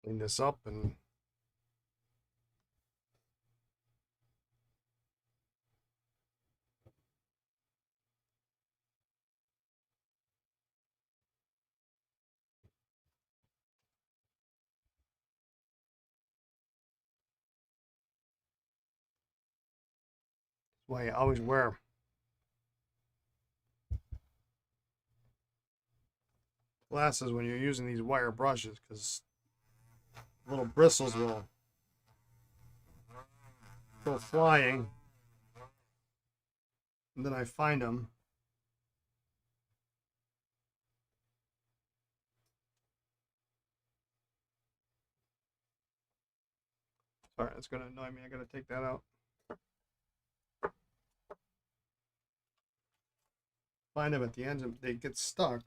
Clean this up and... Why I always wear glasses when you're using these wire brushes, because little bristles will go flying, and then I find them. Sorry, it's gonna annoy me. I gotta take that out. Find them at the ends, and they get stuck.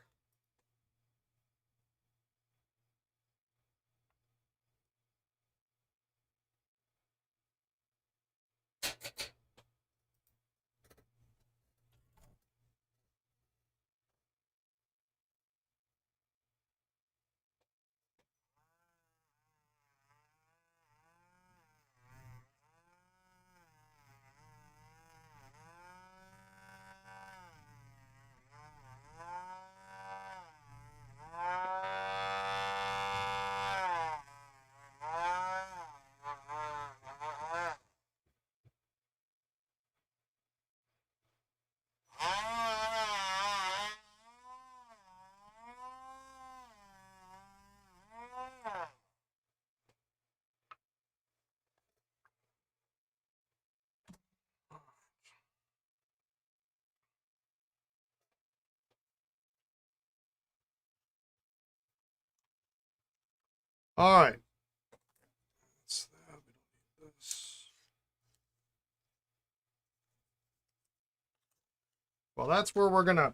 All right. Well, that's where we're gonna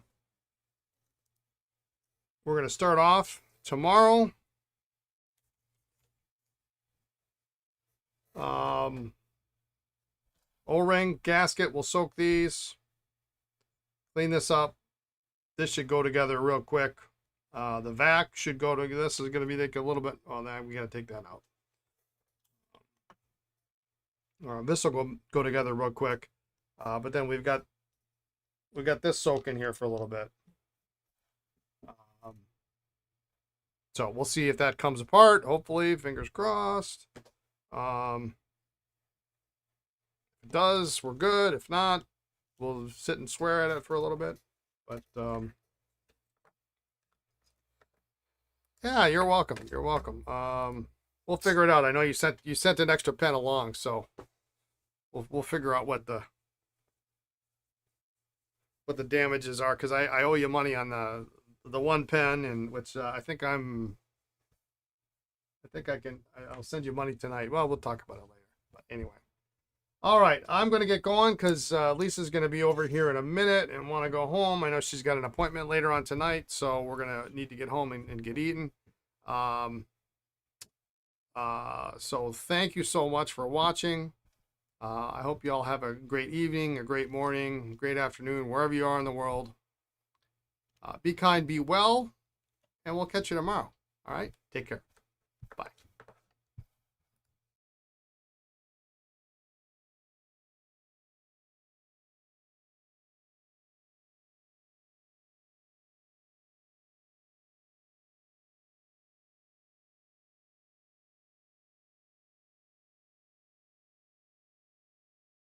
start off tomorrow. O-ring gasket, we'll soak these, clean this up. This should go together real quick. The vac should go to, this is going to be like a little bit, oh, then we got to take that out. This will go together real quick. But then we've got this soaking here for a little bit. So we'll see if that comes apart. Hopefully, fingers crossed. If it does, we're good. If not, we'll sit and swear at it for a little bit. But Yeah, you're welcome. You're welcome. We'll figure it out. I know you sent an extra pen along, so we'll figure out what the damages are, because I owe you money on the one pen, and which I think I'll send you money tonight. Well, we'll talk about it later. But anyway. All right, I'm going to get going because Lisa's going to be over here in a minute and want to go home. I know she's got an appointment later on tonight, so we're going to need to get home and get eaten. So thank you so much for watching. I hope you all have a great evening, a great morning, great afternoon, wherever you are in the world. Be kind, be well, and we'll catch you tomorrow. All right, take care. Bye.